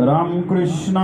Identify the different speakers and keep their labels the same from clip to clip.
Speaker 1: राम कृष्ण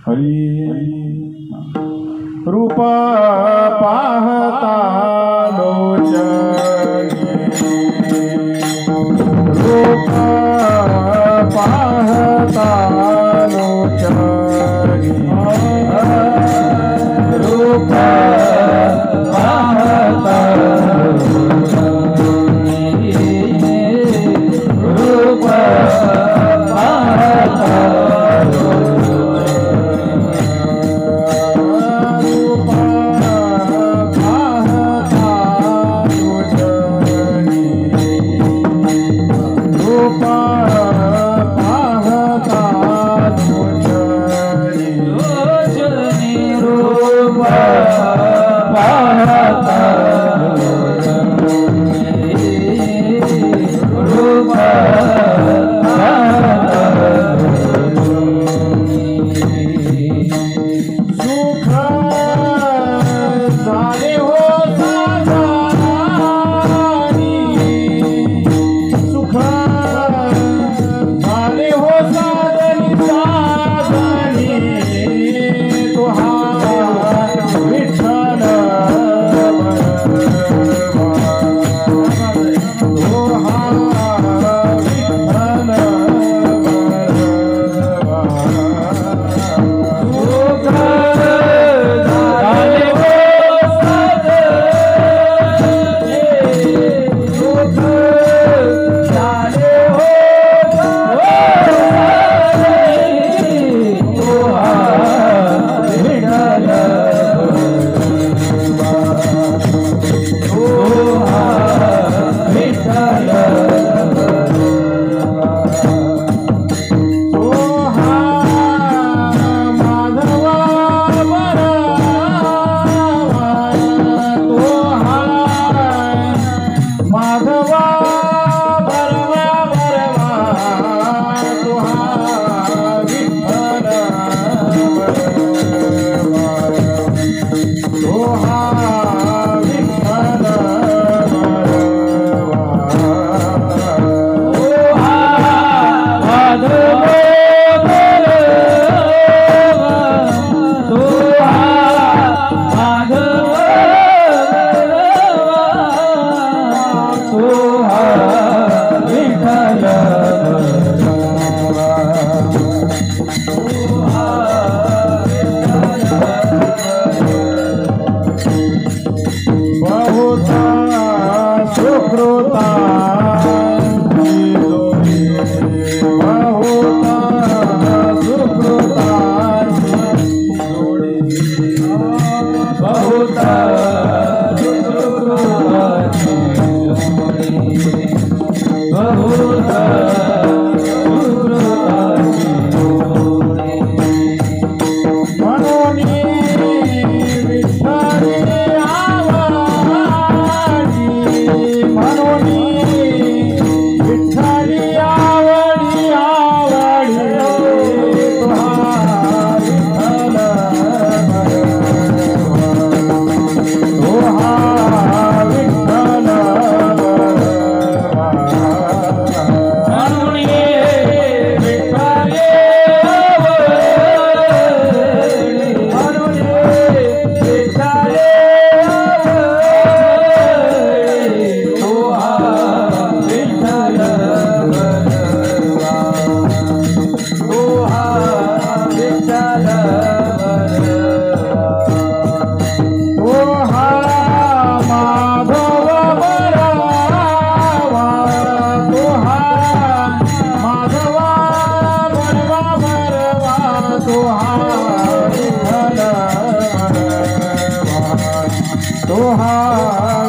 Speaker 1: हरे रूप पाहता लोचने रूप पाहता लोचने रूप पाहता रूप पाहता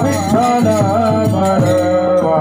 Speaker 1: विठ्ठल बरवा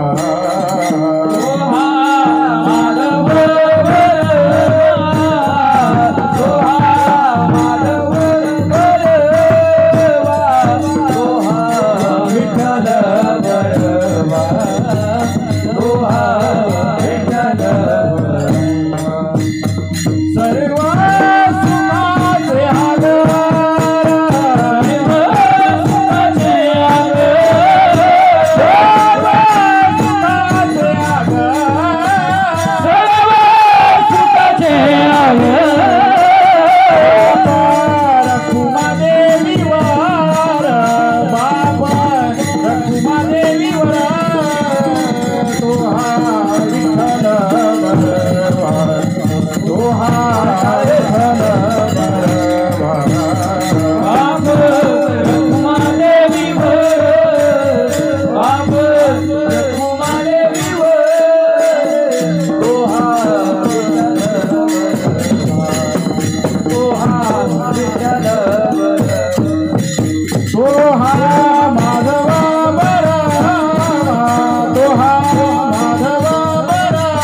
Speaker 2: दोहा माधव बरवा दोहा माधव बरवा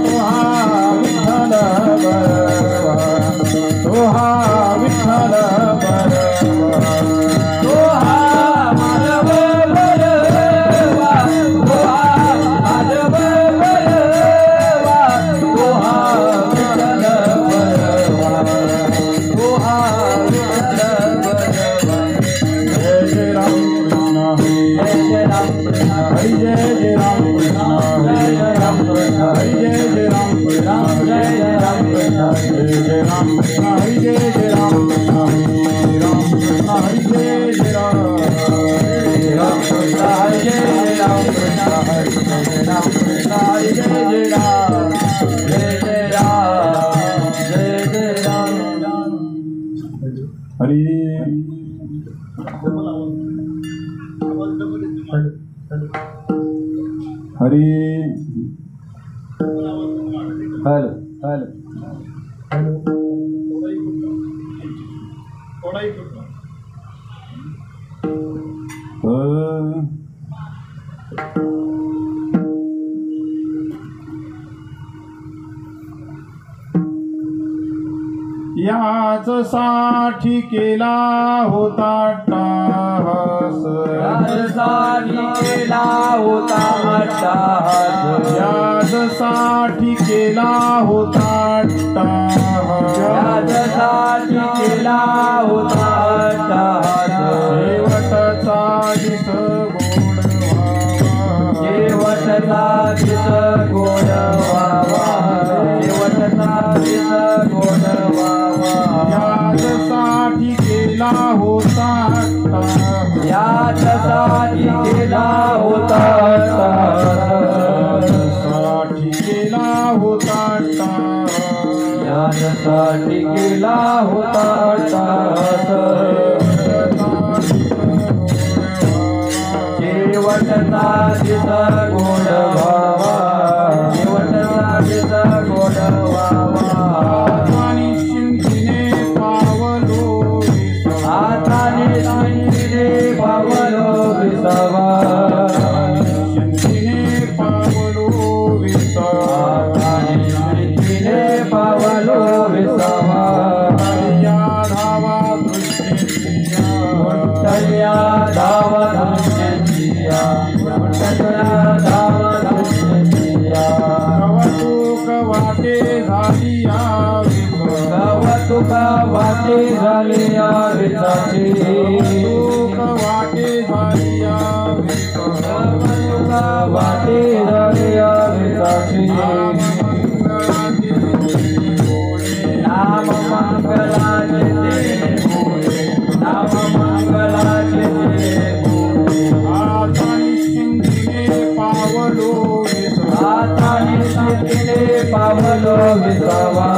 Speaker 2: दोहा विठ्ठल बरवा दोहा विठ्ठल बरवा
Speaker 1: सर्व सुखाचे आधार हरी
Speaker 2: हॅलो हॅलो
Speaker 1: याच साठी केला होता टाहस
Speaker 2: याचसाठी केला होता अट्टहास
Speaker 1: याच साठी केला होता टाहस
Speaker 2: याचसाठी केला होता अट्टहास
Speaker 1: शेवटचा दिस गोड व्हावा
Speaker 2: शेवटचा दिस गोड व्हावा
Speaker 1: याचसाठी केला होता टाहस
Speaker 2: याचसाठी केला होता अट्टहास
Speaker 1: साठी केला होता टाहस
Speaker 2: याचसाठी केला होता अट्टहास शेवटचा दिस गोड व्हावा शेवटचा दिस गोड व्हावा
Speaker 1: हाताने शिंपीने पावलो विसावा
Speaker 2: हाताने शिंपीने पावलो विसावा
Speaker 1: शिंपीने पावलो विसावा
Speaker 2: हाताने शिंपीने पावलो विसावा
Speaker 1: या धावा दृष्टीया
Speaker 2: विठ्ठल्या धावा दृष्टीया विठ्ठल्या धावा दृष्टीया
Speaker 1: कवतुक वाटे झाली या
Speaker 2: कवतुक वाटे झाली या विचाची
Speaker 1: कवतुक वाटे झाली या
Speaker 2: कवतुक वाटे झाली या विचाची नाम मंगलाचे ते भोळे नाम मंगलाचे ते भोळे
Speaker 1: हाताने शिंपीने पावलो विसावा
Speaker 2: हाताने शिंपीने पावलो विसावा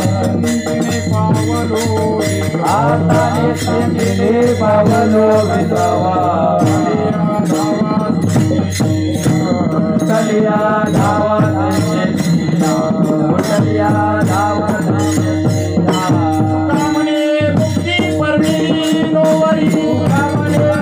Speaker 1: शिंपीने पावलो विसावा
Speaker 2: हाताने शिंपीने पावलो विसावा
Speaker 1: या धावा दृष्टीया
Speaker 2: विठ्ठल्या धावा दृष्टीया
Speaker 1: कामने मुक्ती परमी नोवरी कामने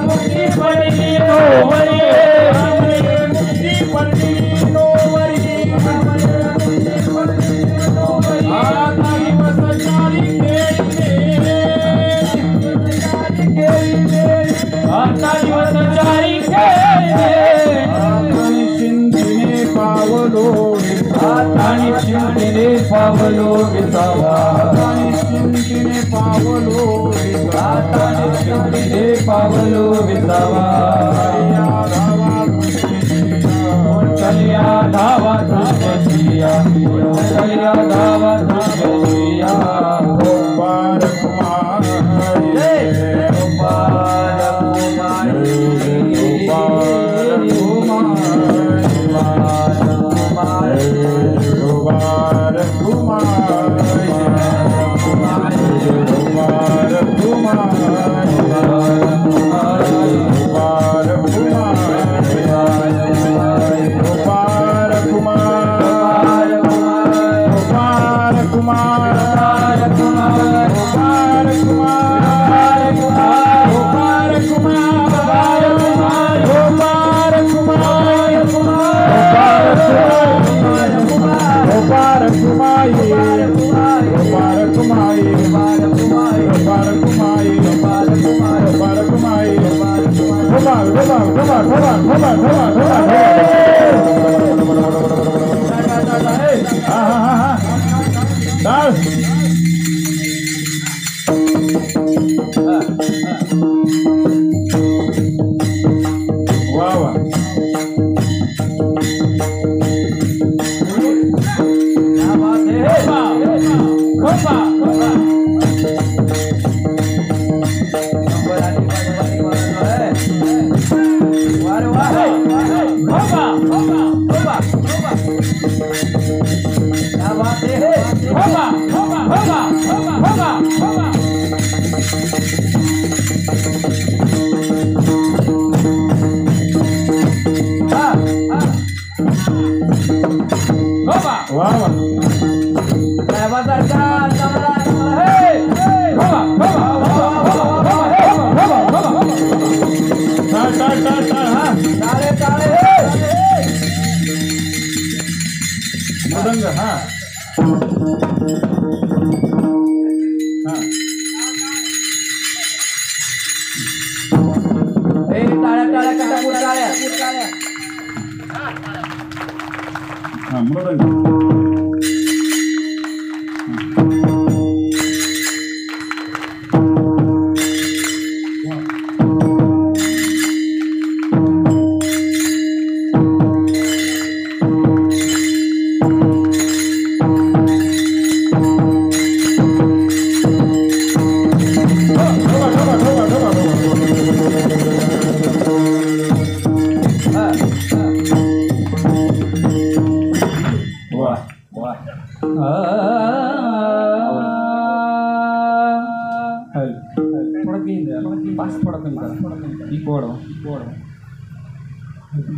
Speaker 2: आता दिवस चारी खेळे
Speaker 1: हाताने शिंदीने पावलो
Speaker 2: हाताने शिंदीने पावलो विसावा
Speaker 1: हाताने शिंदीने पावलो
Speaker 2: हाताने शिंदीने पावलो विसावा
Speaker 1: चलिया धावा
Speaker 2: चलिया धावा चलिया धावा चलिया
Speaker 1: गोपाल कुमार
Speaker 2: गोपाल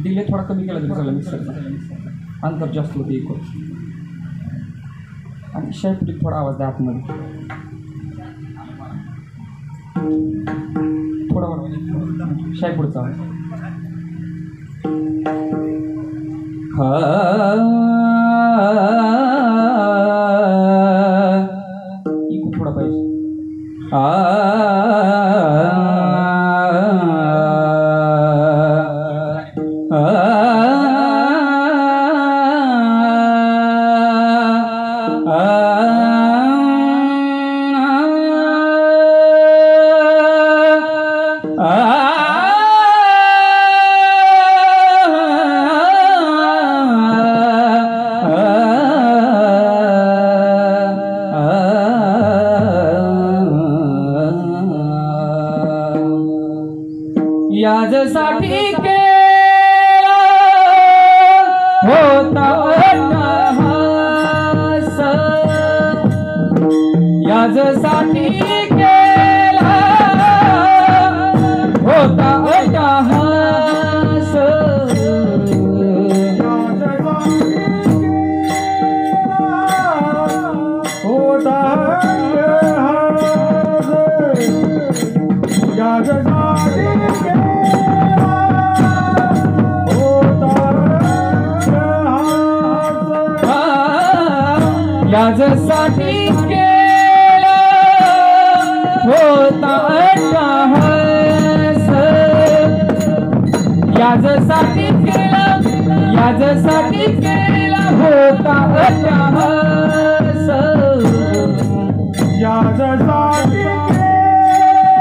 Speaker 2: डिले थोड़ा कमी केला तरी चालेल मिक्सरचा अंतर जास्त होते एक आणि शाईपुटीत थोडा आवाज द्या आतमध्ये थोडा वाढवा शाईपुडचा आवाज इको थोडा पाहिजे याजसाठी केला होता अट्टहास याजसाठी केला होता अट्टहास याजसाठी केला होता अट्टहास याजसाठी केला होता अट्टहास
Speaker 1: याजसाठी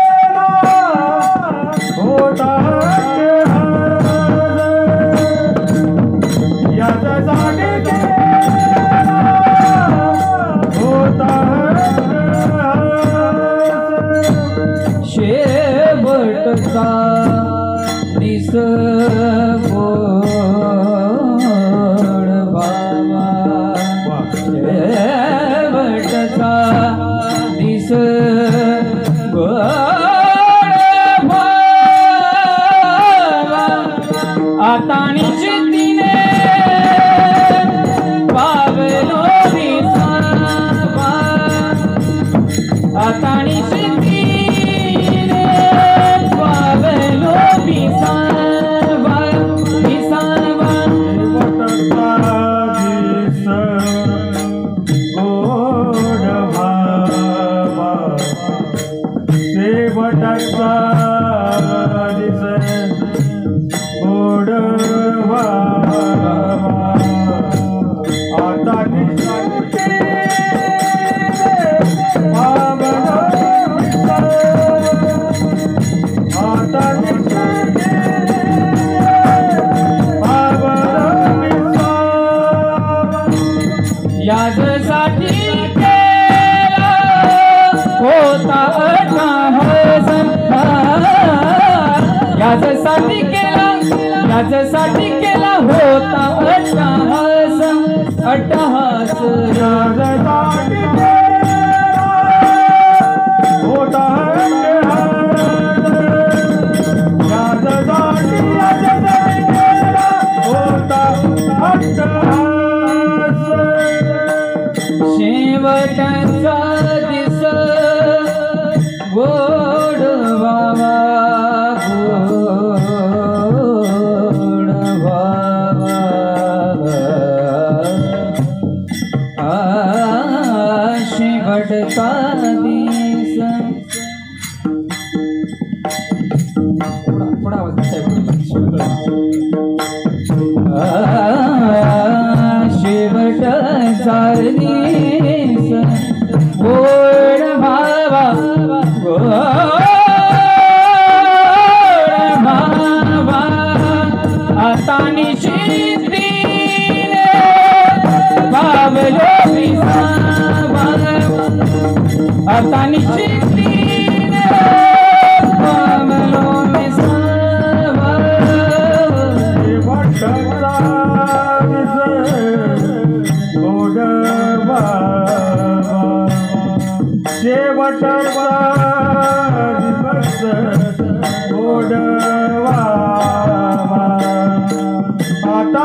Speaker 1: केला होता याजसाठी केला होता
Speaker 2: शेवटचा दिस गोड बाबा शेवटचा दिस गोड बाबा आता निश्चितीने पावलो विसावा आता निश्चितीने पावलो विसावा विसावा
Speaker 1: शेवटचा दिस गोड बाबा आता
Speaker 2: याजसाठी केला होता अट्टहास याजसाठी केला होता अट्टहास अट्टहास
Speaker 1: याजसाठी होता याजसाठी होता अट्टहास
Speaker 2: शेवटचा दिस गोड बाबा गोड बाबा शेवटचा दिस थोडा आवाज शेवटचा दिस गोड बाबा गोड बाबा आता निश्चितीने पावलो विसावा आता निश्चितीने पावलो विसावा
Speaker 1: शेवटचा दिवस गोड बाबा आता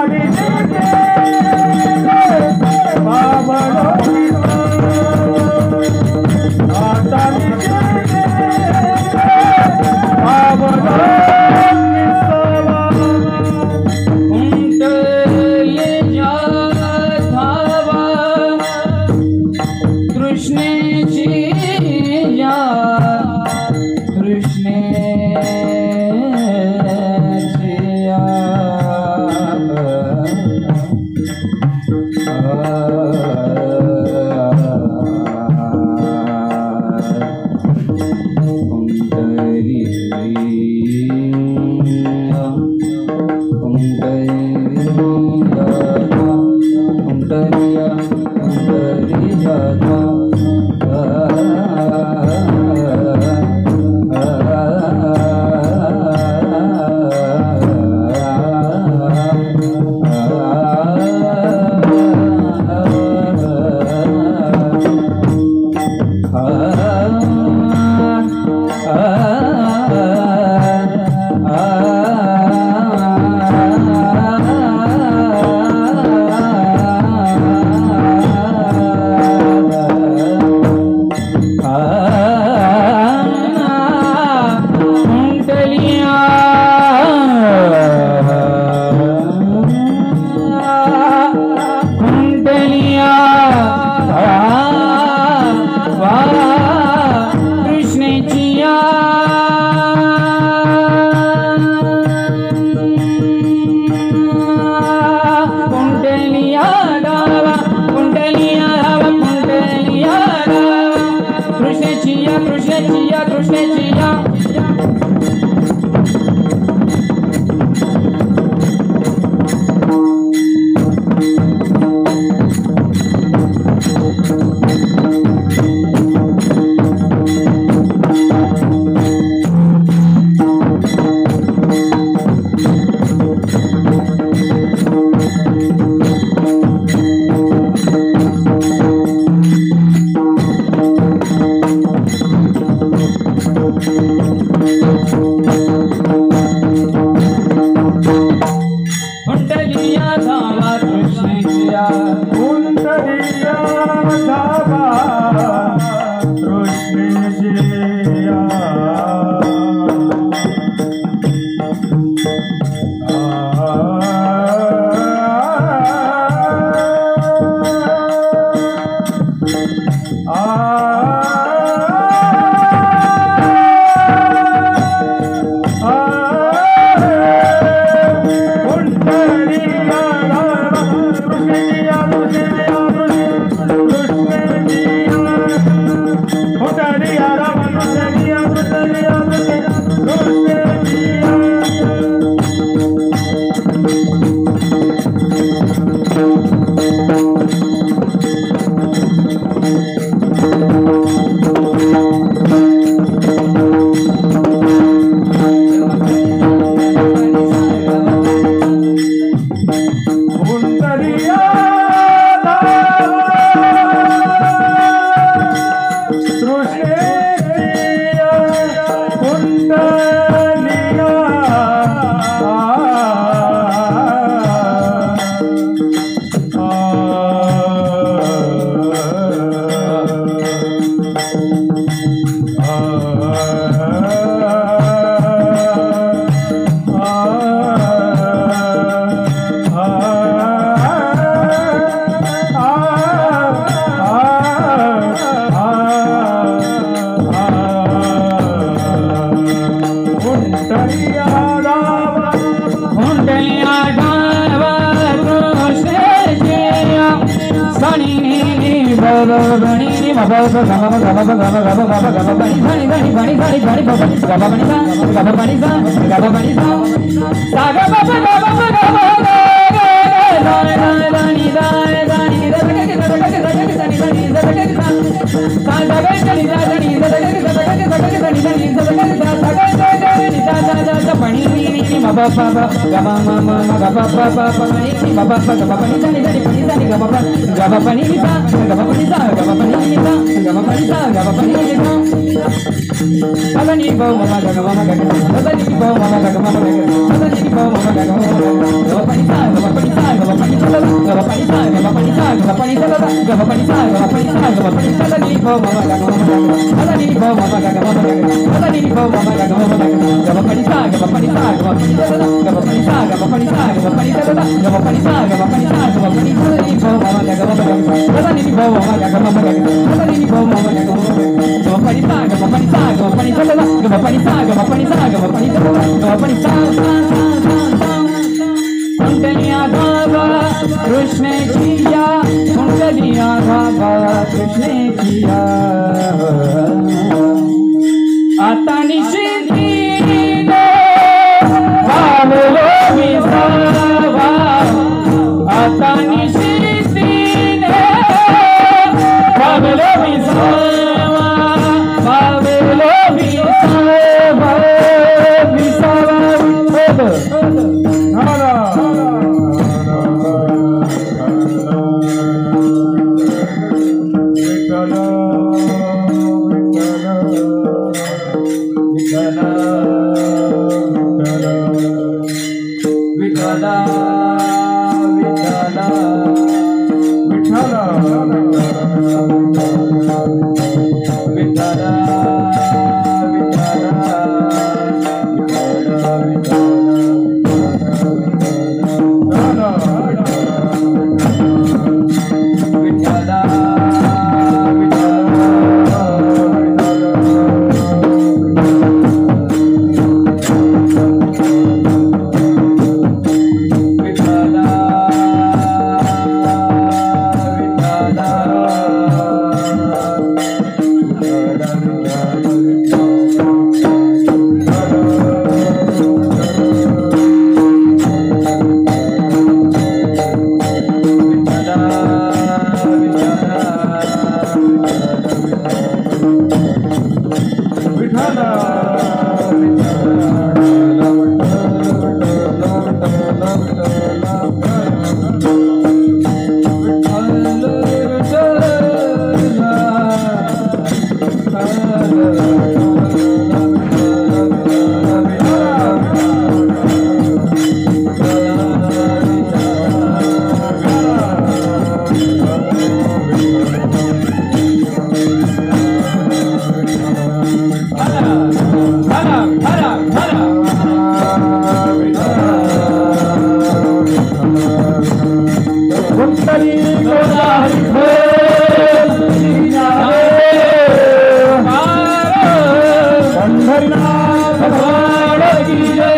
Speaker 1: पंढरीनाथ भगवान की जय,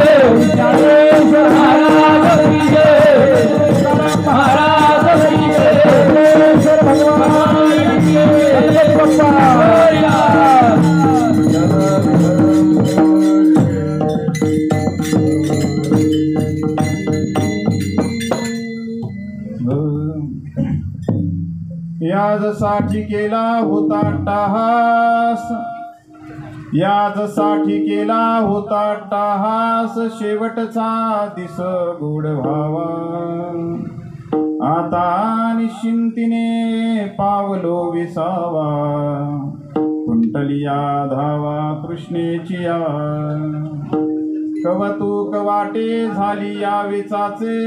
Speaker 1: ज्ञानेश्वर महाराज की जय, महाराज की जय, ज्ञानेश्वर भगवान की जय, याजसाठी केला होता टाहास, याजसाठी केला होता टाहास, शेवटचा दिस गोड व्हावा, आता निश्चिंतीने पावलो विसावा, कुंटलिया धावा कृष्णेची या, कवतूक वाटे झाली या वेचाचे,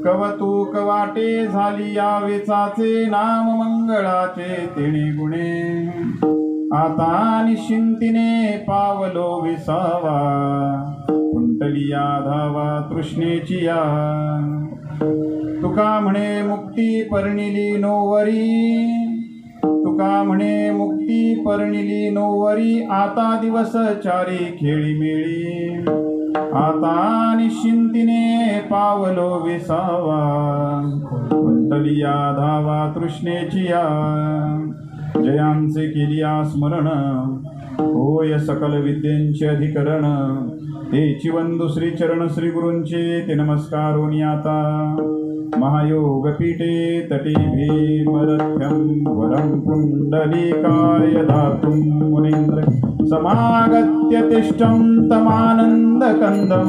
Speaker 1: कवतूक वाटे झाली या वेचाचे, नाम मंगळाचे तिणे गुणे, आता निश्चिंतीने पावलो विसावा, कुंटलिया धावा तृष्णेची या, तुका म्हणे मुक्ती पर्णिली नोवरी, तुका म्हणे मुक्ती पर्णिली नोवरी, आता दिवस चारी खेळी मेळी, आता निश्चिंतीने पावलो विसावा, कुंटलिया धावा तृष्णेची या, जयांचे केलिया स्मरण, होय सकल विद्येंचे अधिकरण, तेची वंदू श्री चरण श्री गुरूंचे, ते नमस्कारोनी आता, महायोग पीठे तटे भीमरथ्यं वरं पुंडलीकाय दातुं मुनीन्द्र, समागत्य तिष्ठं तमानन्दकन्दं,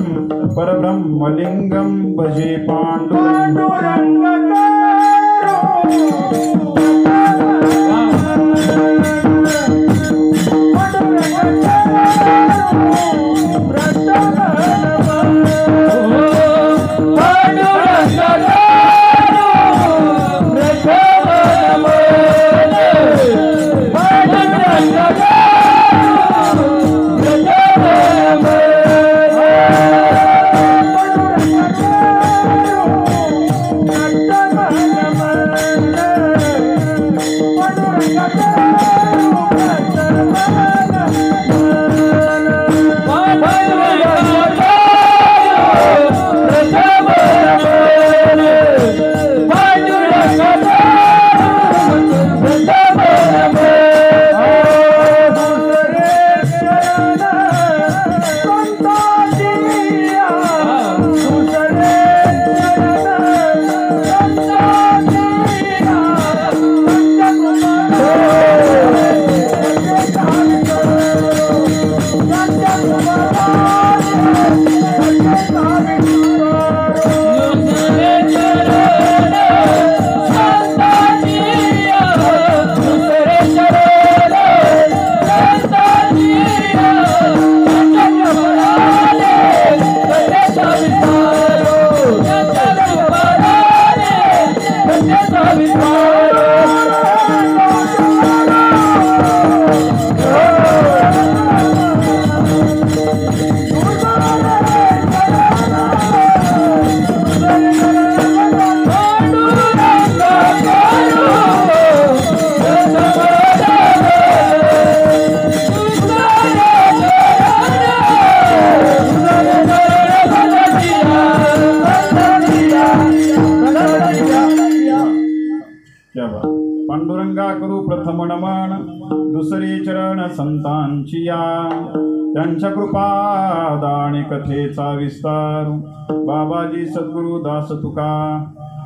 Speaker 1: परब्रह्मलिङ्गं भजे पाण्डुरङ्गं। पांडुरंगा करू प्रथम नमन, दुसरे चरण संतांची या, त्यांच्या कृपादानी कथेचा विस्तार, बाबाजी सद्गुरु दास तुका,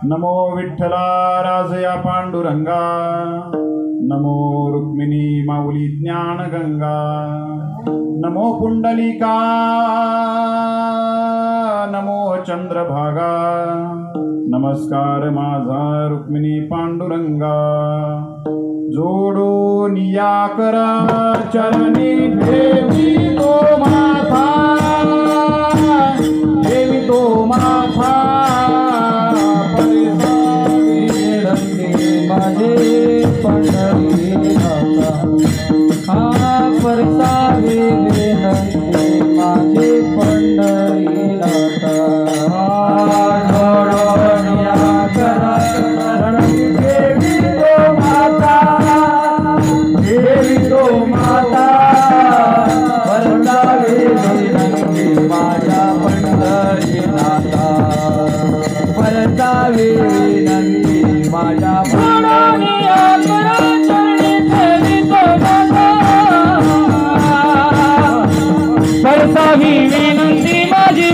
Speaker 1: नमो विठ्ठला राजया पांडुरंगा, नमो रुक्मिणी माऊली ज्ञान गंगा, नमो पुंडलिका, नमो चंद्रभागा, नमस्कार माझा रुक्मिणी पांडुरंगा, जोडो निया करा चरणी ठेवी तो माथा, ठेवी तो माथा,
Speaker 2: माझे पंढरीनाथा, हा परसावे विनंती माझे पंढरीनाथा, जोडो निया करा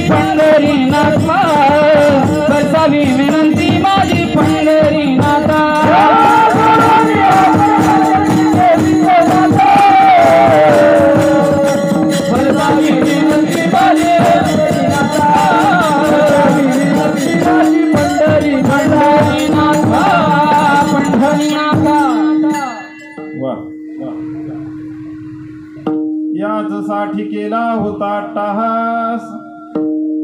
Speaker 2: पंढरीनाथा करसावी विनंती माझी पंढरीनाथा करसावी विनंती माझी पंढरीनाथा पंढरीनाथा
Speaker 1: वाह याच साठी केला होता टहास,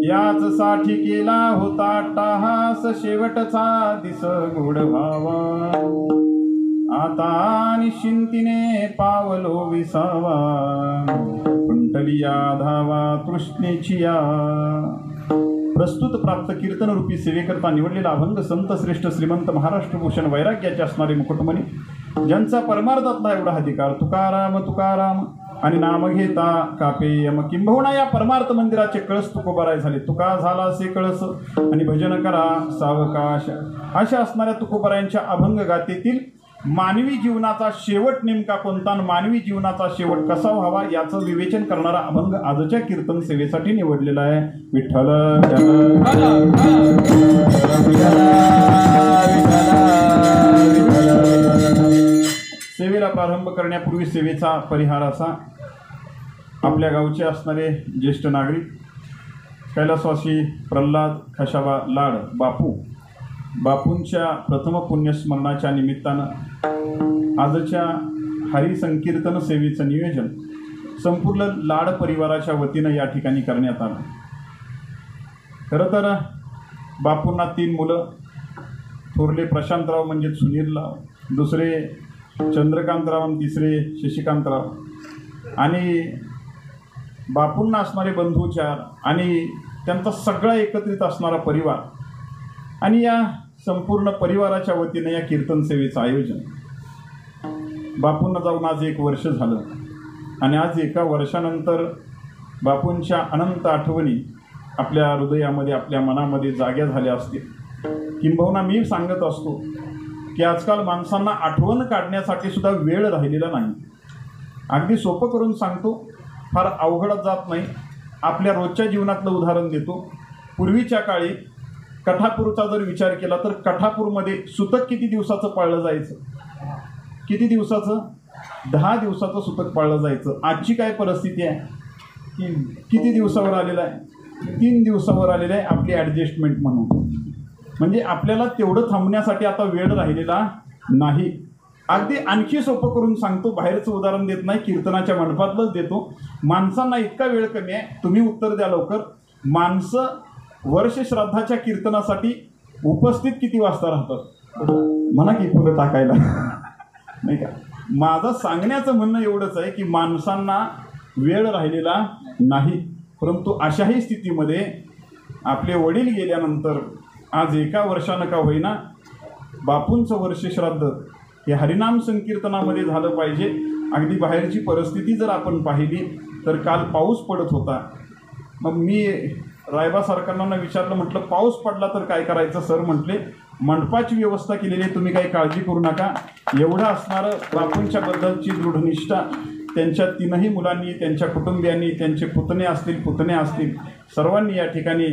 Speaker 1: याच साठी केला होता टहास, शेवटचा दिस गोड व्हावा, आता निश्चिंतीने पावलो विसावा, कुंटलिया धावा तृष्णेची या. प्रस्तुत प्राप्त कीर्तन रूपी सेवेकरता निवडलेला अभंग संत श्रेष्ठ श्रीमंत महाराष्ट्र भूषण वैराग्याचे असणारे मुकुटमणी, ज्यांचा परमार्थातला एवढा अधिकार तुकाराम तुकाराम आणि नाम घेता कापेयम, किंबहुना या परमार्थ मंदिराचे कळस तुकोबाराय झाले, तुका झाला से कळस आणि भजन करा सावकाश, अशा असणाऱ्या तुकोबारायांच्या अभंग गाथेतील मानवी जीवनाचा शेवट नेमका कोणता आणि मानवी जीवनाचा शेवट कसा व्हावा याचं विवेचन करणारा अभंग आजच्या कीर्तन सेवेसाठी निवडलेला आहे. विठ्ठल सेवेला प्रारंभ करण्यापूर्वी सेवेचा परिहार असा. आपल्या गावचे असणारे ज्येष्ठ नागरिक कैलासवासी प्रल्हाद खशाबा लाड बापूंच्या प्रथम पुण्यस्मरणाच्या निमित्तानं आजच्या हरिसंकीर्तन सेवेचं नियोजन संपूर्ण लाड परिवाराच्या वतीनं या ठिकाणी करण्यात आलं. खरं तर बापूंना 3 मुलं, थोरले प्रशांतराव म्हणजे सुनीलराव, दुसरे चंद्रकांतराव आणि तिसरे शशिकांतराव, आणि बापूंना असणारे बंधू 4 आणि त्यांचा सगळा एकत्रित असणारा परिवार, आणि या संपूर्ण परिवाराच्या वतीनं या कीर्तन सेवेचं आयोजन. बापूंना जाऊन आज 1 वर्ष झालं आणि आज 1 वर्षानंतर बापूंच्या अनंत आठवणी आपल्या हृदयामध्ये आपल्या मनामध्ये जाग्या झाल्या असतील. किंबहुना मी सांगत असतो की आजकाल माणसांना आठवण काढण्यासाठी सुद्धा वेळ राहिलेला नाही. अगदी सोपं करून सांगतो, फार अवघडत जात नाही. आपल्या रोजच्या जीवनातलं उदाहरण देतो. पूर्वीच्या काळी कठापूरचा जर विचार केला तर कठापूरमध्ये सुतक किती दिवसाचं पाळलं जायचं? किती दिवसाचं? 10 दिवसाचं सुतक पाळलं जायचं. आजची काय परिस्थिती आहे की किती दिवसावर आलेलं आहे? 3 दिवसावर आलेलं आहे आपली ॲडजस्टमेंट म्हणून. म्हणजे आपल्याला तेवढं थांबण्यासाठी आता वेळ राहिलेला नाही. अगदी आणखी सोपं करून सांगतो, बाहेरचं उदाहरण देत नाही, कीर्तनाच्या मंडपातलंच देतो. माणसांना इतका वेळ कमी आहे, तुम्ही उत्तर द्या लवकर. माणसं वर्ष श्राद्धाच्या कीर्तनासाठी उपस्थित किती वाजता राहतात? म्हणा की फुलं टाकायला नाही का? माझं सांगण्याचं म्हणणं एवढंच आहे की माणसांना वेळ राहिलेला नाही. परंतु अशाही स्थितीमध्ये आपले वडील गेल्यानंतर आज 1 वर्षानं का होईना बापूंचं वर्ष श्राद्ध हे हरिनाम संकीर्तनामध्ये झालं पाहिजे. अगदी बाहेरची परिस्थिती जर आपण पाहिली तर काल पाऊस पडत होता. मग मी रायबा सरकारनं विचारलं, म्हटलं पाऊस पडला तर काय करायचं? सर म्हटले मंडपाची व्यवस्था केलेली आहे, तुम्ही काही काळजी करू नका. एवढं असणारं बापूंच्या बद्दलची दृढनिष्ठा त्यांच्या 3ही मुलांनी, त्यांच्या कुटुंबियांनी, त्यांचे पुतणे असतील सर्वांनी या ठिकाणी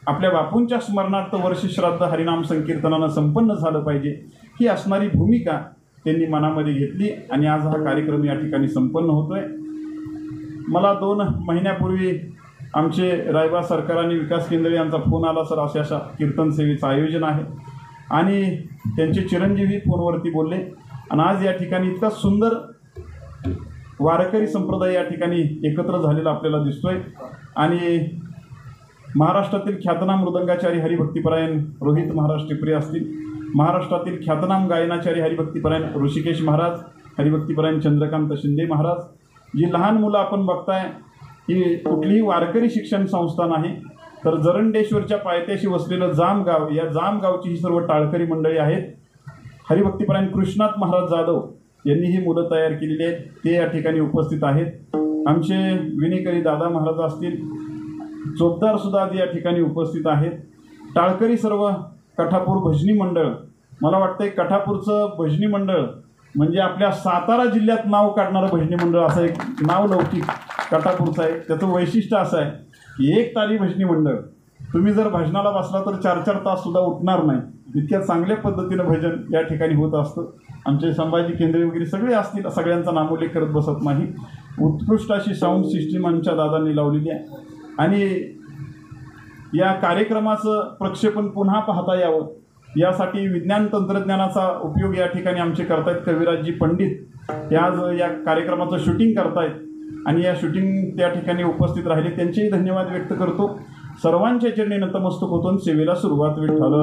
Speaker 1: आपल्या बापूंच्या स्मरणार्थ वर्ष श्राद्ध हरिनाम संकीर्तनानं संपन्न झालं पाहिजे ही असणारी भूमिका त्यांनी मनामध्ये घेतली आणि आज हा कार्यक्रम या ठिकाणी संपन्न होतोय. मला 2 महिन्यापूर्वी आमचे रायबा सरकार आणि विकास केंद्र यांचा फोन आला, सर अशा कीर्तन सेवेचं आयोजन आहे, आणि त्यांचे चिरंजीवी फोनवरती बोलले. आणि आज या ठिकाणी इतका सुंदर वारकरी संप्रदाय या ठिकाणी एकत्र झालेला आपल्याला दिसतोय. आणि महाराष्ट्रातील ख्यातनाम मृदंगाचारी हरिभक्तीपरायण रोहित महाराज टिपरे असतील, महाराष्ट्रातील ख्यातनाम गायनाचारी हरिभक्तीपरायण ऋषिकेश महाराज, हरिभक्तीपरायण चंद्रकांत शिंदे महाराज. जी लहान मुलं आपण बघताय ही कुठलीही वारकरी शिक्षण संस्था नाही, तर जरंडेश्वरच्या पायथ्याशी वसलेलं जामगाव, या जामगावची ही सर्व टाळकरी मंडळी आहेत. हरिभक्तीपरायण कृष्णात महाराज जाधव यांनी ही मुलं तयार केलेली आहेत, ते या ठिकाणी उपस्थित आहेत. आमचे विनेकरी दादा महाराज असतील, चोपदारसुद्धा आज या ठिकाणी उपस्थित आहेत. टाळकरी सर्व कठापूर भजनी मंडळ, मला वाटतं कठापूरचं भजनी मंडळ म्हणजे आपल्या सातारा जिल्ह्यात नाव काढणारं भजनी मंडळ असं एक नाव लौकिक कठापूरचं आहे. त्याचं वैशिष्ट्य असं आहे की एक ताली भजनी मंडळ, तुम्ही जर भजनाला बसला तर 4-4 तास सुद्धा उठणार नाही, इतक्या चांगल्या पद्धतीनं भजन या ठिकाणी होत असतं. आमचे संभाजी केंद्रे वगैरे सगळे असतील, सगळ्यांचा नामोल्लेख करत बसत नाही. उत्कृष्ट अशी साऊंड सिस्टीम आमच्या दादांनी लावलेली आहे आणि या कार्यक्रमाचं प्रक्षेपण पुन्हा पाहता यावं यासाठी विज्ञान तंत्रज्ञानाचा उपयोग या ठिकाणी आमचे करतायत कविराजजी पंडित. ते आज या कार्यक्रमाचं शूटिंग करतायत आणि या शूटिंग त्या ठिकाणी उपस्थित राहिले, त्यांचेही धन्यवाद व्यक्त करतो. सर्वांच्या चरणी नतमस्तक होतो आणि सेवेला सुरुवात. विठ्ठल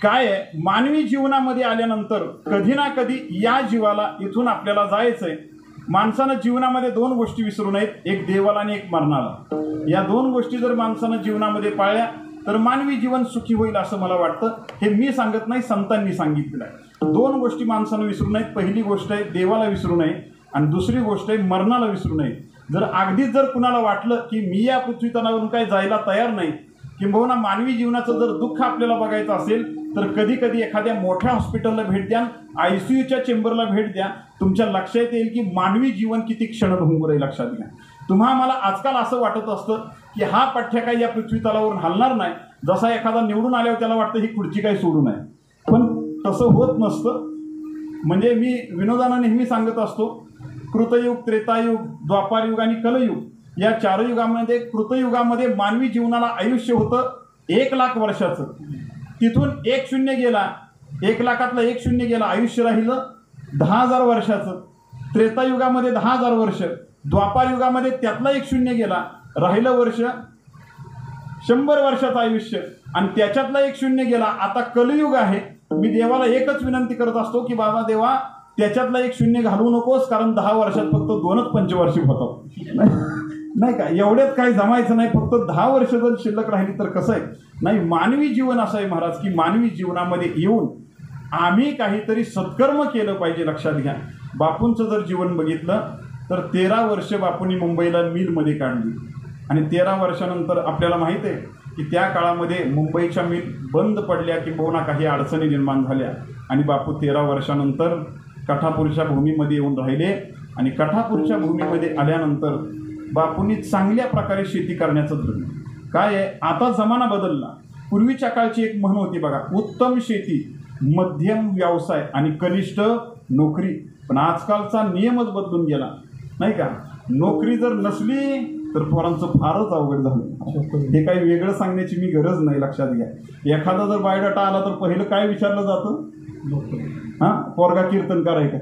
Speaker 1: काय आहे, मानवी जीवनामध्ये आल्यानंतर कधी ना कधी या जीवाला इथून आपल्याला जायचंय. माणसानं जीवनामध्ये 2 गोष्टी विसरू नयेत, एक देवाला आणि एक मरणाला. या 2 गोष्टी जर माणसानं जीवनामध्ये पाळल्या तर मानवी जीवन सुखी होईल असं मला वाटतं. हे मी सांगत नाही, संतांनी सांगितलेलं आहे. 2 गोष्टी माणसानं विसरू नयेत. पहिली गोष्ट आहे देवाला विसरू नये आणि दुसरी गोष्ट आहे मरणाला विसरू नये. जर अगदीच जर कुणाला वाटलं की मी या पृथ्वी तणावरून काही जायला तयार नाही, किंबहुना मानवी जीवनाचं जर दुःख आपल्याला बघायचं असेल तर कधी कधी एखाद्या मोठ्या हॉस्पिटलला भेट द्या, ICUच्या चेंबरला भेट द्या. तुमच्या लक्षात येईल की मानवी जीवन किती क्षण भंगुर आहे. लक्षात घ्या. तुम्हा मला आजकाल असं वाटत असतं की हा पठ्ठ्या काही या पृथ्वी तलावरून हलणार नाही. जसा एखादा निवडून आल्यावर त्याला वाटतं ही खुर्ची काही सोडू नये, पण तसं होत नसतं. म्हणजे मी विनोदानं नेहमी सांगत असतो, कृतयुग, त्रेतायुग, द्वापारयुग आणि कलयुग या 4 युगामध्ये कृतयुगामध्ये मानवी जीवनाला आयुष्य होतं 1,00,000 वर्षाचं. तिथून 1 शून्य गेला, 1,00,000तला 1 शून्य गेला, आयुष्य राहिलं 10,000 वर्षाचं. त्रेतायुगामध्ये 10,000 वर्ष, द्वापार युगामध्ये त्यातला 1 शून्य गेला, राहिलं वर्ष 100 वर्षाचं आयुष्य आणि त्याच्यातला 1 शून्य गेला. आता कलयुग आहे. मी देवाला एकच विनंती करत असतो की बाबा देवा त्याच्यातला 1 शून्य घालवू नकोस, कारण 10 वर्षात फक्त 2च पंचवार्षिक होतात. नाही का, एवढ्यात काही जमायचं नाही. फक्त 10 वर्ष जर शिल्लक राहिली तर कसं आहे. नाही, मानवी जीवन असं आहे महाराज की मानवी जीवनामध्ये येऊन आम्ही काहीतरी सत्कर्म केलं पाहिजे. लक्षात घ्या, बापूंचं जर जीवन बघितलं तर 13 वर्ष बापूंनी मुंबईला मिलमध्ये काढली आणि 13 वर्षानंतर आपल्याला माहीत आहे की त्या काळामध्ये मुंबईच्या मिल बंद पडल्या किंबहुना काही अडचणी निर्माण झाल्या आणि बापू 13 वर्षानंतर कठापूरच्या भूमीमध्ये येऊन राहिले आणि कठापूरच्या भूमीमध्ये आल्यानंतर बापूंनी चांगल्या प्रकारे शेती करण्याचं ठरवलं. काय आहे, आता जमाना बदलला. पूर्वीच्या काळची एक म्हण होती बघा, उत्तम शेती, मध्यम व्यवसाय आणि कनिष्ठ नोकरी. पण आजकालचा नियमच बदलून गेला नाही का. नोकरी जर नसली तर पोरांचं फारच अवघड झालं. हे काही वेगळं सांगण्याची मी गरज नाही. लक्षात घ्या, एखादा जर बायोडाटा आला तर पहिलं काय विचारलं जातं, हां पोरगा कीर्तन करायचं.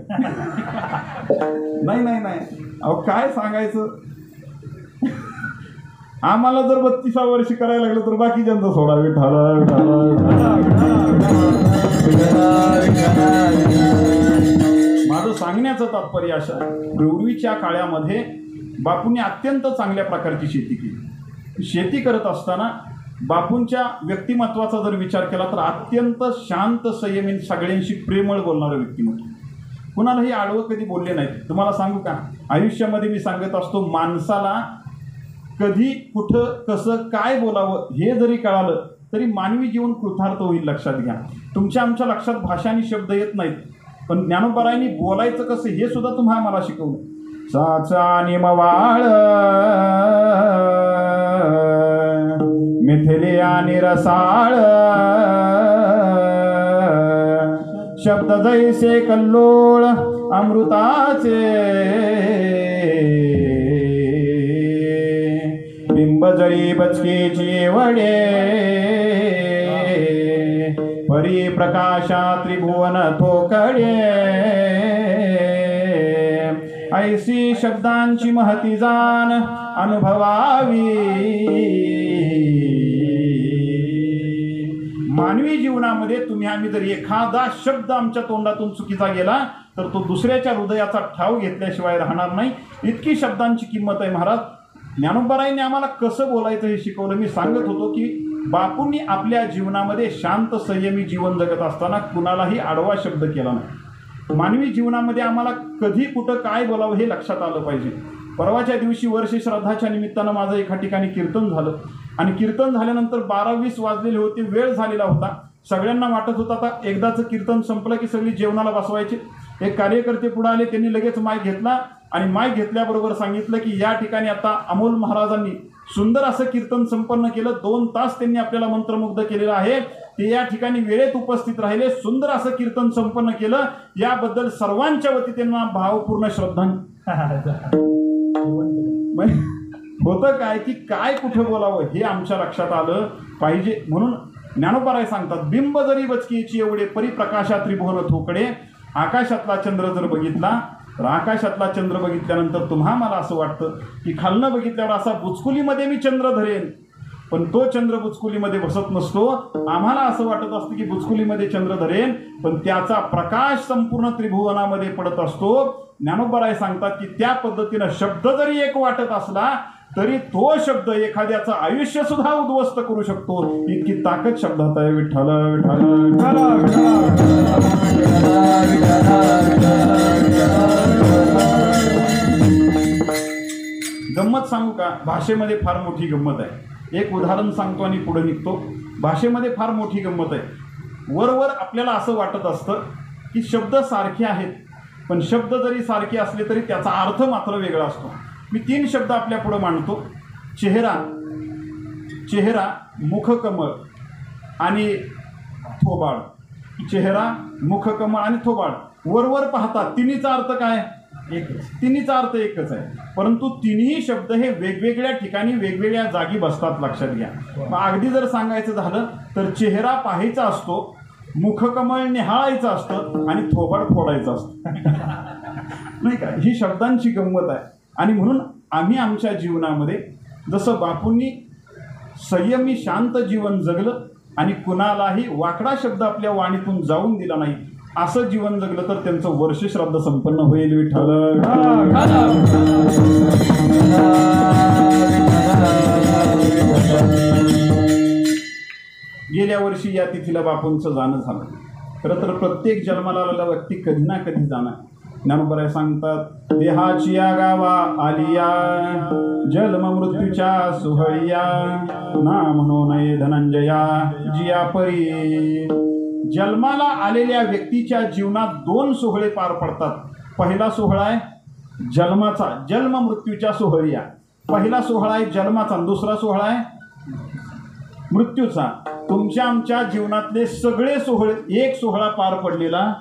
Speaker 1: नाही नाही नाही, अहो काय सांगायचं. आम्हाला जर 32व्या वर्षी करायला लागलं तर बाकीच्यांचा सोडा. माझं सांगण्याचं तात्पर्य अशा, पूर्वीच्या काळामध्ये बापूंनी अत्यंत चांगल्या प्रकारची शेती केली. शेती करत असताना बापूंच्या व्यक्तिमत्वाचा जर विचार केला तर अत्यंत शांत, संयमी, सगळ्यांशी प्रेमळ बोलणारं व्यक्तिमत्व. कुणालाही आडवं कधी बोलले नाहीत. तुम्हाला सांगू का, आयुष्यामध्ये मी सांगत असतो, माणसाला कधी कुठं कसं काय बोलावं हे जरी कळालं तरी मानवी जीवन कृतार्थ होईल. लक्षात घ्या, तुमच्या आमच्या लक्षात भाषा आणि शब्द येत नाहीत, पण ज्ञानोबारायांनी बोलायचं कसं हे सुद्धा तुम्हाला मला शिकवलं. साचा निमवाळ मिथिले आणि रसाळ, शब्द जैसे कल्लोळ अमृताचे, बिंब जळी बचकीची वडे, परी प्रकाशा त्रिभुवन थोकडे, ऐसी शब्दांची महती जाण अनुभवावी. मानवी जीवनामध्ये तुम्ही आम्ही जर एखादा शब्द आमच्या तोंडातून चुकीचा गेला तर तो दुसऱ्याच्या हृदयाचा ठाव घेतल्याशिवाय राहणार नाही. इतकी शब्दांची किंमत आहे महाराज. ज्ञानोबारायांनी आम्हाला कसं बोलायचं हे शिकवलं. मी सांगत होतो की बापूंनी आपल्या जीवनामध्ये शांत संयमी जीवन जगत असताना कुणालाही आडवा शब्द केला नाही. मानवी जीवनामध्ये आम्हाला कधी कुठं काय बोलावं हे लक्षात आलं पाहिजे. परवाच्या दिवशी वर्ष श्राद्धाच्या निमित्तानं माझं एका ठिकाणी कीर्तन झालं. आणि कीर्तन झाल्यानंतर 12-20 वाजलेले होते, वेळ झालेला होता. सगळ्यांना वाटत होतं आता एकदाचं कीर्तन संपलं की सगळी जेवणाला बसवायचे. एक कार्यकर्ते पुढे आले, त्यांनी लगेच माईक घेतला आणि माईक घेतल्याबरोबर सांगितलं की या ठिकाणी आता अमोल महाराजांनी सुंदर असं कीर्तन संपन्न केलं. 2 तास त्यांनी आपल्याला मंत्रमुग्ध केलेलं आहे. ते या ठिकाणी वेळेत उपस्थित राहिले, सुंदर असं कीर्तन संपन्न केलं. याबद्दल सर्वांच्या वती त्यांना भावपूर्ण श्रद्धांजली. होतं काय की काय कुठे बोलावं हे आमच्या लक्षात आलं पाहिजे. म्हणून ज्ञानोबाराय सांगतात, बिंब जरी बचकीची एवढे परिप्रकाशा त्रिभुवन थोकडे. आकाशातला चंद्र जर बघितला तर आकाशातला चंद्र बघितल्यानंतर तुम्हा मला असं वाटतं की खालनं बघितल्यावर असा बुचकुलीमध्ये मी चंद्र धरेन, पण तो चंद्र बुचकुलीमध्ये बसत नसतो. आम्हाला असं वाटत असतं की बुचकुलीमध्ये चंद्र धरेन, पण त्याचा प्रकाश संपूर्ण त्रिभुवनामध्ये पडत असतो. ज्ञानोबाराय सांगतात की त्या पद्धतीनं शब्द जरी एक वाटत असला तरी तो शब्द एखाद्याचं आयुष्य सुद्धा उद्ध्वस्त करू शकतो. इतकी ताकद शब्दात आहे. विठ्ठल विठ्ठल गंमत सांगू का? भाषेमध्ये फार मोठी गंमत आहे. एक उदाहरण सांगतो आणि पुढे निघतो. भाषेमध्ये फार मोठी गंमत आहे. वरवर आपल्याला असं वाटत असतं की शब्द सारखे आहेत, पण शब्द जरी सारखे असले तरी त्याचा अर्थ मात्र वेगळा असतो. मी 3 शब्द आपल्या पुढे मांडतो. चेहरा, चेहरा, मुखकमळ आणि थोबाड. चेहरा, मुखकमळ आणि थोबाड. वरवर पाहता तिन्हीचा अर्थ काय? एकच. तिन्हीचा अर्थ एकच आहे, परंतु तिन्ही शब्द हे वेगवेगळ्या ठिकाणी वेगवेगळ्या जागी बसतात. लक्षात घ्या. मग अगदी जर सांगायचं झालं तर चेहरा पाहायचा असतो, मुखकमळ निहाळायचं असतं आणि थोबाड फोडायचं असतं. नाही का? ही शब्दांची गंमत आहे. आणि म्हणून आम्ही आमच्या जीवनामध्ये जसं बापूंनी संयमी शांत जीवन जगलं आणि कुणालाही वाकडा शब्द आपल्या वाणीतून जाऊन दिला नाही, असं जीवन जगलं तर त्यांचं वर्ष श्राद्ध संपन्न होईल. विठ्ठल गेल्या वर्षी या तिथीला बापूंचं जाणं झालं. खरं तर प्रत्येक जन्माला आलेला व्यक्ती कधी ना कधी जाणार. ज्ञानोबाराय सांगतात, देहाची या गावा आलिया जन्म मृत्यूच्या सुहळिया ना म्हणू नये धनंजया जिया परी. जन्माला आलेल्या व्यक्तीच्या जीवनात 2 सोहळे पार पडतात. पहिला सोहळा आहे जन्माचा, जन्म मृत्यूच्या सोहळिया. पहिला सोहळा आहे जन्माचा, दुसरा सोहळा आहे मृत्यूचा. तुमच्या आमच्या जीवनातले सगळे सोहळे, एक सोहळा पार पडलेला.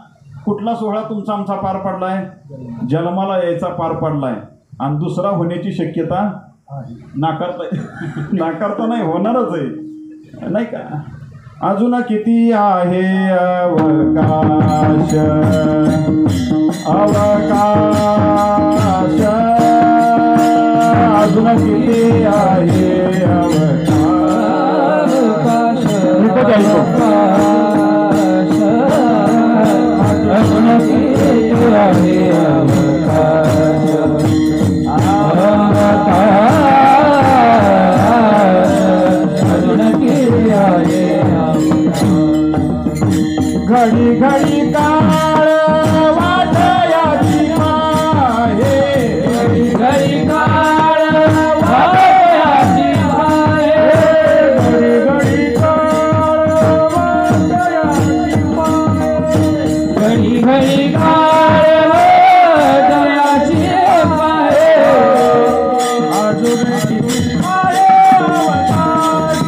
Speaker 1: कुठला सोहळा तुमचा आमचा पार पडलाय? जन्माला यायचा पार पडलाय. आणि दुसरा होण्याची शक्यता नाकारता नाही, होणारच आहे. नाही का? अजून किती आहे अवकाश अवकाश, अजून किती आहे अवकाश. अजून किती आहे अवकाश अजून किती आहे. घडी घडी काळ वाटयाची माहे, घडी घडी काळ वाटयाची माहे, घडी घडी काळ वाटयाची माहे, घडी घडी काळ वाटयाची माहे. अजून किती आहे अवकाश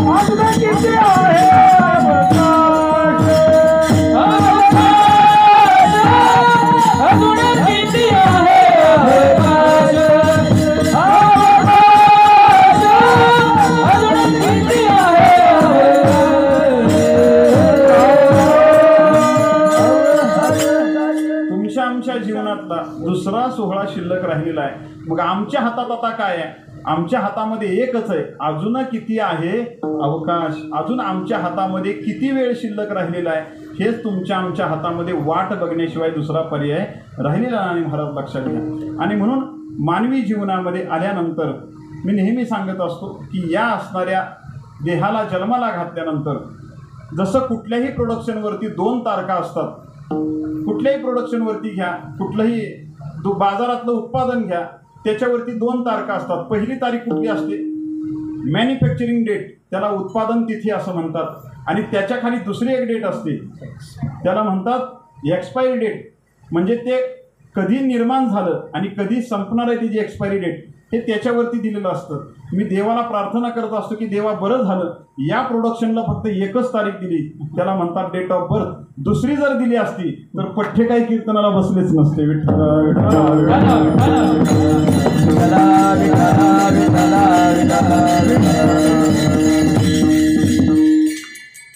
Speaker 1: अजून किती आहे अवकाश अजून किती आहे अवकाश अजून किती आहे. तुमच्या आमच्या जीवनातला दुसरा सोहळा शिल्लक राहिलेला आहे. मग आमच्या हातात आता काय आहे? आमच्या हातामध्ये एकच आहे, अजून किती आहे अवकाश. अजून आमच्या हातामध्ये किती वेळ शिल्लक राहिलेला आहे हेच तुमच्या आमच्या हातामध्ये वाट बघण्याशिवाय दुसरा पर्याय राहिलेला नाही. महाराज लक्षात घ्या. आणि म्हणून मानवी जीवनामध्ये आल्यानंतर मी नेहमी सांगत असतो की या असणाऱ्या देहाला जन्माला घातल्यानंतर जसं कुठल्याही प्रोडक्शनवरती 2 तारखा असतात. कुठल्याही प्रोडक्शनवरती घ्या, कुठलंही बाजारातलं उत्पादन घ्या, त्याच्यावरती 2 तारखा असतात. पहिली तारीख कुठली असते? मॅन्युफॅक्चरिंग डेट, त्याला उत्पादन तिथी असं म्हणतात. आणि त्याच्या खाली दुसरी एक डेट असते, त्याला म्हणतात एक्सपायरी डेट. म्हणजे ते कधी निर्माण झालं आणि कधी संपणार आहे त्याची एक्सपायरी डेट हे त्याच्यावरती दिलेलं असतं. मी देवाला प्रार्थना करत असतो की देवा बरं झालं या प्रोडक्शनला फक्त एकच तारीख दिली, त्याला म्हणतात डेट ऑफ बर्थ. दुसरी जर दिली असती तर पठ्ठे काही कीर्तनाला बसलेच नसते.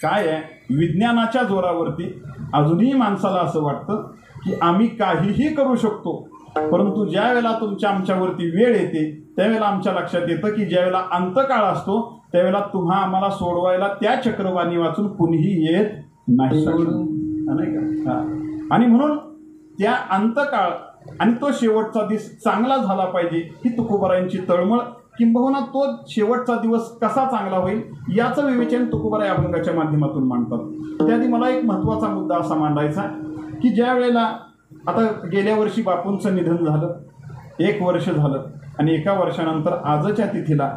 Speaker 1: काय आहे, विज्ञानाच्या जोरावरती अजूनही माणसाला असं वाटतं की आम्ही काहीही करू शकतो, परंतु ज्या वेळेला तुमच्या आमच्यावरती वेळ येते त्यावेळेला आमच्या लक्षात येतं की ज्या वेळेला अंतकाळ असतो त्यावेळेला तुम्हा आम्हाला सोडवायला त्या चक्रवाणी वाचून कुणीही येत नाही का. आणि म्हणून त्या अंतकाळ आणि तो शेवटचा दिवस चांगला झाला पाहिजे ही तुकोबारायांची तळमळ. किंबहुना तो शेवटचा दिवस कसा चांगला होईल याचं विवेचन तुकोबाराय अभंगाच्या माध्यमातून मांडतात. त्याआधी मला एक महत्त्वाचा मुद्दा असा मांडायचा की ज्या वेळेला आता गेल्या वर्षी बापूंचं निधन झालं, 1 वर्ष झालं आणि 1 वर्षानंतर आजच्या तिथीला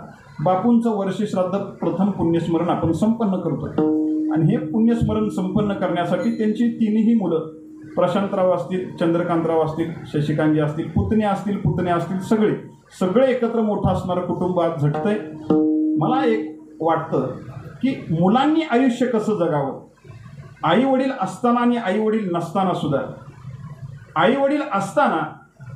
Speaker 1: बापूंचं वर्षश्राद्ध प्रथम पुण्यस्मरण आपण संपन्न करतो. आणि हे पुण्यस्मरण संपन्न करण्यासाठी त्यांची 3ही मुलं प्रशांतराव असतील, चंद्रकांतराव असतील, शशिकांतजी असतील, पुतण्या असतील, सगळे एकत्र मोठं असणारं कुटुंब आज झटतंय. मला एक वाटतं की मुलांनी आयुष्य कसं जगावं, आई वडील असताना आणि आई वडील नसताना सुद्धा. आई वडील असताना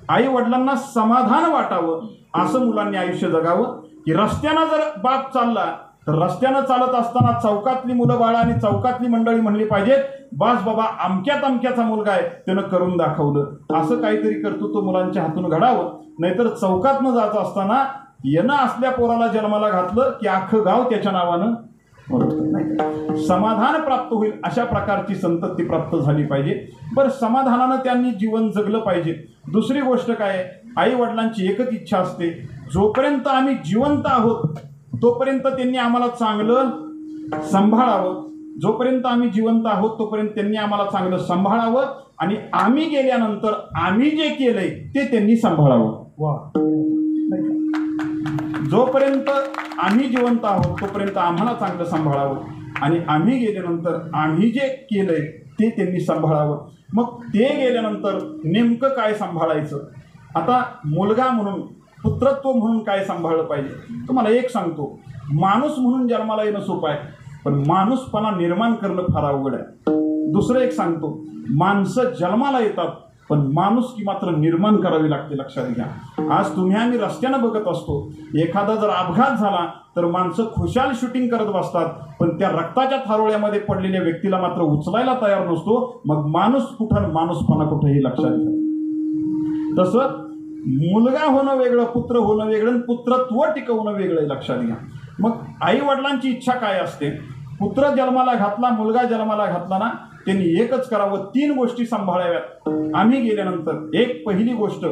Speaker 1: आई वडिलांना समाधान वाटावं असं मुलांनी आयुष्य जगावं. की रस्त्यानं जर बाप चालला तर रस्त्यानं चालत असताना चौकातली मुलं बाळा आणि चौकातली मंडळी म्हणली पाहिजेत बास बाबा अमक्याचा मुलगा आहे, त्यानं करून दाखवलं. असं काहीतरी कर्तृत्व मुलांच्या हातून घडावं. नाहीतर चौकातनं जात असताना येणं असल्या पोराला जन्माला घातलं की अख्खं गाव त्याच्या नावानं नाही. समाधान प्राप्त होईल अशा प्रकारची संतती प्राप्त झाली पाहिजे. बरं, समाधानानं त्यांनी जीवन जगलं पाहिजे. दुसरी गोष्ट काय, आई वडिलांची एकच इच्छा असते, जोपर्यंत आम्ही जिवंत आहोत तोपर्यंत त्यांनी आम्हाला चांगलं सांभाळावं. जोपर्यंत आम्ही जिवंत आहोत तोपर्यंत त्यांनी आम्हाला चांगलं सांभाळावं आणि आम्ही गेल्यानंतर आम्ही जे केलंय ते त्यांनी सांभाळावं. जोपर्यंत आम्ही जिवंत आहोत तोपर्यंत आम्हाला चांगलं सांभाळावं आणि आम्ही गेल्यानंतर आम्ही जे केलंय ते त्यांनी सांभाळावं. मग ते गेल्यानंतर नेमकं काय सांभाळायचं. आता मुलगा म्हणून, पुत्रत्व म्हणून काय सांभाळलं पाहिजे. तुम्हाला एक सांगतो, माणूस म्हणून जन्माला येणं सोपं आहे, पण माणूसपणा निर्माण करणं फार अवघड आहे. दुसरं एक सांगतो, माणसं जन्माला येतात पण माणुसकी मात्र निर्माण करावी लागते. लक्षात घ्या. आज तुम्ही आम्ही रस्त्यानं बघत असतो, एखादा जर अपघात झाला तर माणसं खुशाल शूटिंग करत बसतात, पण त्या रक्ताच्या थारोळ्यामध्ये पडलेल्या व्यक्तीला मात्र उचलायला तयार नसतो. मग माणूस कुठं, माणूसपणा कुठं हे लक्षात घ्या. तसं मुलगा होणं वेगळं, पुत्र होणं वेगळं, पुत्रत्व टिकवणं वेगळं. लक्षात घ्या. मग आई वडिलांची इच्छा काय असते, पुत्र जन्माला घातला, मुलगा जन्माला घातला ना, त्यांनी एकच करावं, 3 गोष्टी सांभाळाव्यात आम्ही गेल्यानंतर. एक, पहिली गोष्ट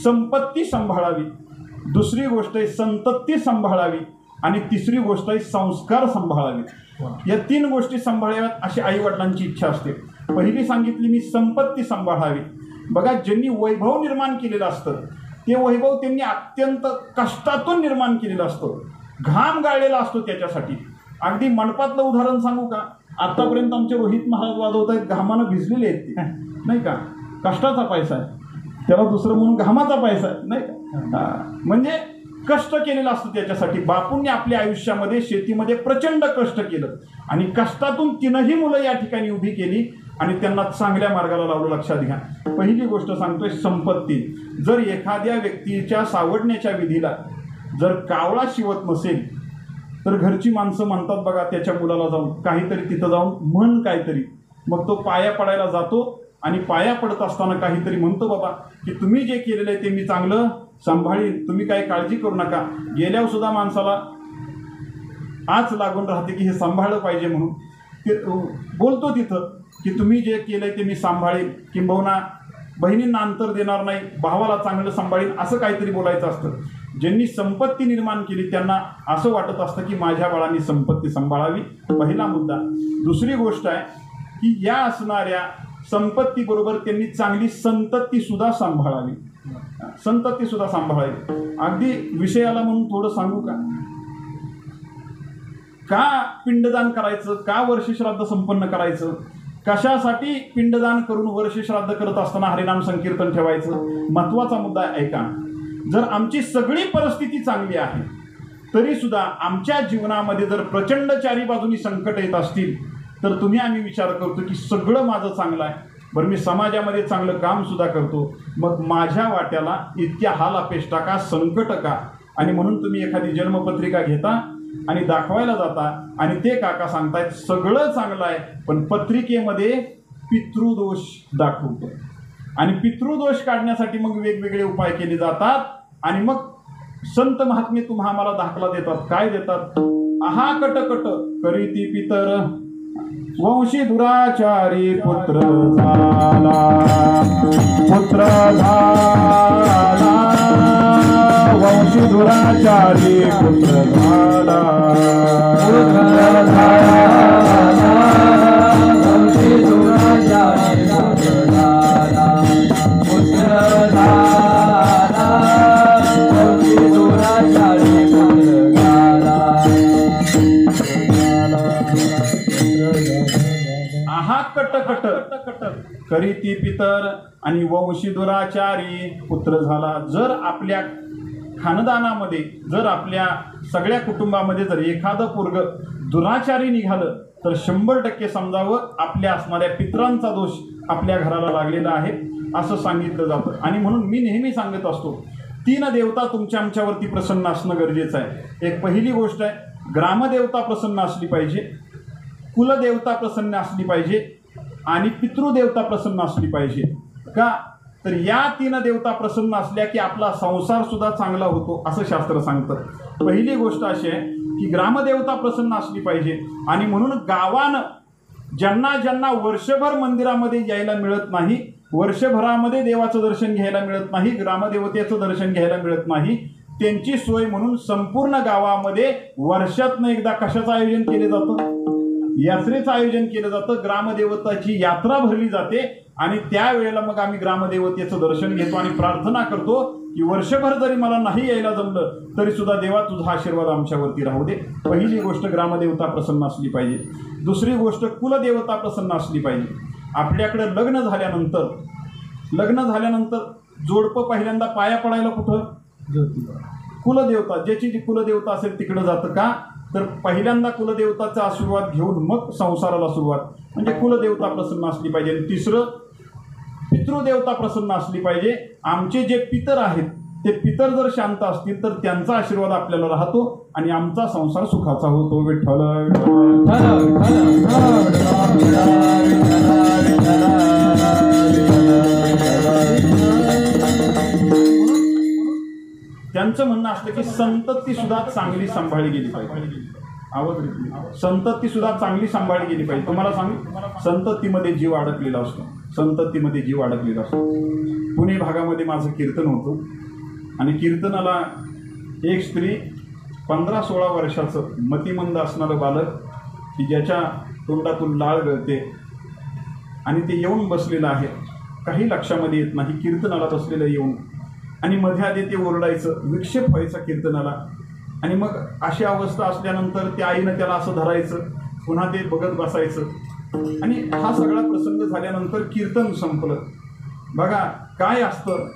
Speaker 1: संपत्ती सांभाळावी, दुसरी गोष्ट आहे संतती सांभाळावी आणि तिसरी गोष्ट आहे संस्कार सांभाळावे. या 3 गोष्टी सांभाळाव्यात अशी आई वडिलांची इच्छा असते. पहिली सांगितली मी, संपत्ती सांभाळावी. बघा, ज्यांनी वैभव निर्माण केलेलं असतं ते वैभव त्यांनी अत्यंत कष्टातून निर्माण केलेलं असतं, घाम गाळलेला असतो त्याच्यासाठी. अगदी मनपातलं उदाहरण सांगू का, आतापर्यंत आमचे रोहित महाराज वाजवत आहेत, घामानं भिजलेले आहेत ते, नाही का. कष्टाचा पैसा आहे, त्याला दुसरं म्हणून घामाचा पैसा आहे, नाही का. म्हणजे कष्ट केलेलं असतं त्याच्यासाठी. बापूंनी आपल्या आयुष्यामध्ये शेतीमध्ये प्रचंड कष्ट केलं आणि कष्टातून 3ही मुलं या ठिकाणी उभी केली आणि त्यांना चांगल्या मार्गाला लावलं. लक्षात घ्या. पहिली गोष्ट सांगतोय संपत्ती. जर एखाद्या व्यक्तीच्या सावडण्याच्या विधीला जर कावळा शिवत नसेल तर घरची माणसं म्हणतात बघा, त्याच्या मुलाला जाऊन काहीतरी तिथं जाऊन म्हण काहीतरी. मग तो पाया पडायला जातो आणि पाया पडत असताना काहीतरी म्हणतो, बाबा की तुम्ही जे केलेलं आहे ते मी चांगलं सांभाळीन, तुम्ही काही काळजी करू नका. गेल्यावर सुद्धा माणसाला आच लागून राहते की हे सांभाळलं पाहिजे म्हणून. ते बोलतो तिथं की तुम्ही जे केलंय ते मी सांभाळीन, किंबहुना बहिणींना अंतर देणार नाही, भावाला चांगलं सांभाळीन, असं काहीतरी बोलायचं असतं. ज्यांनी संपत्ती निर्माण केली त्यांना असं वाटत असतं की माझ्या बाळांनी संपत्ती सांभाळावी. पहिला मुद्दा. दुसरी गोष्ट आहे की या असणाऱ्या संपत्तीबरोबर त्यांनी चांगली संतती सुद्धा सांभाळावी. संतती सुद्धा सांभाळावी. अगदी विषयाला म्हणून थोडं सांगू का पिंडदान करायचं, का वर्षश्राद्ध संपन्न करायचं, कशासाठी पिंडदान करून वर्षश्राद्ध करत असताना हरिनाम संकीर्तन ठेवायचं, महत्वाचा मुद्दा ऐका. जर आमची सगळी परिस्थिती चांगली आहे तरी सुद्धा आमच्या जीवनामध्ये जर प्रचंड चारी बाजूनी संकट येत असतील तर आम्ही विचार करतो की सगळं माझं चांगलं आहे, बरं मी समाजामध्ये चांगलं काम सुद्धा करतो, मग माझ्या वाट्याला इतक्या हाल अपेष्टा का, संकट का? आणि म्हणून तुम्ही एखादी जन्मपत्रिका घेता आणि दाखवायला जाता आणि ते काका सांगतायत सगळं चांगलं आहे, पण पत्रिकेमध्ये पितृदोष दाखवतो. आणि पितृदोष काढण्यासाठी मग वेगवेगळे उपाय केले जातात. आणि मग संत महात्मे तुम्हाला दाखला देतात. काय देतात? आहा कटकट करीती पितर वंशी दुराचारी पुत्र झाला, पुत्र झाला, वंशी दुराचारी पुत्र झाला, पुत्र झाला, वंशी दुराचारी पुत्र झाला, पुत्र झाला, वंशी दुराचारी पुत्र झाला. आहा कटकट करीती पितर आणि वंशी दुराचारी पुत्र झाला. जर आपल्या खानदानामध्ये, जर आपल्या सगळ्या कुटुंबामध्ये जर एखादं पोरग दुराचारी निघालं तर 100% समजावं आपल्या असणाऱ्या पितरांचा दोष आपल्या घराला लागलेला आहे असं सांगितलं जातं. आणि म्हणून मी नेहमी सांगत असतो 3 देवता तुमच्या आमच्यावरती प्रसन्न असणं गरजेचं आहे. एक पहिली गोष्ट आहे, ग्रामदेवता प्रसन्न असली पाहिजे, कुलदेवता प्रसन्न असली पाहिजे आणि पितृदेवता प्रसन्न असली पाहिजे. का तर या 3 देवता प्रसन्न असल्या की आपला संसार सुद्धा चांगला होतो असं शास्त्र सांगतं. पहिली गोष्ट अशी आहे की ग्रामदेवता प्रसन्न असली पाहिजे. आणि म्हणून गावानं ज्यांना ज्यांना वर्षभर मंदिरामध्ये यायला मिळत नाही, वर्षभरामध्ये देवाचं दर्शन घ्यायला मिळत नाही, ग्रामदेवतेचं दर्शन घ्यायला मिळत नाही, त्यांची सोय म्हणून संपूर्ण गावामध्ये वर्षातनं एकदा कशाचं आयोजन केलं जातं? यात्रेचं आयोजन केलं जातं. ग्रामदेवताची यात्रा भरली जाते आणि त्यावेळेला मग आम्ही ग्रामदेवतेचं दर्शन घेतो आणि प्रार्थना करतो की वर्षभर जरी मला नाही यायला जमलं तरी सुद्धा देवा तुझा आशीर्वाद आमच्यावरती राहू दे. पहिली गोष्ट ग्रामदेवता प्रसन्न असली पाहिजे. दुसरी गोष्ट कुलदेवता प्रसन्न असली पाहिजे. आपल्याकडे लग्न झाल्यानंतर जोडपं पहिल्यांदा पाया पडायला कुठं? कुलदेवता, ज्याची जी कुलदेवता असेल तिकडं जातं. का तर पहिल्यांदा कुलदेवताचा आशीर्वाद घेऊन मग संसाराला सुरुवात. म्हणजे कुलदेवता प्रसन्न असली पाहिजे. आणि तिसरं, पितृदेवता प्रसन्न असली पाहिजे. आमचे जे पितर आहेत ते पितर जर शांत असतील तर त्यांचा आशीर्वाद आपल्याला राहतो आणि आमचा संसार सुखाचा होतो. विठ्ठल त्यांचं म्हणणं असतं की संतती सुद्धा चांगली सांभाळली गेली पाहिजे. संतती सुद्धा चांगली सांभाळली गेली पाहिजे. तुम्हाला सांगू, संततीमध्ये जीव अडकलेला असतो. संततीमध्ये जीव अडकलेला असतो. पुणे भागामध्ये माझं कीर्तन होतं आणि कीर्तनाला एक स्त्री 15-16 वर्षाचं मतिमंद असणारं बालक की ज्याच्या तोंडातून लाळ गळते आणि ते येऊन बसलेलं आहे, काही लक्षामध्ये येत नाही, कीर्तनाला बसलेलं येऊन आणि मध्ये आधी ते ओरडायचं, विक्षेप व्हायचा कीर्तनाला. आणि मग अशी अवस्था असल्यानंतर त्या आईनं त्याला असं धरायचं, पुन्हा ते बघत बसायचं. आणि हा सगळा प्रसंग झाल्यानंतर कीर्तन संपलं. बघा काय असतं,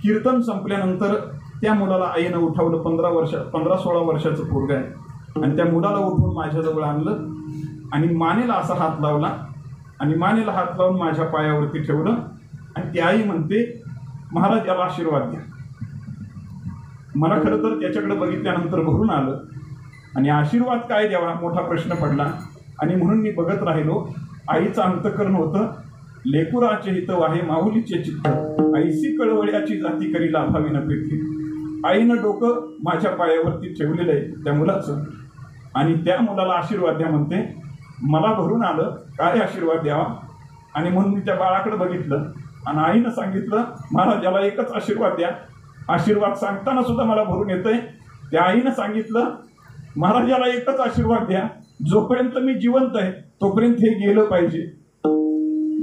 Speaker 1: कीर्तन संपल्यानंतर त्या मुलाला आईनं उठवलं. 15-16 वर्षाचं पोरगं आहे आणि त्या मुलाला उठवून माझ्याजवळ आणलं आणि मानेला असा हात लावला आणि मानेला हात लावून माझ्या पायावरती ठेवलं. आणि ती आई म्हणते, महाराज याला आशीर्वाद द्या. मला खरं तर त्याच्याकडे बघितल्यानंतर भरून आलं आणि आशीर्वाद काय द्यावा मोठा प्रश्न पडला. आणि म्हणून मी बघत राहिलो. आईचं अंतकरण होतं, लेकुराचे हित वाहे माऊलीचे चित्त, ऐसी कळवळ्याची जाती करी लाभावी न पेटी. आईनं डोकं माझ्या पायावरती ठेवलेलं आहे त्या मुलाचं आणि त्या मुलाला आशीर्वाद द्या म्हणते. मला भरून आलं, काय आशीर्वाद द्यावा. आणि म्हणून मी त्या बाळाकडे बघितलं आणि आईनं सांगितलं, महाराज याला एकच आशीर्वाद द्या. आशीर्वाद सांगताना सुद्धा मला भरून येतंय. त्या आईनं सांगितलं, महाराज याला एकच आशीर्वाद द्या, जोपर्यंत मी जिवंत आहे तोपर्यंत हे गेलं पाहिजे.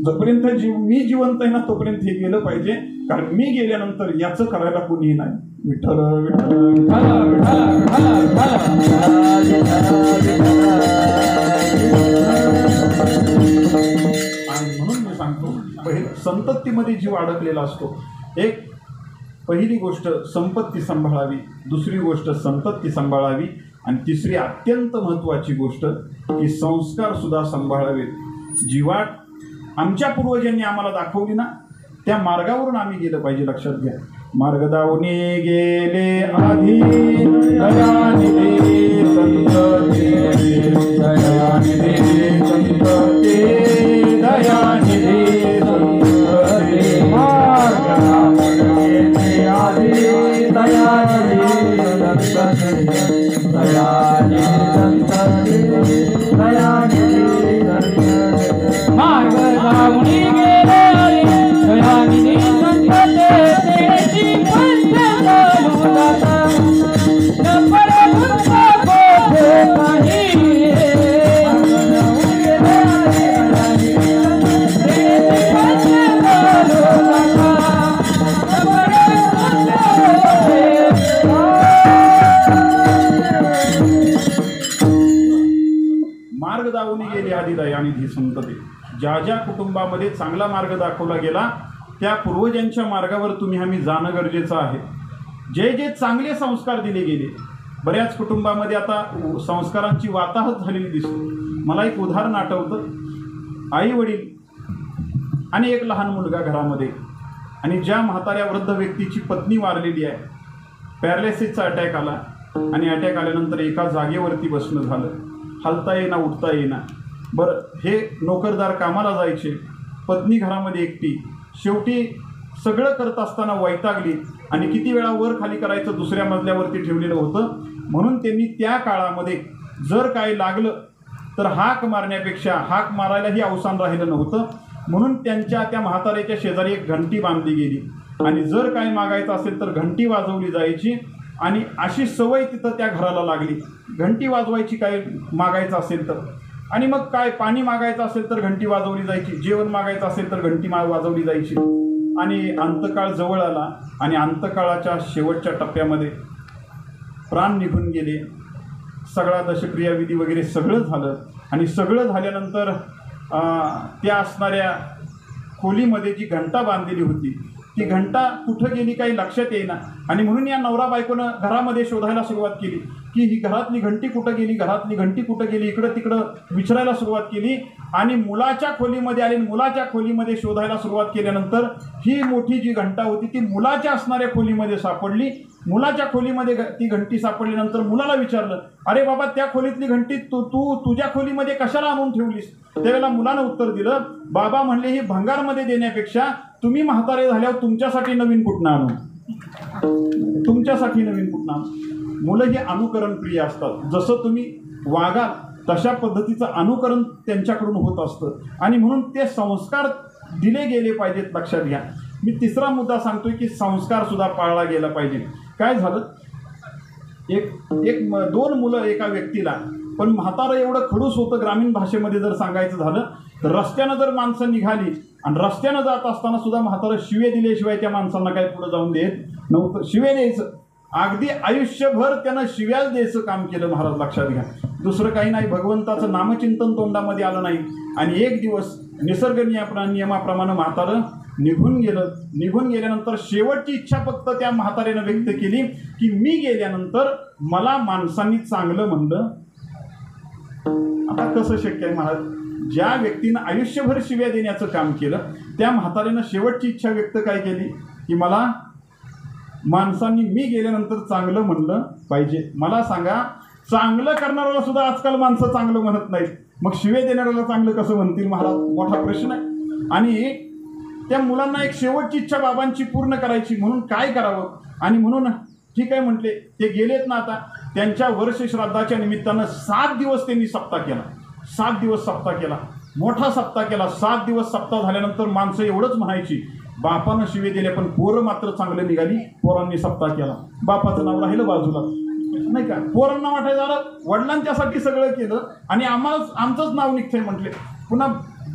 Speaker 1: जोपर्यंत मी जिवंत आहे ना तोपर्यंत हे गेलं पाहिजे, कारण मी गेल्यानंतर याचं करायला कोणीही नाही. विठ्ठल विठ्ठल आणि म्हणून मी सांगतो, संपत्तीमध्ये जीव अडकलेला असतो. एक पहिली गोष्ट संपत्ती सांभाळावी, दुसरी गोष्ट संतती सांभाळावी, आणि तिसरी अत्यंत महत्त्वाची गोष्ट की संस्कार सुद्धा सांभाळावेत. जी वाट आमच्या पूर्वजांनी आम्हाला दाखवली ना त्या मार्गावरून आम्ही गेलं पाहिजे. लक्षात घ्या, मार्ग दावणी गेले आधी दयानिधी संतते दयानिधी संतते दयानिधी संतते मार्ग दावणी गेले आधी दयानिधी संतते दयानिधी संतते दयानिधी संतते
Speaker 2: मार्ग लावणी गेले दयानिधी संतते तेची पंच चालू जाता न पडे गुप्ता बोधे काही
Speaker 1: मार्ग दावणी गेले आधी दयानिधी संतते. ज्या ज्या कुटुंबामध्ये चांगला मार्ग दाखवला गेला त्या पूर्वजांच्या मार्गावर तुम्ही आम्ही जाणं गरजेचं आहे. जे जे चांगले संस्कार दिले गेले, बऱ्याच कुटुंबामध्ये आता संस्कारांची वाताहत झालेली दिसते. मला एक उदाहरण आठवतं, आई वडील आणि एक लहान मुलगा घरामध्ये, आणि ज्या म्हाताऱ्या वृद्ध व्यक्तीची पत्नी वारलेली आहे, पॅरालिसिसचा अटॅक आला, आणि अटॅक आल्यानंतर एका जागेवरती बसणं झालं, हलता येईना उठता येईना. बरं, हे नोकरदार कामाला जायचे, पत्नी घरामध्ये एकटी. शेवटी सगळं करत असताना वैतागली आणि किती वेळा वर खाली करायचं दुसऱ्या मजल्यावरती ठेवलेलं होतं. म्हणून त्यांनी त्या काळामध्ये जर काय लागलं तर हाक मारण्यापेक्षा हाक मारायलाही अवसान राहिलं नव्हतं. म्हणून त्यांच्या त्या म्हाताऱ्याच्या शेजारी एक घंटी बांधली गेली, आणि जर काय मागायचं असेल तर घंटी वाजवली जायची. आणि अशी सवय तिथं त्या घराला लागली, घंटी वाजवायची काय मागायचं असेल तर. आणि मग काय पाणी मागायचं असेल तर घंटी वाजवली जायची, जेवण मागायचं असेल तर घंटी वाजवली जायची. आणि अंतकाळ जवळ आला, आणि अंतकाळाच्या शेवटच्या टप्प्यामध्ये प्राण निघून गेले. सगळा दशक्रियाविधी वगैरे सगळं झालं, आणि सगळं झाल्यानंतर त्या असणाऱ्या खोलीमध्ये जी घंटा बांधलेली होती ती घंटा कुठं गेली काही लक्षात येईना. आणि म्हणून या नवरा बायकोनं घरामध्ये शोधायला सुरुवात केली की ही घरातली घंटी कुठं गेली, घरातली घंटी कुठं गेली, इकडं तिकडं विचारायला सुरुवात केली. आणि मुलाच्या खोलीमध्ये आले, मुलाच्या खोलीमध्ये शोधायला सुरुवात केल्यानंतर ही मोठी जी घंटा होती ती मुलाच्या असणाऱ्या खोलीमध्ये सापडली. मुलाच्या खोलीमध्ये ती घंटी सापडल्यानंतर मुलाला विचारलं, अरे बाबा त्या खोलीतली घंटी तू तुझ्या खोलीमध्ये कशाला आणून ठेवलीस? त्यावेळेला मुलानं उत्तर दिलं, बाबा म्हणले ही भंगारमध्ये देण्यापेक्षा तुम्ही म्हातारे झाल्यावर तुमच्यासाठी नवीन कुठनं आणू, तुमच्यासाठी नवीन कुठनं आणू. मुलं ही अनुकरण प्रिय असतात. जसं तुम्ही वागाल तशा पद्धतीचं अनुकरण त्यांच्याकडून होत असतं, आणि म्हणून ते संस्कार दिले गेले पाहिजेत. लक्षात घ्या. मी तिसरा मुद्दा सांगतोय की संस्कार सुद्धा पाळला गेला पाहिजे. काय झालं, दोन मुलं एका व्यक्तीला, पण म्हातारं एवढं खडूस होतं, ग्रामीण भाषेमध्ये जर सांगायचं झालं तर रस्त्यानं जर माणसं निघाली आणि रस्त्यानं जात असताना सुद्धा म्हातारं शिवे दिल्याशिवाय त्या माणसांना काही पुढे जाऊन देत नव्हतं. शिवे द्यायचं, अगदी आयुष्यभर त्यानं शिव्याच द्यायचं काम केलं महाराज. लक्षात घ्या, दुसरं काही नाही. भगवंताचं नामचिंतन तोंडामध्ये आलं नाही, आणि एक दिवस निसर्ग नियमाप्रमाणे म्हातारं निघून गेलं. निघून गेल्यानंतर शेवटची इच्छा फक्त त्या म्हाताऱ्यानं व्यक्त केली की मी गेल्यानंतर मला माणसांनी चांगलं म्हणलं. आता कसं शक्य आहे महाराज? ज्या व्यक्तीनं आयुष्यभर शिव्या देण्याचं काम केलं त्या म्हाताऱ्यानं शेवटची इच्छा व्यक्त काय केली की मला माणसांनी मी गेल्यानंतर चांगलं म्हणलं पाहिजे. मला सांगा, चांगलं करणाऱ्याला सुद्धा आजकाल माणसं चांगलं म्हणत नाहीत, मग शिवे देणाऱ्याला चांगलं कसं म्हणतील महाराज? मोठा प्रश्न आहे. आणि त्या मुलांना एक शेवटची इच्छा बाबांची पूर्ण करायची, म्हणून काय करावं? आणि म्हणून ठीक आहे म्हटले, ते गेलेत ना आता. त्यांच्या वर्ष श्राद्धाच्या निमित्तानं 7 दिवस त्यांनी सप्ताह केला. 7 दिवस सप्ताह केला, मोठा सप्ताह केला. 7 दिवस सप्ताह झाल्यानंतर माणसं एवढंच म्हणायची, बापानं शिवे दिले पण पोरं मात्र चांगलं निघाली, पोरांनी सप्ताह केला. बापाचं नाव राहिलं बाजूला, नाही का? पोरांना वाटायचं वडिलांच्यासाठी सगळं केलं आणि आम्हालाच आमचंच नाव निघतंय म्हटले. पुन्हा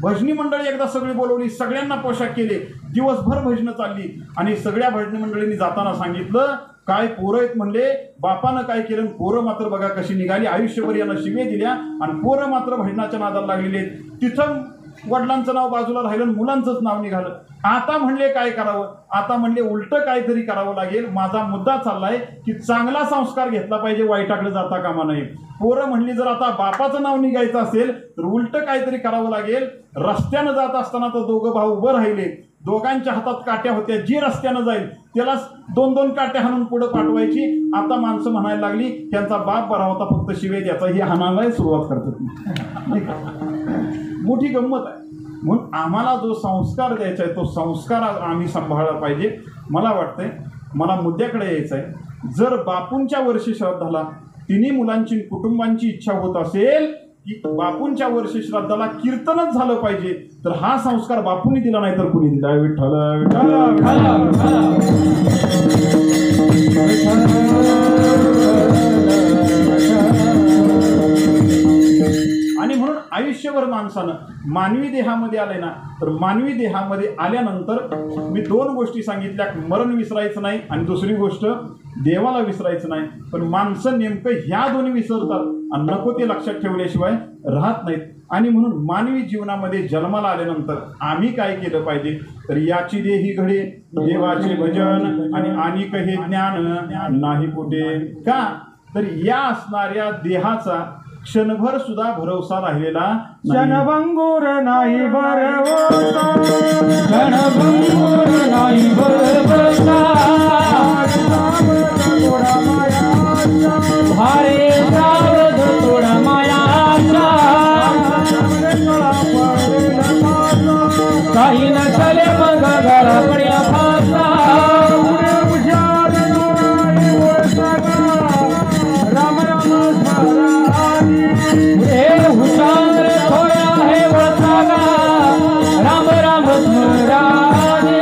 Speaker 1: भजनी मंडळी एकदा सगळी बोलवली, सगळ्यांना पोशाख केले, दिवसभर भजनं चालली आणि सगळ्या भजनी मंडळींनी जाताना सांगितलं, काय पोरं आहेत म्हणले, बापानं काय केलं, पोरं मात्र बघा कशी निघाली, आयुष्यभर यांना शिवे दिल्या आणि पोरं मात्र भजनाच्या नादाला लागलेली आहेत. तिथं वडिलांचं नाव बाजूला राहिलं, मुलांचंच नाव निघालं. आता म्हणले काय करावं, आता म्हणले उलटं काहीतरी करावं लागेल. माझा मुद्दा चाललाय की चांगला संस्कार घेतला पाहिजे, वाईटाकडे जाता कामा नये. पोरं म्हणली जर आता बापाचं नाव निघायचं असेल तर उलटं काहीतरी करावं लागेल. रस्त्यानं जात असताना तर दोघं भाऊ उभं राहिले, दोघांच्या हातात काट्या होत्या, जी रस्त्यानं जाईल त्याला 2-2 काट्या हाणून पुढे पाठवायची. आता माणसं म्हणायला लागली त्यांचा बाप बरा होता, फक्त शिवे द्यायचा, ही हाणायला सुरुवात करतात. मोठी गंमत आहे. म्हणून आम्हाला जो संस्कार द्यायचा आहे तो संस्कार आम्ही सांभाळला पाहिजे. मला वाटतंय, मला मुद्द्याकडे यायचं आहे. जर बापूंच्या वर्षी श्राद्धाला तिन्ही मुलांची कुटुंबांची इच्छा होत असेल की बापूंच्या वर्षी श्राद्धाला कीर्तनच झालं पाहिजे, तर हा संस्कार बापूंनी दिला नाही तर कुणी दिला? विठ्ठल आणि म्हणून आयुष्यभर माणसानं मानवी देहामध्ये आले ना, तर मानवी देहामध्ये आल्यानंतर मी 2 गोष्टी सांगितल्या, मरण विसरायचं नाही आणि दुसरी गोष्ट देवाला विसरायचं नाही. पण माणसं नेमकं ह्या 2 विसरतात आणि नको ते लक्षात ठेवल्याशिवाय राहत नाहीत. आणि म्हणून मानवी जीवनामध्ये जन्माला आल्यानंतर आम्ही काय केलं पाहिजे, तर याची देही घडे देवाचे भजन आणि अनेक हे ज्ञान नाही कुठे. का तर या असणाऱ्या देहाचा क्षणभर सुद्धा भरवसा राहिलेला
Speaker 2: क्षणभंगूर नाही भरवसा, क्षणभंगूर नाही भरवसा, भारे सावध थोडा मायाचा, काही नसले मग गळा पडला फासा, राम राम हुशार थोडा है वळसागा, राम राम स्मराने,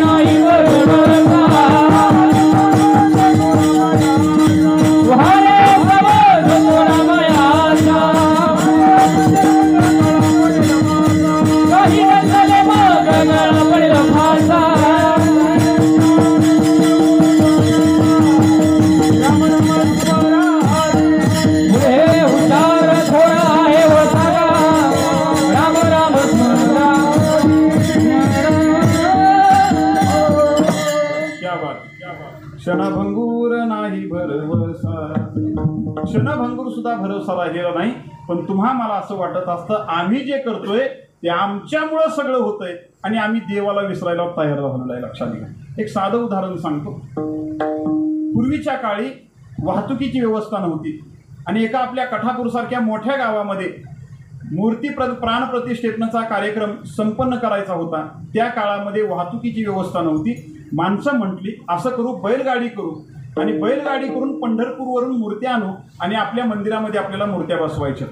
Speaker 2: नाही वरवसा, भारे सावध थोडा मायाचा, काही नसले मग गळा पडला फासा,
Speaker 1: क्षणभंगूर नाही भरवसा. क्षणभंगूर सुद्धा भरवसा राहिलेला नाही. पण तुम्हा मला असं वाटत असतं आम्ही जे करतोय ते आमच्यामुळं सगळं होतंय आणि आम्ही देवाला विसरायला तयार झालेलो आहे. लक्षात घ्या. एक साधं उदाहरण सांगतो. पूर्वीच्या काळी वाहतुकीची व्यवस्था नव्हती आणि एका आपल्या कठापूरसारख्या मोठ्या गावामध्ये मूर्ती प्राणप्रतिष्ठेपनाचा कार्यक्रम संपन्न करायचा होता. त्या काळामध्ये वाहतुकीची व्यवस्था नव्हती. माणसं म्हटली असं करू, बैलगाडी करू आणि बैलगाडी करून पंढरपूरवरून मूर्त्या आणू आणि आपल्या मंदिरामध्ये आपल्याला मूर्त्या बसवायच्या.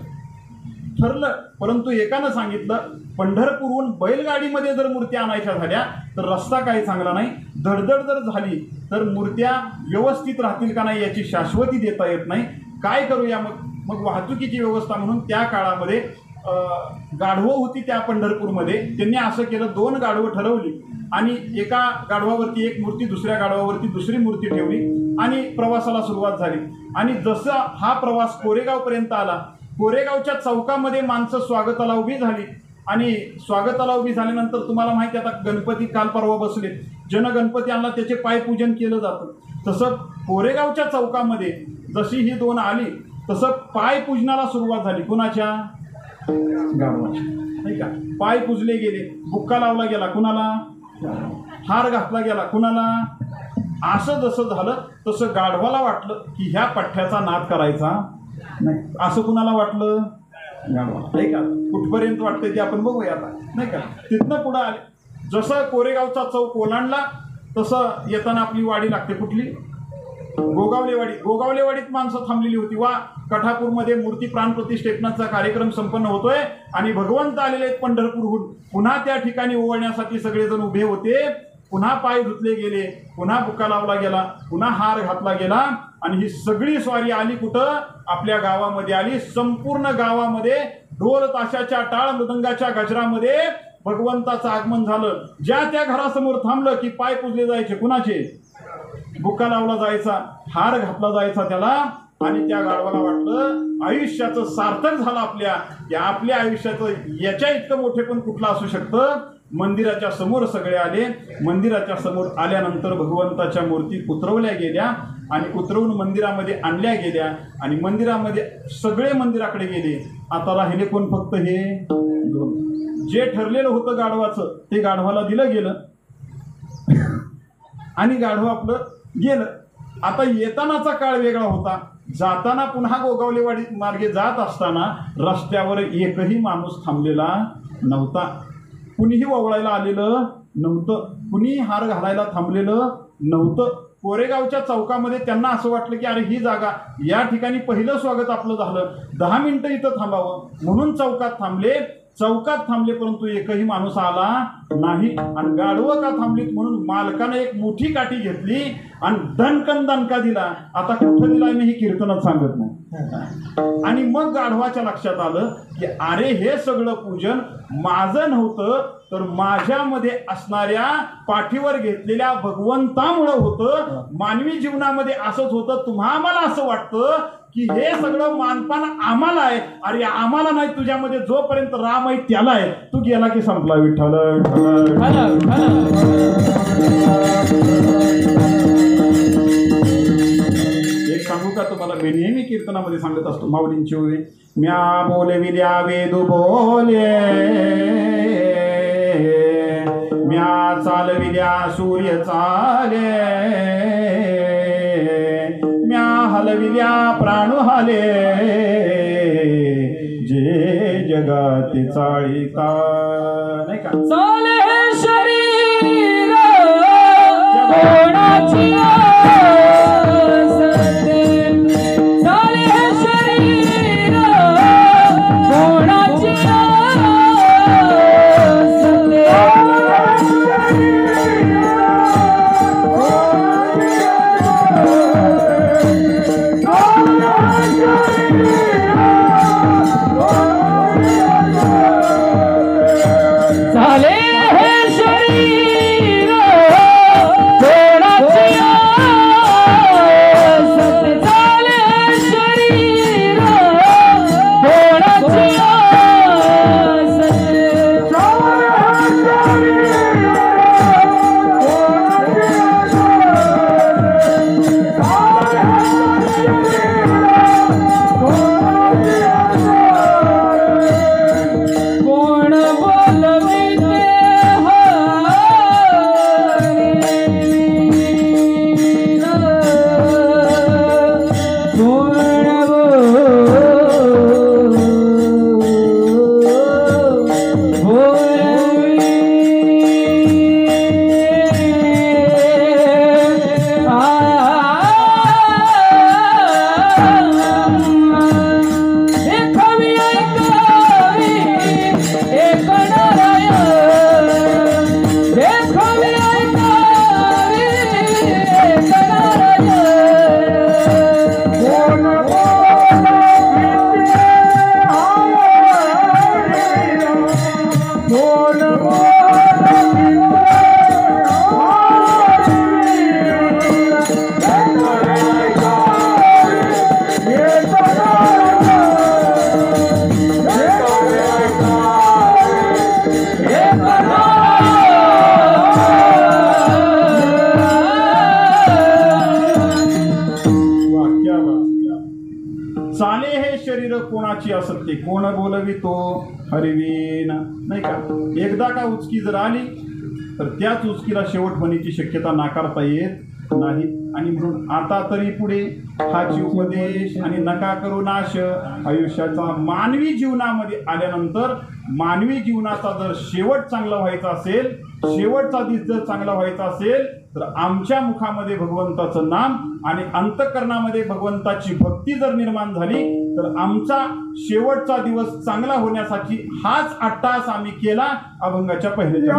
Speaker 1: ठरलं. परंतु एकानं सांगितलं पंढरपूरहून बैलगाडीमध्ये जर मूर्त्या आणायच्या झाल्या तर रस्ता काही चांगला नाही, धडधड जर झाली तर मूर्त्या व्यवस्थित राहतील का नाही याची शाश्वती देता येत नाही. काय करूया मग वाहतुकीची व्यवस्था म्हणून त्या काळामध्ये गाढवं होती त्या पंढरपूरमध्ये. त्यांनी असं केलं, 2 गाढवं ठरवली आणि एका गाढवावरती एक मूर्ती, दुसऱ्या गाढवावरती दुसरी मूर्ती ठेवली आणि प्रवासाला सुरुवात झाली. आणि जसा हा प्रवास कोरेगावपर्यंत आला, कोरेगावच्या चौकामध्ये माणसं स्वागताला उभी झाली आणि स्वागताला उभी झाल्यानंतर तुम्हाला माहिती आता गणपती काल परवा बसले, जनगणपती आणला त्याचे पायपूजन केलं जातं. तसं कोरेगावच्या चौकामध्ये जशी ही 2 आली तसं पायपूजनाला सुरुवात झाली. कुणाच्या? गाढवाची. नाही का? पाय पूजले गेले, बुक्का लावला गेला कुणाला? हार घातला गेला कुणाला? असं जसं झालं तसं गाढवाला वाटलं की ह्या पठ्ठ्याचा नाद करायचा नाही. असं कुणाला वाटलं? गाढवाला. नाही का? कुठपर्यंत वाटतंय ते आपण बघूया आता. नाही का? तिथनं पुढं आले. जसं कोरेगावचा चौक ओलांडला तसं येताना आपली वाडी लागते. कुठली? गोगावलेवाडी. गोगावलेवाडीत माणसं थांबलेली होती. वा, कठापूरमध्ये मूर्ती प्राणप्रतिष्ठेपनाचा कार्यक्रम संपन्न होतोय आणि भगवंत आलेले आहेत पंढरपूरहून. पुन्हा त्या ठिकाणी ओवळण्यासाठी सगळेजण उभे होते. पुन्हा पाय धुतले गेले, पुन्हा बुक्का लावला गेला, पुन्हा हार घातला गेला आणि ही सगळी स्वारी आली कुठं? आपल्या गावामध्ये आली. संपूर्ण गावामध्ये ढोल ताशाच्या टाळ मृदंगाच्या गजरामध्ये भगवंताचं आगमन झालं. ज्या त्या घरासमोर थांबलं की पाय पुजले जायचे. कुणाचे? बुक्का लावला जायचा, हार घातला जायचा त्याला. आणि त्या गाढवाला वाटलं आयुष्याचं सार्थक झालं आपल्या आयुष्याचं याच्या इतकं मोठे पण कुठलं असू शकतं. मंदिराच्या समोर सगळे आले. मंदिराच्या समोर आल्यानंतर भगवंताच्या मूर्ती उतरवल्या गेल्या आणि उतरवून मंदिरामध्ये आणल्या गेल्या आणि मंदिरामध्ये सगळे मंदिराकडे गेले. आता राहिले कोण? फक्त हे दोन. जे ठरलेलं होतं गाढवाचं ते गाढवाला दिलं गेलं आणि गाढव आपलं गेलं. आता येतानाचा काळ वेगळा होता. जाताना पुन्हा गोगावलेवाडी मार्गे जात असताना रस्त्यावर एकही माणूस थांबलेला नव्हता. कुणीही ओवळायला आलेलं नव्हतं, कुणी हार घालायला थांबलेलं नव्हतं. कोरेगावच्या चौकामध्ये त्यांना असं वाटलं की अरे ही जागा, या ठिकाणी पहिलं स्वागत आपलं झालं, 10 मिनिटं इथं थांबावं म्हणून चौकात थांबले. परंतु एकही माणूस आला नाही. आणि गाढवं का थांबलीत म्हणून मालकानं एक मोठी काठी घेतली आणि दणकन दणका दिला. आता कुठं दिला मी ही कीर्तनात सांगत नाही. आणि मग गाढवाच्या लक्षात आलं की अरे हे सगळं पूजन माझं नव्हतं तर माझ्यामध्ये असणाऱ्या पाठीवर घेतलेल्या भगवंतामुळं होतं. मानवी जीवनामध्ये असंच होतं. आम्हाला असं वाटतं की हे सगळं मानपान आम्हाला आहे. अरे आम्हाला नाही, तुझ्यामध्ये जोपर्यंत राम आहे त्याला आहे. तू गेला की संपला. विठ्ठल एक सांगू का तुम्हाला? मी नेहमी कीर्तनामध्ये सांगत असतो माऊलींची ओवी. म्या बोलविल्या वेदू बोले, म्या चालविल्या सूर्य चाले, म्या हलविल्या प्राणू हाले, जे जगात चाळीता. नाही का?
Speaker 2: चाले हे शरीर कोणाची
Speaker 1: कोणाची असते कोण बोलवितो हरवीन. नाही का? एकदा का उचकी जर आली तर त्याच उचकीला शेवट होण्याची शक्यता नाकारता येत नाही. आणि म्हणून आता तरी पुढे हाची उपदेश आणि नका करू नाश आयुष्याचा. मानवी जीवनामध्ये आल्यानंतर मानवी जीवनाचा जर शेवट चांगला व्हायचा असेल, शेवटचा दिवस जर चांगला व्हायचा असेल तर आमच्या मुखामध्ये भगवंताचं नाम आणि अंतःकरणामध्ये भगवंताची भक्ती जर निर्माण झाली तर आमचा शेवटचा दिवस चांगला होण्यासाठी हाच अट्टाहास आम्ही केला अभंगाच्या पहिल्या.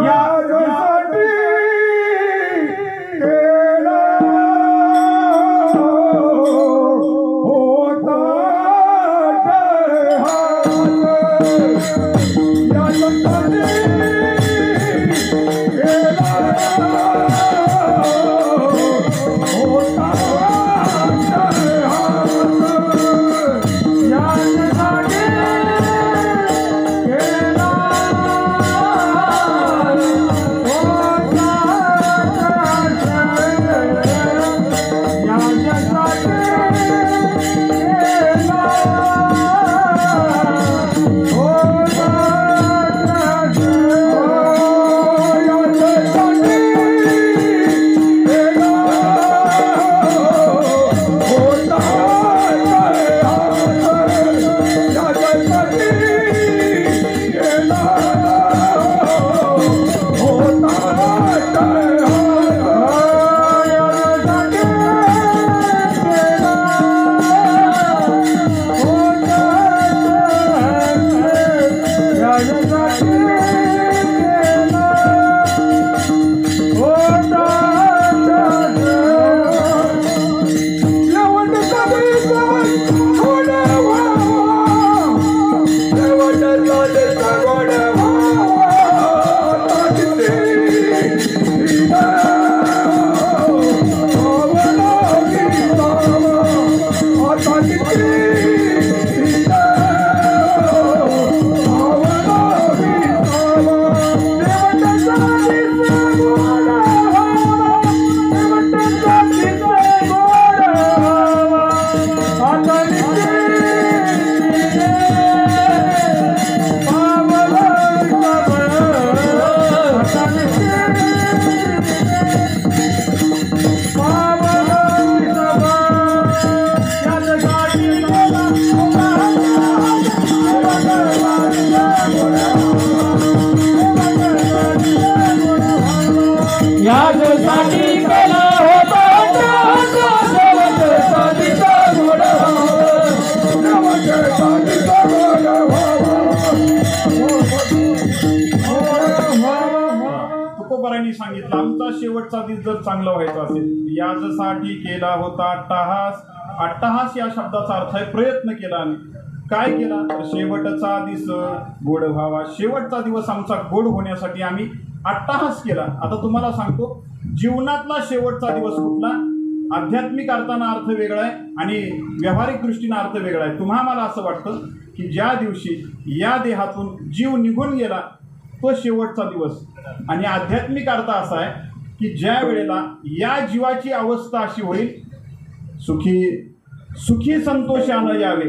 Speaker 1: शेवटचा दिवस जर चांगला व्हायचा असेल, याच्यासाठी केला होता अट्टहास. अट्टहास या शब्दाचा अर्थ आहे प्रयत्न केला आम्ही. काय केला तर शेवटचा दिवस गोड व्हावा. शेवटचा दिवस आमचा गोड होण्यासाठी आम्ही अट्टहास केला. आता तुम्हाला सांगतो, जीवनातला शेवटचा दिवस कुठला? आध्यात्मिक अर्थानं अर्थ वेगळा आहे आणि व्यावहारिक दृष्टीनं अर्थ वेगळा आहे. तुम्हा मला असं वाटतं की ज्या दिवशी या देहातून जीव निघून गेला तो शेवटचा दिवस. आणि आध्यात्मिक अर्थ असा आहे की ज्या वेळेला या जीवाची अवस्था अशी होईल, सुखी संतोषानं यावे,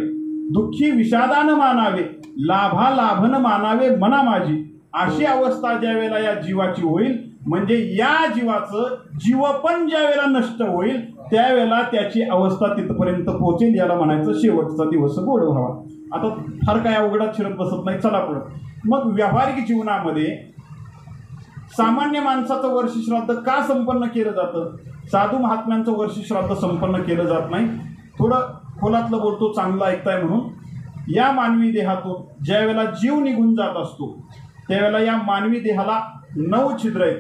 Speaker 1: दुःखी विषादानं मानावे, लाभालाभन मानावे मना माझी, अशी अवस्था ज्या वेळेला या जीवाची होईल, म्हणजे या जीवाचं जीवपण ज्या वेळेला नष्ट होईल त्यावेळेला त्याची अवस्था तिथपर्यंत पोहोचेल. याला म्हणायचं शेवटचा दिवस गोड व्हावा. आता फार काय अवघडात शिरत बसत नाही, चला पुढं. मग व्यावहारिक जीवनामध्ये सामान्य माणसाचं वर्षश्राद्ध का संपन्न केलं जातं? साधू महात्म्यांचं वर्षश्राद्ध संपन्न केलं जात नाही. थोडं खोलातलं बोलतो, चांगलं ऐकताय म्हणून. या मानवी देहातून ज्या वेळेला जीव निघून जात असतो त्यावेळेला या मानवी देहाला 9 छिद्र आहेत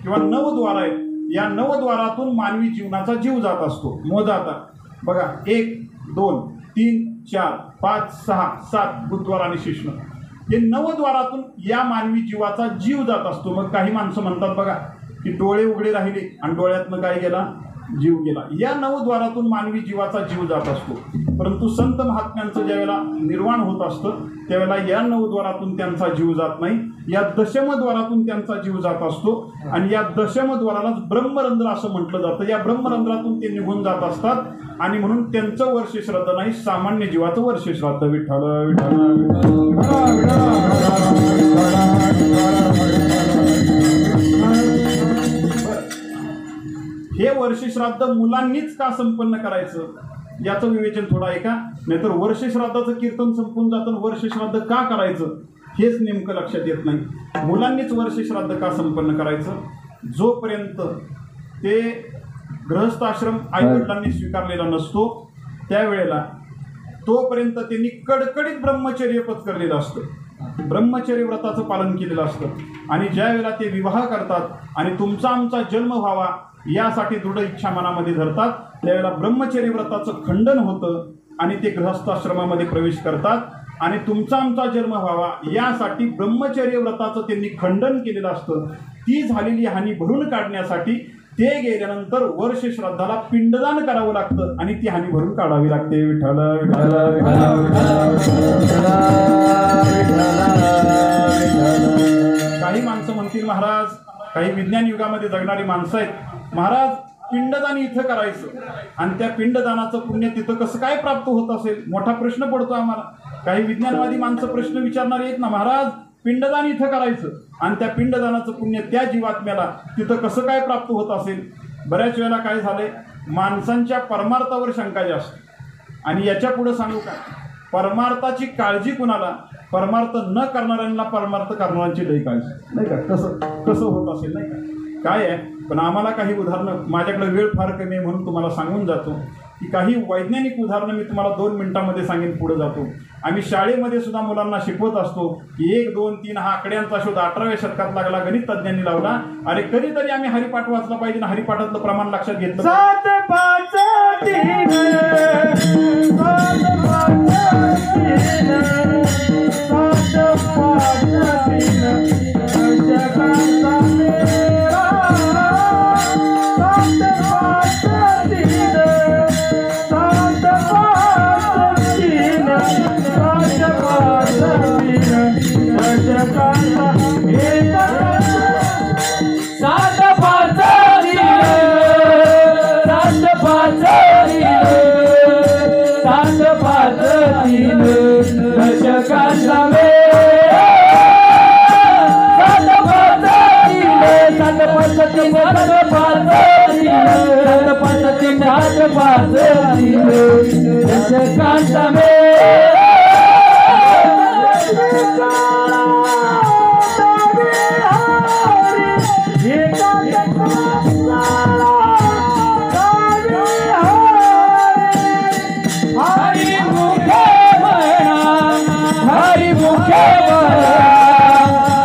Speaker 1: किंवा 9 द्वार आहेत. या 9 द्वारातून मानवी जीवनाचा जीव जात असतो. मोजा आता बघा, 1 2 3 4 5 6 7 बुधद्वार आणि शिश्न, हे 9 द्वारातून या मानवी जीवाचा जीव जात असतो. मग काही माणसं म्हणतात बघा की डोळे उघडे राहिले आणि डोळ्यातनं काय गेला? जीव गेला. या 9 द्वारातून मानवी जीवाचा जीव जात असतो. परंतु संत महात्म्यांचं ज्यावेळेला निर्वाण होत असतं त्यावेळेला या 9 द्वारातून त्यांचा जीव जात नाही, या दशमद्वारातून त्यांचा जीव जात असतो. आणि या दशमद्वारालाच ब्रह्मरंध्र असं म्हटलं जातं. या ब्रह्मरंध्रातून ते निघून जात असतात आणि म्हणून त्यांचं वर्षश्राद्ध नाही, सामान्य जीवाचं वर्षश्राद्ध. विठ्ठल हे वर्षश्राद्ध मुलांनीच का संपन्न करायचं याचं विवेचन थोडं ऐका. नाहीतर वर्षश्राद्धाचं कीर्तन संपून जातं, वर्षश्राद्ध का करायचं हेच नेमकं लक्षात येत नाही. मुलांनीच वर्षश्राद्ध का संपन्न करायचं? जोपर्यंत ते गृहस्थाश्रम आईवडिलांनी स्वीकारलेला नसतो त्यावेळेला तोपर्यंत त्यांनी कडकडीत ब्रह्मचर्य पत्करलेलं असतं, ब्रह्मचर्य व्रताचं पालन केलेलं असतं. आणि ज्या वेळेला ते विवाह करतात आणि तुमचा आमचा जन्म व्हावा यासाठी दृढ इच्छा मनामध्ये धरतात त्यावेळेला ब्रह्मचर्य व्रताचं खंडन होतं आणि ते गृहस्थाश्रमामध्ये प्रवेश करतात. आणि तुमचा आमचा जन्म व्हावा यासाठी ब्रह्मचर्य व्रताचं त्यांनी खंडन केलेलं असतं. ती झालेली हानी भरून काढण्यासाठी ते गेल्यानंतर वर्ष श्राद्धाला पिंडदान करावं लागतं आणि ती हानी भरून काढावी लागते. विठ्ठल काही माणसं म्हणतील महाराज, काही विज्ञान युगामध्ये जगणारी माणसं आहेत, महाराज पिंडदान इथं करायचं आणि त्या पिंडदानाचं पुण्य तिथं कसं काय प्राप्त होत असेल, मोठा प्रश्न पडतो आम्हाला. काही विज्ञानवादी माणसं प्रश्न विचारणारे आहेत ना, महाराज पिंडदान इथं करायचं आणि त्या पिंडदानाचं पुण्य त्या जीवात्म्याला तिथं कसं काय प्राप्त होत असेल. बऱ्याच वेळेला काय झालंय, माणसांच्या परमार्थावर शंका जास्त. आणि याच्या पुढे सांगू का, परमार्थाची काळजी कुणाला? परमार्थ न करणाऱ्यांना परमार्थ करणाऱ्यांची लई काळजी, नाही का? कसं कसं होत असेल, नाही का? काय आहे, पण आम्हाला काही उदाहरणं, माझ्याकडे वेळ फार कमी आहे म्हणून तुम्हाला सांगून जातो की काही वैज्ञानिक उदाहरणं मी तुम्हाला 2 मिनिटांमध्ये सांगेन, पुढे जातो. आम्ही शाळेमध्ये सुद्धा मुलांना शिकवत असतो की 1 2 3 हा आकड्यांचा शोध 18व्या शतकात लागला, गणित तज्ज्ञांनी लावला. अरे कधीतरी आम्ही हरिपाठ वाचला पाहिजे ना, हरिपाठातलं प्रमाण लक्षात घेतलं.
Speaker 2: 7 5 3 7 5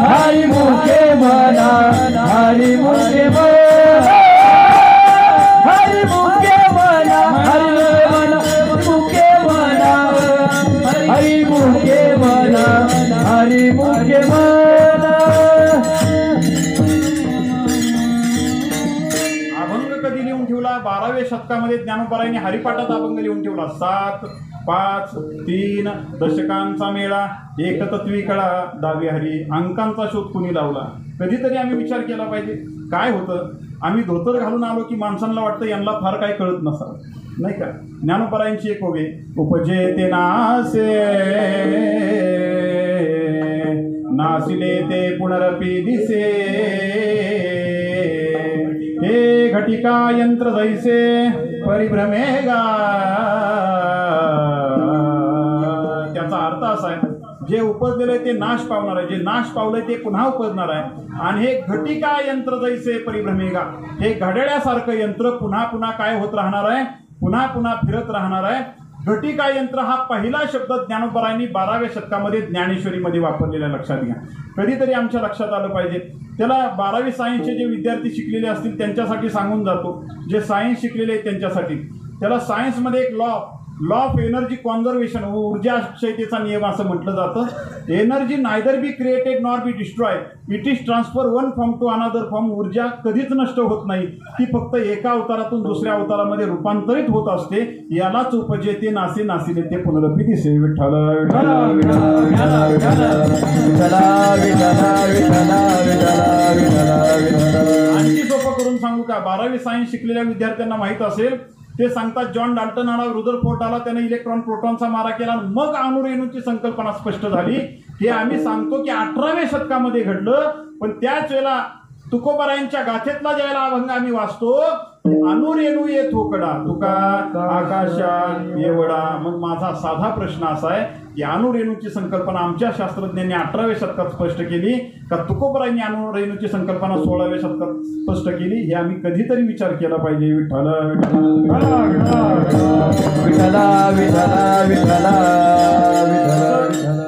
Speaker 2: हरि मुखे मना हरि मुखे
Speaker 1: शतकामध्ये ज्ञानोबारायांनी हरिपाठात अभंग लिहून ठेवला. 7, 5, 3 दशकांचा मेळा, एकतत्वी कळा दावी हरी, अंकांचा शोध कुणी लावला. कधीतरी आम्ही विचार केला पाहिजे. काय होतं, आम्ही धोतर घालून आलो की माणसांना वाटतं यांना फार काय कळत नसावं, नाही का. ज्ञानोबारायांची एक ओवी, उपजे ते नासे नासिले ते पुनरपी दिसे, हे घटिका यंत्र जैसे परिभ्रमेगा. त्याचा अर्थ असा आहे, जे उपजलेलं आहे ते नाश पावणार आहे, जे नाश पावलंय ते पुन्हा उपजणार आहे. आणि हे घटिका यंत्र जैसे परिभ्रमेगा, हे घड्याळ्यासारखं यंत्र पुन्हा पुन्हा काय होत राहणार आहे, पुन्हा पुन्हा फिरत राहणार आहे. घटिका यंत्र हा पहिला शब्द ज्ञानोबारायांनी 12व्या शतकामध्ये ज्ञानेश्वरीमध्ये वापरलेला लक्षात घ्या. कधीतरी आमच्या लक्षात आलं पाहिजे. त्याला 12वी सायन्सचे जे विद्यार्थी शिकलेले असतील त्यांच्यासाठी सांगून जातो, जे सायन्स शिकलेले आहेत त्यांच्यासाठी. त्याला सायन्समध्ये एक लॉ ऑफ एनर्जी कॉन्झर्वेशन, ऊर्जा अक्षयतेचा नियम असं म्हटलं जातं. Energy neither be created nor be destroy, it is transfer one form to another form. ऊर्जा कधीच नष्ट होत नाही, ती फक्त एका अवतारातून दुसऱ्या अवतारामध्ये रूपांतरित होत असते. यालाच उपजेते नासे नासिले ते पुनरपी दिसे. विठ्ठल आणखी सोपं करून सांगू का, 12वी सायन्स शिकलेल्या विद्यार्थ्यांना माहित असेल. ते सांगतात, जॉन डाल्टन आला, रुदरफोर्ड आला, त्याने इलेक्ट्रॉन प्रोटॉनचा मारा केला, मग अणुरेणूची संकल्पना स्पष्ट झाली. हे आम्ही सांगतो की 18व्या शतकामध्ये घडलं. पण त्याच वेळेला तुकोबारायांच्या गाथेतला ज्यावेळेला अभंग आम्ही वाचतो, अणुरेणू ये थोकडा तुका आकाशा एवढा. मग माझा साधा प्रश्न असा आहे की अणुरेणूची संकल्पना आमच्या शास्त्रज्ञांनी 18व्या शतकात स्पष्ट केली का तुकोबारायांनी अणुरेणूची संकल्पना 16व्या शतकात स्पष्ट केली? हे आम्ही कधीतरी विचार केला पाहिजे. विठ्ठल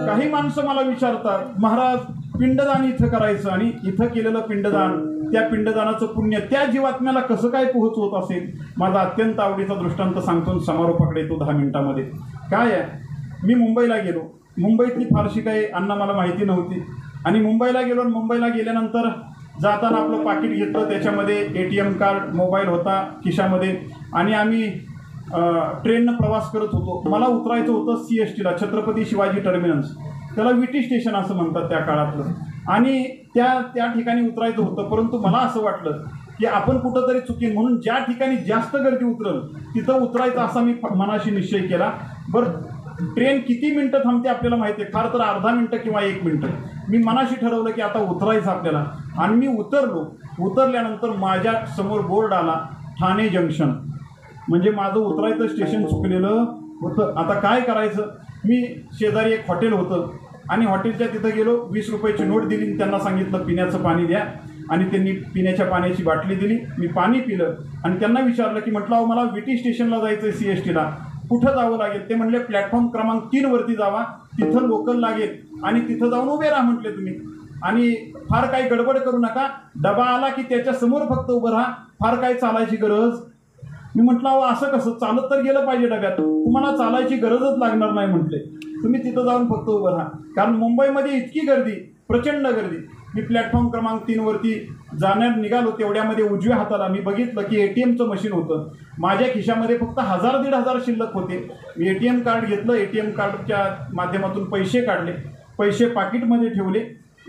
Speaker 1: काही माणसं मला विचारतात, महाराज पिंडदान इथं करायचं आणि इथं केलेलं पिंडदान, त्या पिंडदानाचं पुण्य त्या जीवात्म्याला कसं काय पोहोचवत असेल? माझा अत्यंत आवडीचा दृष्टांत सांगतो, समारोपाकडे येतो 10 मिनिटांमध्ये. काय आहे, मी मुंबईला गेलो. मुंबईतली फारशी काही अन्न मला माहिती नव्हती आणि मुंबईला गेलो. मुंबईला गेल्यानंतर जाताना आपलं पाकिट घेतलं, त्याच्यामध्ये ATM कार्ड, मोबाईल होता खिशामध्ये आणि आम्ही ट्रेननं प्रवास करत होतो. मला उतरायचं होतं CSTला, छत्रपती शिवाजी टर्मिनस. त्याला VT स्टेशन असं म्हणतात त्या काळातलं. आणि त्या ठिकाणी उतरायचं होतं. परंतु मला असं वाटलं की आपण कुठंतरी चुकीन, म्हणून ज्या ठिकाणी जास्त गर्दी उतरल तिथं उतरायचं असा मी मनाशी निश्चय केला. बरं, ट्रेन किती मिनटं थांबते आपल्याला माहिती आहे, फार तर अर्धा मिनटं किंवा 1 मिनटं. मी मनाशी ठरवलं की आता उतरायचं आपल्याला आणि मी उतरलो. उतरल्यानंतर माझ्या समोर बोर्ड आला, ठाणे जंक्शन. म्हणजे माझं उतरायचं स्टेशन चुकलेलं होतं. आता काय करायचं? मी शेजारी एक हॉटेल होतं आणि हॉटेलच्या तिथं गेलो. 20 रुपयाची नोट दिली, त्यांना सांगितलं पिण्याचं पाणी द्या आणि त्यांनी पिण्याच्या पाण्याची बाटली दिली. मी पाणी पिलं आणि त्यांना विचारलं की म्हटलं, अहो मला VT स्टेशनला जायचं आहे, CSTला कुठं जावं लागेल? ते म्हणले प्लॅटफॉर्म क्रमांक 3 वरती जावा, तिथं लोकल लागेल आणि तिथं जाऊन उभे राहा म्हटले तुम्ही. आणि फार काही गडबड करू नका, डबा आला की त्याच्या समोर फक्त उभं राहा, फार काही चालायची गरज. मी म्हटलं, अहो असं कसं, चालत तर गेलं पाहिजे डब्यात, तुम्हाला चालायची गरजच लागणार नाही म्हटले. तुम्ही तिथं जाऊन फक्त उभं राहा. कारण मुंबईमध्ये इतकी गर्दी, प्रचंड गर्दी. मी प्लॅटफॉर्म क्रमांक 3 वरती जाण्यात निघालो. तेवढ्यामध्ये उजव्या हाताला मी बघितलं की ATMचं मशीन होतं. माझ्या खिशामध्ये फक्त 1000-1500 शिल्लक होते. मी ATM कार्ड घेतलं, ATM कार्डच्या माध्यमातून पैसे काढले, पैसे पाकिटमध्ये ठेवले,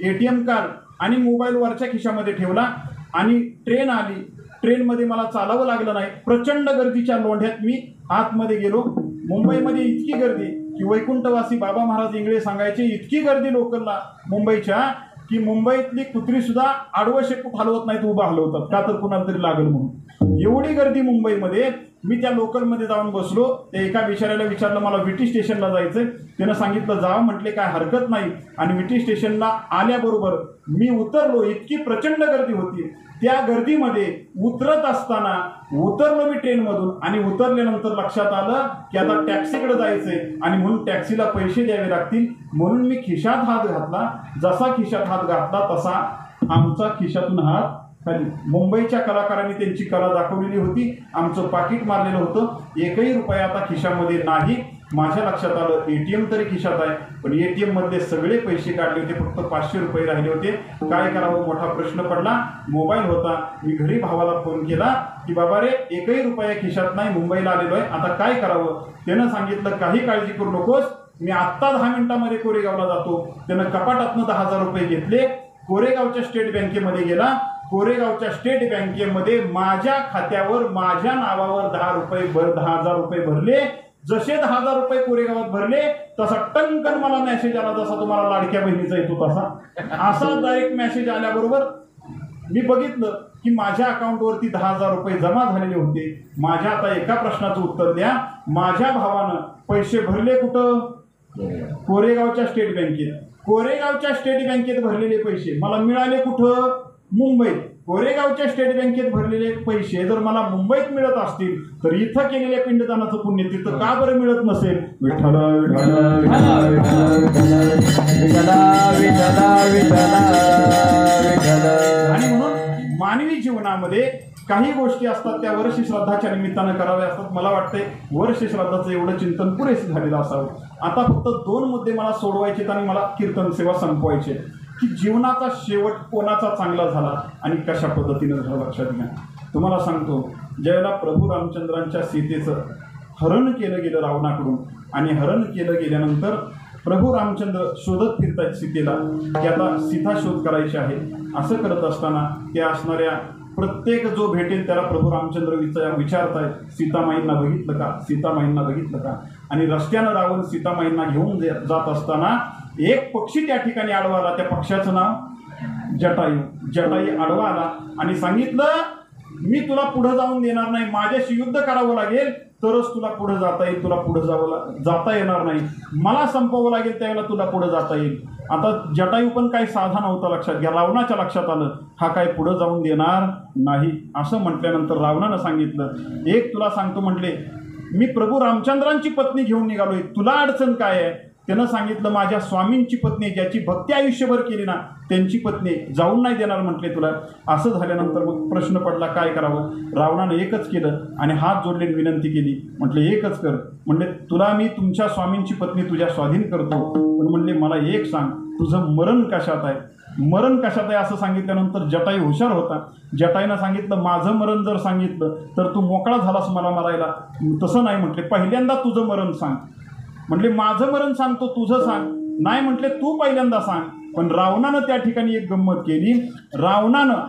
Speaker 1: ATM कार्ड आणि मोबाईल वरच्या खिशामध्ये ठेवला आणि ट्रेन आली. ट्रेनमध्ये मला चालावं लागलं नाही. प्रचंड गर्दीच्या लोंढ्यात मी आतमध्ये गेलो. मुंबईमध्ये इतकी गर्दी की वैकुंठवासी बाबा महाराज इंगळे सांगायचे, इतकी गर्दी लोकलला मुंबईच्या की मुंबईतली कुत्री सुद्धा आडवं शेपूट हलवत नाहीत, उभं हलवतात, का तर कुणाला तरी लागल म्हणून. एवढी गर्दी मुंबईमध्ये. मी त्या लोकलमध्ये जाऊन बसलो. त्या एका बिचाऱ्याला विचारलं, मला VT स्टेशनला जायचंय. त्यानं सांगितलं जावं. म्हटले काय हरकत नाही. आणि VT स्टेशनला आल्याबरोबर मी उतरलो. इतकी प्रचंड गर्दी होती. त्या गर्दीमध्ये उतरत असताना उतरलो मी ट्रेनमधून आणि उतरल्यानंतर लक्षात आलं की आता टॅक्सीकडे जायचंय आणि म्हणून टॅक्सीला पैसे द्यावे लागतील. म्हणून मी खिशात हात घातला. जसा खिशात हात घातला तसा आमचा खिशातून हात खाली. मुंबईच्या कलाकारांनी त्यांची कला दाखवलेली होती. आमचं पाकिट मारलेलं होतं. 1ही रुपया आता खिशामध्ये नाही. माझ्या लक्षात आलं ATM तरी खिशात आहे, पण ATM मधले सगळे पैसे काढले होते, फक्त 500 रुपये राहिले होते. काय करावं मोठा प्रश्न पडला. मोबाईल होता. मी घरी भावाला फोन केला की बाबा रे 1ही रुपया खिशात नाही, मुंबईला आलेलो आहे, आता काय करावं. त्यानं सांगितलं काही काळजी करू नकोस, मी आत्ता 10 मिनिटांमध्ये कोरेगावला जातो. त्यानं कपाटातनं 10,000 रुपये घेतले, कोरेगावच्या स्टेट बँकेमध्ये गेला. कोरेगावच्या स्टेट बँकेमध्ये माझ्या खात्यावर माझ्या नावावर 10,000 रुपये भरले. जसे 10,000 रुपये कोरेगावात भरले तसा टंकन मला मेसेज आला, जसा तुम्हाला लाडक्या बहिणीचा येतो तसा. असा डायरेक्ट मेसेज आल्याबरोबर मी बघितलं की माझ्या अकाउंटवरती 10,000 रुपये जमा झालेले होते. माझ्या आता एका प्रश्नाचं उत्तर द्या. माझ्या भावानं पैसे भरले कुठं? कोरेगावच्या स्टेट बँकेत. कोरेगावच्या स्टेट बँकेत भरलेले पैसे मला मिळाले कुठं? मुंबईत. कोरेगावच्या स्टेट बँकेत भरलेले पैसे जर मला मुंबईत मिळत असतील तर इथं केलेल्या पिंडदानाचं पुण्य तिथं का बरं मिळत नसेल? विठ्ठल आणि म्हणून मानवी जीवनामध्ये काही गोष्टी असतात त्या वर्ष श्राद्धाच्या निमित्तानं कराव्या असतात. मला वाटतंय वर्ष श्राद्धाचं एवढं चिंतन पुरेसं झालेलं असावं. आता फक्त 2 मुद्दे मला सोडवायचे आणि मला कीर्तन सेवा संपवायचे की जीवनाचा शेवट कोणाचा चांगला झाला आणि कशा पद्धतीनं झाला. लक्षात घ्या. तुम्हाला सांगतो, ज्यावेळेला प्रभू रामचंद्रांच्या सीतेचं हरण केलं गेलं रावणाकडून आणि हरण केलं गेल्यानंतर प्रभू रामचंद्र शोधत फिरतात सीतेला की आता सीता शोध करायची आहे. असं करत असताना त्या असणाऱ्या प्रत्येक जो भेटेल त्याला प्रभू रामचंद्र विचारतायत, सीतामाईंना बघितलं का? सीतामाईंना बघितलं का? आणि रस्त्यानं रावण सीतामाईंना घेऊन जात असताना एक पक्षी त्या ठिकाणी आडवा आला. त्या पक्षाचं नाव जटायू. जटायू आडवा आला आणि सांगितलं मी तुला पुढे जाऊन देणार नाही, माझ्याशी युद्ध करावं लागेल तरच तुला पुढे जाता येईल, तुला पुढे जाता येणार नाही, मला संपवावं लागेल त्यावेळेला तुला पुढे जाता येईल. आता जटायू पण काही साधा नव्हता. लक्षात घ्या. रावणाच्या लक्षात आलं हा काय पुढे जाऊन देणार नाही. असं म्हटल्यानंतर रावणानं सांगितलं एक तुला सांगतो, म्हटले मी प्रभू रामचंद्रांची पत्नी घेऊन निघालोय, तुला अडचण काय आहे? त्यानं सांगितलं माझ्या स्वामींची पत्नी ज्याची भक्ती आयुष्यभर केली ना त्यांची पत्नी जाऊन नाही देणार म्हटले तुला. असं झाल्यानंतर मग प्रश्न पडला काय करावं. रावणानं एकच केलं आणि हात जोडले विनंती केली. म्हटले एकच कर. म्हणले तुला मी तुमच्या स्वामींची पत्नी तुझ्या स्वाधीन करतो, पण म्हणले मला एक सांग तुझं मरण कशात आहे? मरण कशात आहे असं सांगितल्यानंतर जटायू हुशार होता. जटायूनं सांगितलं माझं मरण जर सांगितलं तर तू मोकळा झालास मला मारायला. तसं नाही म्हटले, पहिल्यांदा तुझं मरण सांग. म्हटले माझं मरण सांगतो तुझं सांग. नाही म्हटले तू पहिल्यांदा सांग. पण रावणानं त्या ठिकाणी एक गंमत केली. रावणानं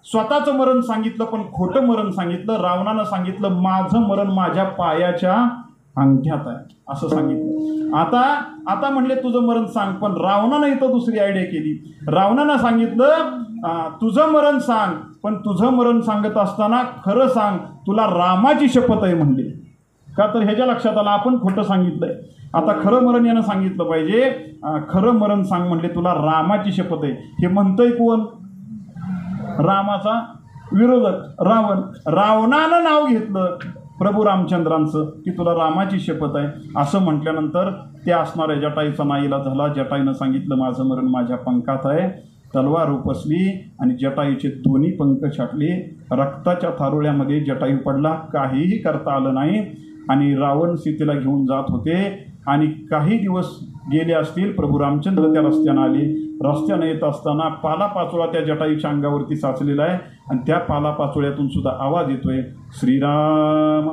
Speaker 1: स्वतःचं मरण सांगितलं पण खोटं मरण सांगितलं. रावणानं सांगितलं माझं मरण माझ्या पायाच्या अंगठ्यात आहे असं सांगितलं. आता म्हणले तुझं मरण सांग. पण रावणानं इथं दुसरी आयडिया केली. रावणानं सांगितलं तुझं मरण सांग, पण तुझं मरण सांगत असताना खरं सांग, तुला रामाची शपथ आहे म्हणले. का तर ह्याच्या लक्षात आलं आपण खोटं सांगितलंय. आता खरं मरण यानं सांगितलं पाहिजे. खरं मरण सांग म्हणले तुला रामाची शपथ आहे. हे म्हणतंय कोण? रामाचा विरोधक रावण. रावणानं नाव घेतलं प्रभू रामचंद्रांचं की तुला रामाची शपथ आहे. असं म्हटल्यानंतर त्या असणाऱ्या जटायूचा नाईला झाला. जटायूनं सांगितलं माझं मरण माझ्या पंखात आहे. तलवार उपसली आणि जटायूचे दोन्ही पंख छाटले. रक्ताच्या थारोळ्यामध्ये जटायू पडला. काहीही करता आलं नाही. आणि रावण सीतेला घेऊन जात होते आणि काही दिवस गेले असतील. प्रभू रामचंद्र त्या रस्त्यानं आले. रस्त्यानं येत असताना पालापाचोळा त्या जटायूच्या अंगावरती साचलेला आहे आणि त्या पालापाचोळ्यातून सुद्धा आवाज येतोय श्रीराम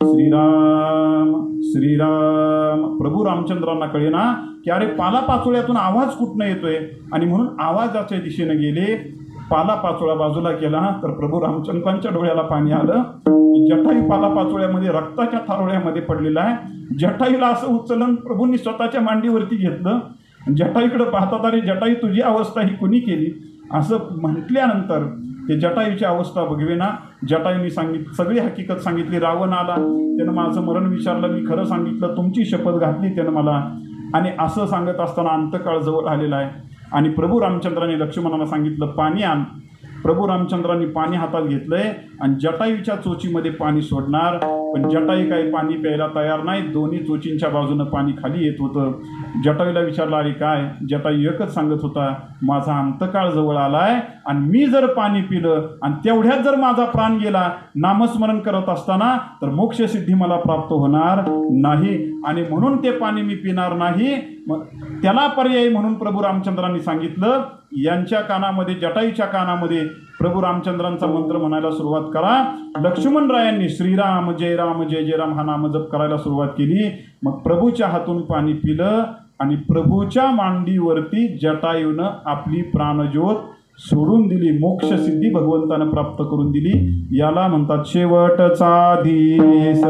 Speaker 1: श्रीराम श्रीराम. प्रभू रामचंद्रांना कळेना की अरे पालापाचोळ्यातून आवाज कुठनं येतोय आणि म्हणून आवाजाच्या दिशेने गेले. पालापाचोळा बाजूला केला तर प्रभू रामचंद्रांच्या डोळ्याला पाणी आलं. जटायू पालापाचोळ्यामध्ये रक्ताच्या थारोळ्यामध्ये पडलेला आहे. जटायूला असं उचलून प्रभूंनी स्वतःच्या मांडीवरती घेतलं. जटायूकडे पाहतात अरे जटायू तुझी अवस्था ही कुणी केली असं म्हटल्यानंतर ते जटायूची अवस्था बघवेना. जटायूंनी सगळी हकीकत सांगितली. रावण आला, त्यानं माझं मरण विचारलं, मी खरं सांगितलं, तुमची शपथ घातली त्यानं मला. आणि असं सांगत असताना अंतकाळ जवळ आलेला आहे आणि प्रभू रामचंद्रांनी लक्ष्मणाला सांगितलं पाणी आण. प्रभू रामचंद्रांनी पाणी हातात घेतलंय आणि जटायूच्या चोचीमध्ये पाणी सोडणार. पण जटायू काही पाणी प्यायला तयार नाही. दोन्ही चोचींच्या बाजूनं पाणी खाली येत होतं. जटायूला विचारलं, अरे काय? जटायू एकच सांगत होता, माझा अंतकाळ जवळ आलाय आणि मी जर पाणी पिलं आणि तेवढ्यात जर माझा प्राण गेला नामस्मरण करत असताना तर मोक्षसिद्धी मला प्राप्त होणार नाही आणि म्हणून ते पाणी मी पिणार नाही. मग त्याला पर्याय म्हणून प्रभू रामचंद्रांनी सांगितलं, यांच्या कानामध्ये, जटायूच्या कानामध्ये प्रभू रामचंद्रांचा मंत्र म्हणायला सुरुवात करा. लक्ष्मणरायांनी श्रीराम जय राम जय जय राम हा नामजप करायला सुरुवात केली. मग प्रभूच्या हातून पाणी पिलं आणि प्रभूच्या मांडीवरती जटायूनं आपली प्राणज्योत सोडून दिली. मोक्षसिद्धी भगवंतानं प्राप्त करून दिली. याला म्हणतात शेवटचा दिस.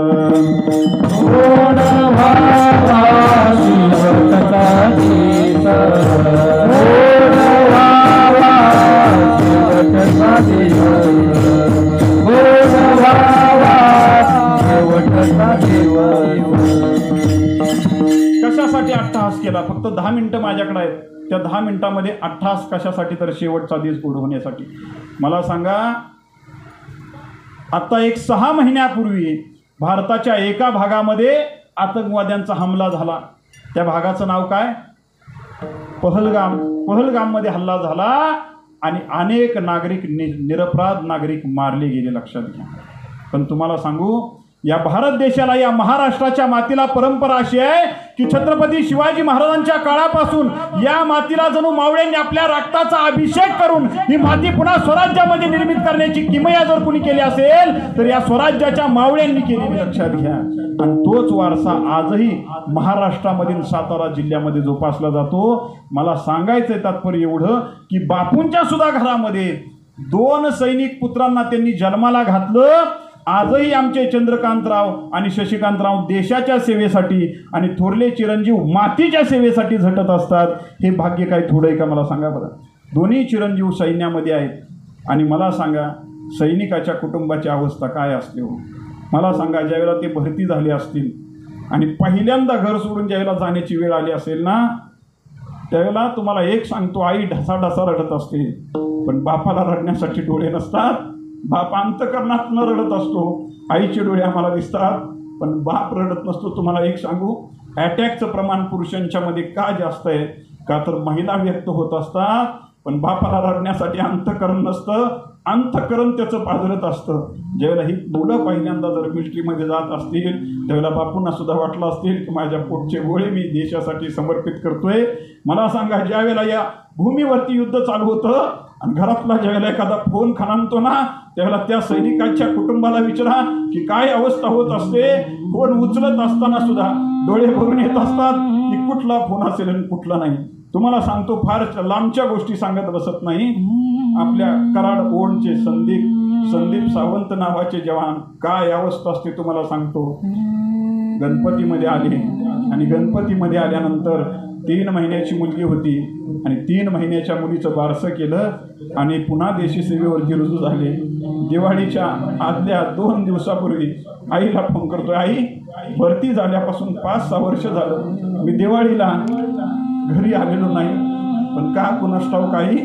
Speaker 1: कशासाठी अट्टहास केला? फक्त 10 मिनिटं माझ्याकडे आहेत. त्या 10 मिनिटामध्ये अट्टहास कशासाठी? तर शेवटचा दिवस उडवण्यासाठी. मला सांगा, आता एक 6 महिन्यापूर्वी भारताच्या एका भागामध्ये आतंकवाद्यांचा हमला झाला. त्या भागाचं नाव काय? पहलगाम. पहलगाममध्ये हल्ला झाला आणि अनेक नागरिक, निरपराध नागरिक मारले गेले. लक्षात घ्या. पण तुम्हाला सांगू, या भारत देशाला, या महाराष्ट्राच्या मातीला परंपरा अशी आहे की छत्रपती शिवाजी महाराजांच्या काळापासून या मातीला जणू मावळ्यांनी आपल्या रक्ताचा अभिषेक करून ही माती पुन्हा स्वराज्यामध्ये निर्मित करण्याची किमया जर कुणी केली असेल तर या स्वराज्याच्या मावळ्यांनी केली. लक्षात घ्या. आणि तोच वारसा आजही महाराष्ट्रामधील सातारा जिल्ह्यामध्ये जोपासला जातो. मला सांगायचंय तात्पर्य एवढं की बापूंच्या सुद्धा घरामध्ये 2 सैनिक पुत्रांना त्यांनी जन्माला घातलं. आजही आमचे चंद्रकांतराव आणि शशिकांतराव देशाच्या सेवेसाठी आणि थोरले चिरंजीव मातीच्या सेवेसाठी झटत असतात. हे भाग्य काय थोडं आहे का? मला सांगा बरं. दोन्ही चिरंजीव सैन्यामध्ये आहेत आणि मला सांगा, सैनिकाच्या कुटुंबाची अवस्था काय असते हो? मला सांगा, ज्यावेळेला ते भरती झाले असतील आणि पहिल्यांदा घर सोडून ज्यावेळेला जाण्याची वेळ आली असेल ना, त्यावेळेला तुम्हाला एक सांगतो, आई ढसाढसा रडत असते. पण बापाला रडण्यासाठी डोळे नसतात. बाप अंतकरणात न रडत असतो. आईचे डोळे आम्हाला दिसतात पण बाप रडत नसतो. तुम्हाला एक सांगू, अटॅकचं प्रमाण पुरुषांच्या मध्ये का जास्त आहे? का तर महिला व्यक्त होत असतात पण बापाला रडण्यासाठी अंतकरण नसतं. अंतकरण त्याचं पाजरत असतं. ज्यावेळेला ही मुलं पहिल्यांदा जर मिलिटरीमध्ये जात असतील त्यावेळेला बापूंना सुद्धा वाटलं असतील की माझ्या पोटचे गोळे मी देशासाठी समर्पित करतोय. मला सांगा, ज्यावेळेला या भूमीवरती युद्ध चालू होतं आणि घरातला ज्यावेळेला एखादा फोन खणानतो ना, त्यावेळेला त्या सैनिकांच्या कुटुंबाला विचारा की काय अवस्था होत असते. फोन उचलत असताना सुद्धा डोळे भरून येत असतात की कुठला फोन असेल आणि कुठला नाही. तुम्हाला सांगतो, फार लांबच्या गोष्टी सांगत बसत नाही. आपल्या कराड ओढचे संदीप सावंत नावाचे जवान, काय अवस्था असते तुम्हाला सांगतो. गणपतीमध्ये आले आणि गणपतीमध्ये आल्यानंतर 3 महिन्याची मुलगी होती आणि 3 महिन्याच्या मुलीचं बारसं केलं आणि पुन्हा देशी सेवेवरती रुजू झाले. दिवाळीच्या आदल्या 2 दिवसापूर्वी आईला फोन करतोय, आई भरती झाल्यापासून 5-6 वर्ष झालं मी दिवाळीला घरी आलेलो नाही. पण का कुणास ठाऊक आई,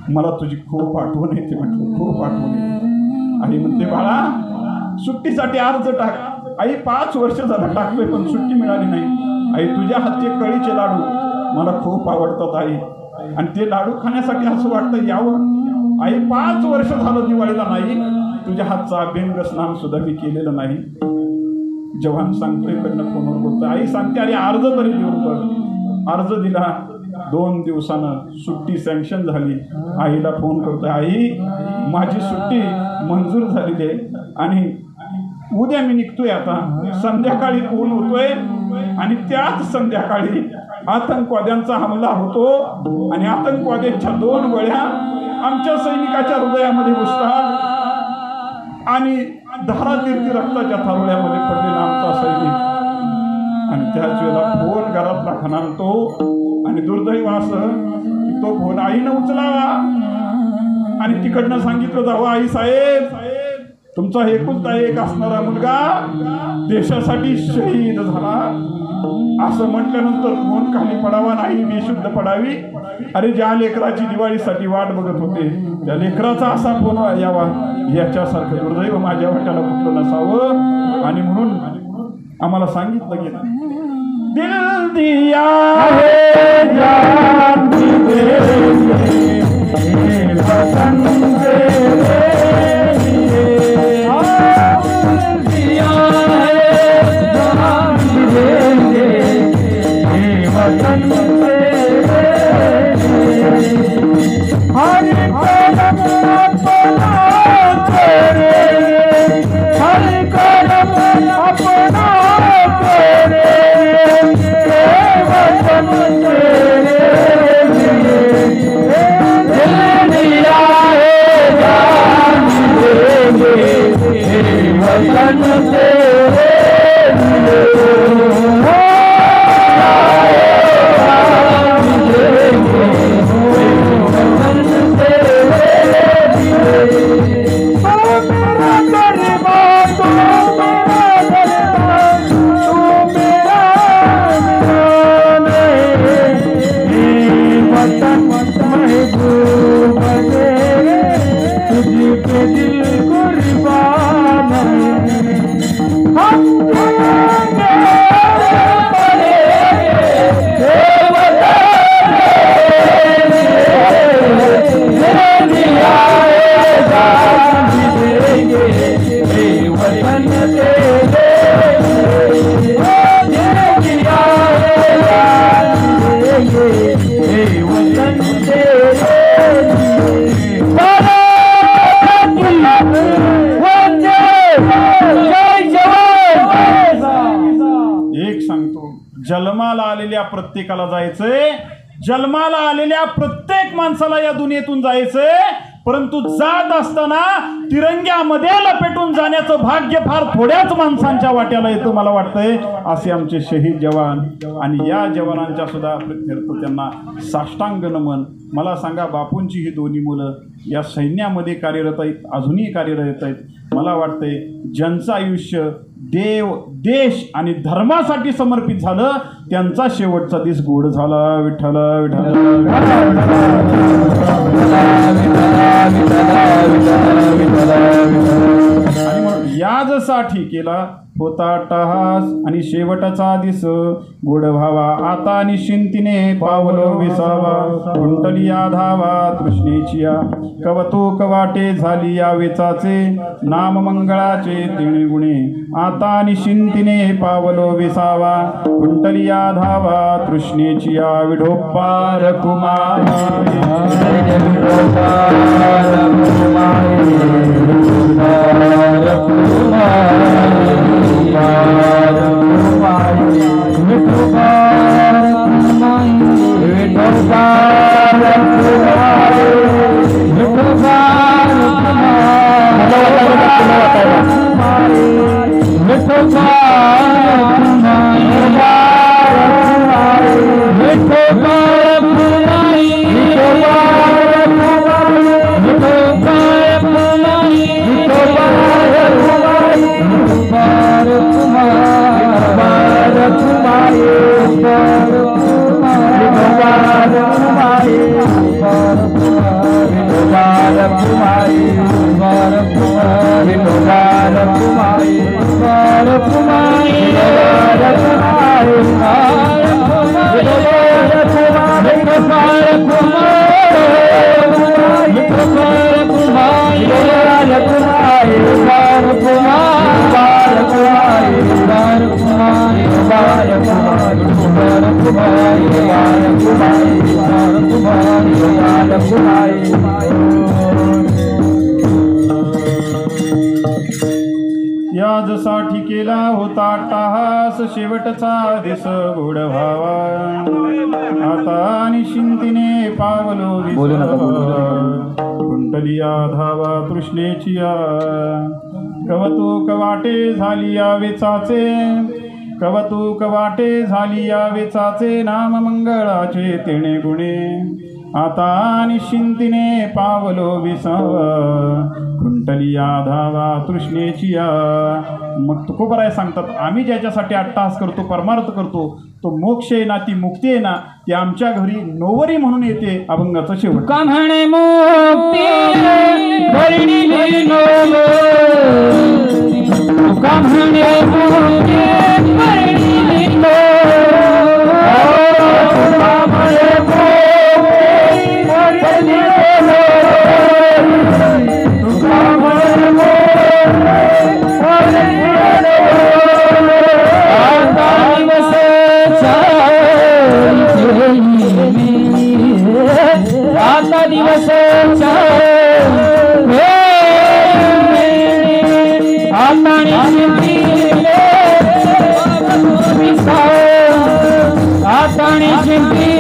Speaker 1: मला तुझी खूप आठवण येते. म्हटलं खूप आठवण येते. आई म्हणते, बाळा सुट्टीसाठी अर्ज टाक. आई 5 वर्ष झालं टाकलोय पण सुट्टी मिळाली नाही. आई तुझ्या हातचे कळीचे लाडू मला खूप आवडतात आई, आणि ते लाडू खाण्यासाठी असं वाटतं यावं. आई 5 वर्ष झालं दिवाळीला नाही, तुझ्या हातचा अभ्यंग स्नान सुद्धा मी केलेलं नाही. जवान सांगतोय कडनं फोनवर बोलतोय. आई सांगते, अरे अर्ज तरी देऊन बघ. अर्ज दिला. 2 दिवसानं सुट्टी सँक्शन झाली. आईला फोन करतोय, आई माझी सुट्टी मंजूर झालेली आहे आणि उद्या मी निघतोय. आता संध्याकाळी फोन होतोय आणि त्याच संध्याकाळी आतंकवाद्यांचा हमला होतो आणि आतंकवाद्यांच्या 2 गोळ्या आमच्या सैनिकाच्या हृदयामध्ये घुसतात आणि धारातीर्थी रक्ताच्या थारोळ्यामध्ये पडलेला आमचा सैनिक. आणि त्याच वेळेला फोन घरातला खणानतो आणि दुर्दैव असं की तो फोन आईनं उचलावा आणि तिकडनं सांगितलं जावं, आई साहेब तुमचा एकुलता एक असणारा मुलगा देशासाठी शहीद झाला असं म्हटल्यानंतर कोण खाली पडावा नाही, बेशुद्ध पडावी. अरे ज्या लेकराची दिवाळीसाठी वाट बघत होते त्या लेकराचा असा फोन यावा, याच्यासारखं दुर्दैव माझ्या वाट्याला कुठलं नसावं. आणि म्हणून आम्हाला सांगितलं गेलं, दिल दिया है जान दे वतन जन्माला आलेल्या प्रत्येकाला जायचंय, जन्माला आलेल्या प्रत्येक माणसाला या दुनियेतून जायचंय, परंतु जात असताना तिरंग्यामध्ये लपेटून जाण्याचं भाग्य फार थोड्याच माणसांच्या वाट्याला येतं मला वाटतंय. असे आमचे शहीद जवान आणि या जवानांच्या सुद्धा प्रत्यर्थ त्यांना साष्टांग नमन. मला सांगा, बापूंची ही दोन्ही मुलं या सैन्यामध्ये कार्यरत आहेत, अजूनही कार्यरत आहेत. मला वाटतंय ज्यांचं आयुष्य देव, देश आणि धर्मासाठी समर्पित झालं त्यांचा शेवटचा दिवस गोड झाला. विठ्ठल विठ्ठल. आणि म्हणून याजसाठी केला होता टहास आणि शेवटचा दिस गोड व्हावा, आता निश्चिंतीने पावलो विसावा. कुंटली धावा तृष्णेचिया, कवतुक वाटे झाली या वेचाचे, नाम मंगळाचे तिणी गुणे, आता निश्चिंतीने पावलो विसावा. कुंटली धावा तृष्णेचिया, विढोपार कुमार याजसाठी केला होता टहास शेवटचा दिस गोड व्हावा, आता निश्चिंतीने पावलो कुंटलिया धावा तृष्णेचिया, कवतुक वाटे झाली या वेचाचे, कवतुक वाटे झाली या वेचाचे, नाम मंगळाचे तिणे गुणे, आता निश्चिंतीने पावलो विसावा. कुंटलिया धावा तृष्णेचिया, मग तुकोबराय सांगतात, आम्ही ज्याच्यासाठी अट्टहास करतो, परमार्थ करतो, तो मोक्ष आहे ना, ती मुक्ती आहे ना, ती आमच्या घरी नोवरी म्हणून येते. अभंगाचा शेवट.
Speaker 2: तुका म्हणे मुक्ती भरणी नोवरी, तुका म्हणे मुक्ती भरणी नोवरी, तुका म्हणे मुक्ती भरणी नोवरी, तुका म्हणे मुक्ती भरणी नोवरी. आता दिवस आता दिवस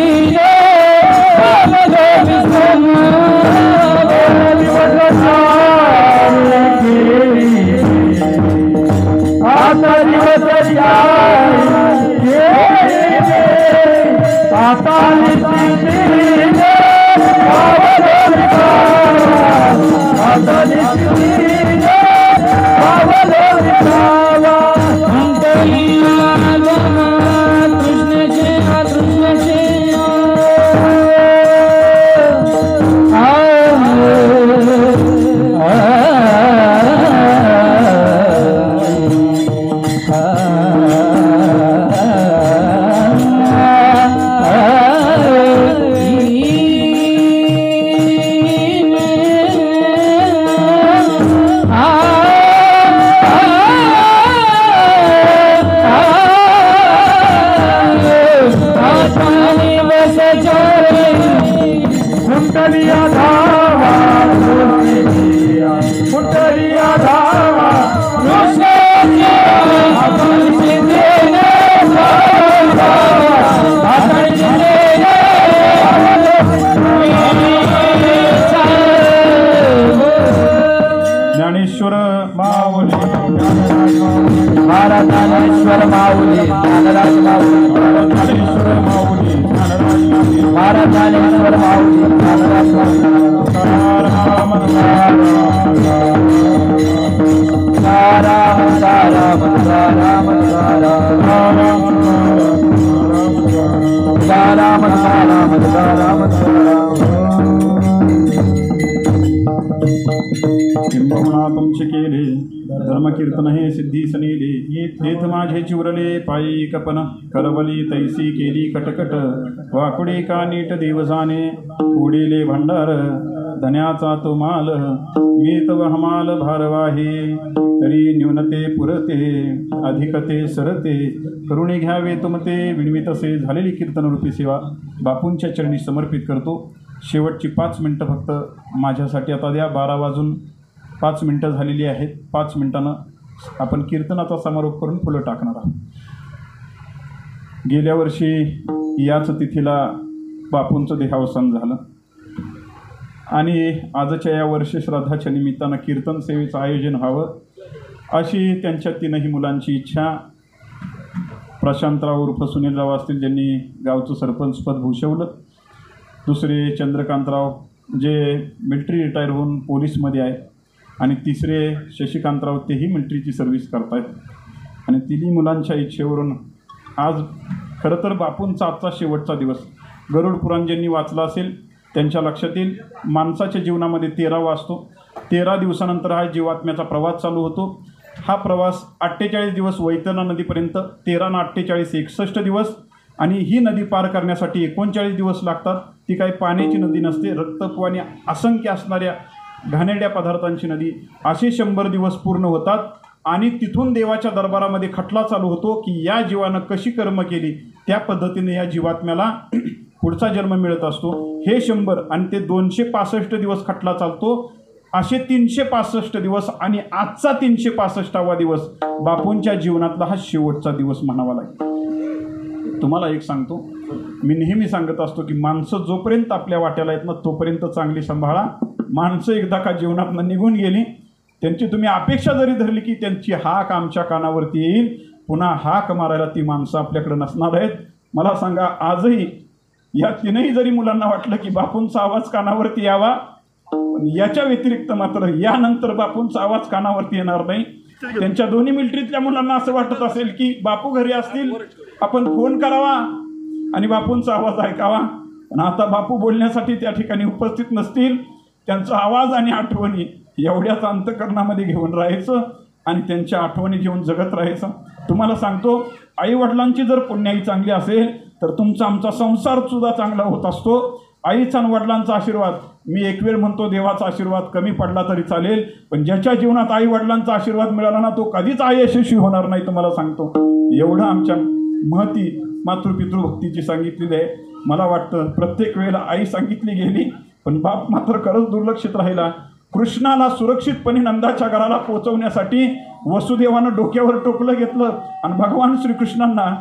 Speaker 1: ज्ञानेश्वर माऊली,
Speaker 2: ज्ञानेश्वर माऊली, ज्ञानराज माऊली,
Speaker 1: ज्ञानेश्वर माऊली,
Speaker 2: महाराज ज्ञानेश्वर माऊली, ज्ञानराज माऊली. राम राम राम
Speaker 1: किंबहुना तुमचे केले धर्मकीर्तन हे सिद्धीस नेले, तेथ माझे चिवरले पायी कपन, करवली तैसी केली कटकट, वाकुडे का नीट देव जाणे, उडेले भंडार धन्याचा तो माल, मी तव हमाल भारवाहे, तरी न्यूनते पुरते अधिकते सरते, करुणी घ्यावे तुमते विणवितसे. झालेली कीर्तनरूपी सेवा बापूंच्या चरणी समर्पित करतो. शेवटची 5 मिनटं फक्त माझ्यासाठी आता द्या. 12 वाजून 5 मिनटं झालेली आहेत. 5 मिनटानं आपण कीर्तनाचा समारोप करून फुलं टाकणार आहोत. गेल्या वर्षी याच तिथीला बापूंचं देहावसान झालं आणि आजच्या या वर्षश्राद्धाच्या निमित्तानं कीर्तन सेवेचं आयोजन व्हावं अशी त्यांच्या 3ही मुलांची इच्छा. प्रशांतराव उर्फ सुनीलराव असतील, ज्यांनी गावचं सरपंचपद भूषवलं. दुसरे चंद्रकांतराव, जे मिलिटरी रिटायर होऊन पोलीसमध्ये आहे. आणि तिसरे शशिकांतराव, तेही मिलिटरीची सर्व्हिस करत आहेत. आणि 3ही मुलांच्या इच्छेवरून आज खरं तर बापूंचा आजचा शेवटचा दिवस. गरुड पुराण ज्यांनी वाचलं असेल त्यांच्या लक्षात येईल, माणसाच्या जीवनामध्ये 13 वाजतो. 13 दिवसानंतर हा जीवात्म्याचा प्रवास चालू होतो. हा प्रवास 48 दिवस वैतरणा नदीपर्यंत, 13 न 48 61 दिवस. आणि ही नदी पार करण्यासाठी 39 दिवस लागतात. ती काही पाण्याची नदी नसते, रक्तपू आणि असंख्य असणाऱ्या घाणेरड्या पदार्थांची नदी. असे 100 दिवस पूर्ण होतात आणि तिथून देवाच्या दरबारामध्ये खटला चालू होतो की या जीवानं कशी कर्म केली त्या पद्धतीने या जीवात्म्याला पुढचा जन्म मिळत असतो. हे 100 आणि ते 265 दिवस खटला चालतो. असे 365 दिवस आणि आजचा 365वा दिवस बापूंच्या जीवनातला हा शेवटचा दिवस म्हणावा लागेल. तुम्हाला एक सांगतो, मी नेहमी सांगत असतो की माणसं जोपर्यंत आपल्या वाट्याला येत ना तोपर्यंत चांगली सांभाळा. माणसं एकदा का जीवनातनं निघून गेली, त्यांची तुम्ही अपेक्षा जरी धरली की त्यांची हाक आमच्या कानावरती येईल, पुन्हा हाक मारायला ती माणसं आपल्याकडे नसणार आहेत. मला सांगा, आजही या 3ही जरी मुलांना वाटलं की बापूंचा आवाज कानावरती यावा, याच्या व्यतिरिक्त मात्र यानंतर बापूंचा आवाज कानावरती येणार नाही. त्यांच्या दोन्ही मिलिटरीतल्या मुलांना असं वाटत असेल की बापू घरी असतील, आपण फोन करावा आणि बापूंचा आवाज ऐकावा. पण आता बापू बोलण्यासाठी त्या ठिकाणी उपस्थित नसतील. त्यांचा आवाज आणि आठवणी एवढ्याच अंतःकरणामध्ये घेऊन राहायचं आणि त्यांच्या आठवणी घेऊन जगत राहायचं. तुम्हाला सांगतो, आई वडिलांची जर पुण्याई चांगली असेल तर तुमचा आमचा संसार सुद्धा चांगला होत असतो. आईचा आणि वडिलांचा आशीर्वाद, मी एक वेळ म्हणतो देवाचा आशीर्वाद कमी पडला तरी चालेल, पण ज्याच्या जीवनात आई वडिलांचा आशीर्वाद मिळाला ना तो कधीच अयशस्वी होणार नाही. तुम्हाला सांगतो, एवढं आमच्या महती मातृपितृभक्तीची सांगितलेली आहे. मला वाटतं प्रत्येक वेळेला आई सांगितली गेली, पण बाप मात्र खरंच दुर्लक्षित राहिला. कृष्णाला सुरक्षितपणे नंदाच्या घराला पोहोचवण्यासाठी वसुदेवानं डोक्यावर टोपलं घेतलं आणि भगवान श्रीकृष्णांना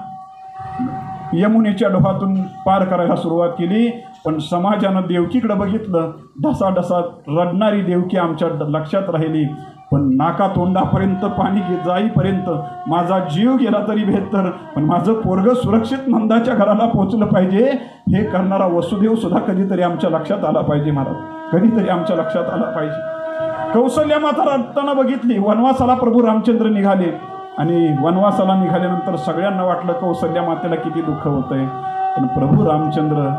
Speaker 1: यमुनेच्या डोहातून पार करायला सुरुवात केली. पण समाजानं देवकीकडे बघितलं, ढसाढसा रडणारी देवकी आमच्या लक्षात राहिली. पण नाका तोंडापर्यंत पाणी जाईपर्यंत माझा जीव गेला तरी बेहतर, पण माझं पोरगं सुरक्षित नंदाच्या घराला पोहोचलं पाहिजे हे करणारा वसुदेव सुद्धा कधीतरी आमच्या लक्षात आला पाहिजे. महाराज, कधीतरी आमच्या लक्षात आला पाहिजे. कौसल्या माता रडताना बघितली. वनवासाला प्रभू रामचंद्र निघाले आणि वनवासाला निघाल्यानंतर सगळ्यांना वाटलं कौसल्या मातेला किती दुःख होतंय. पण प्रभू रामचंद्र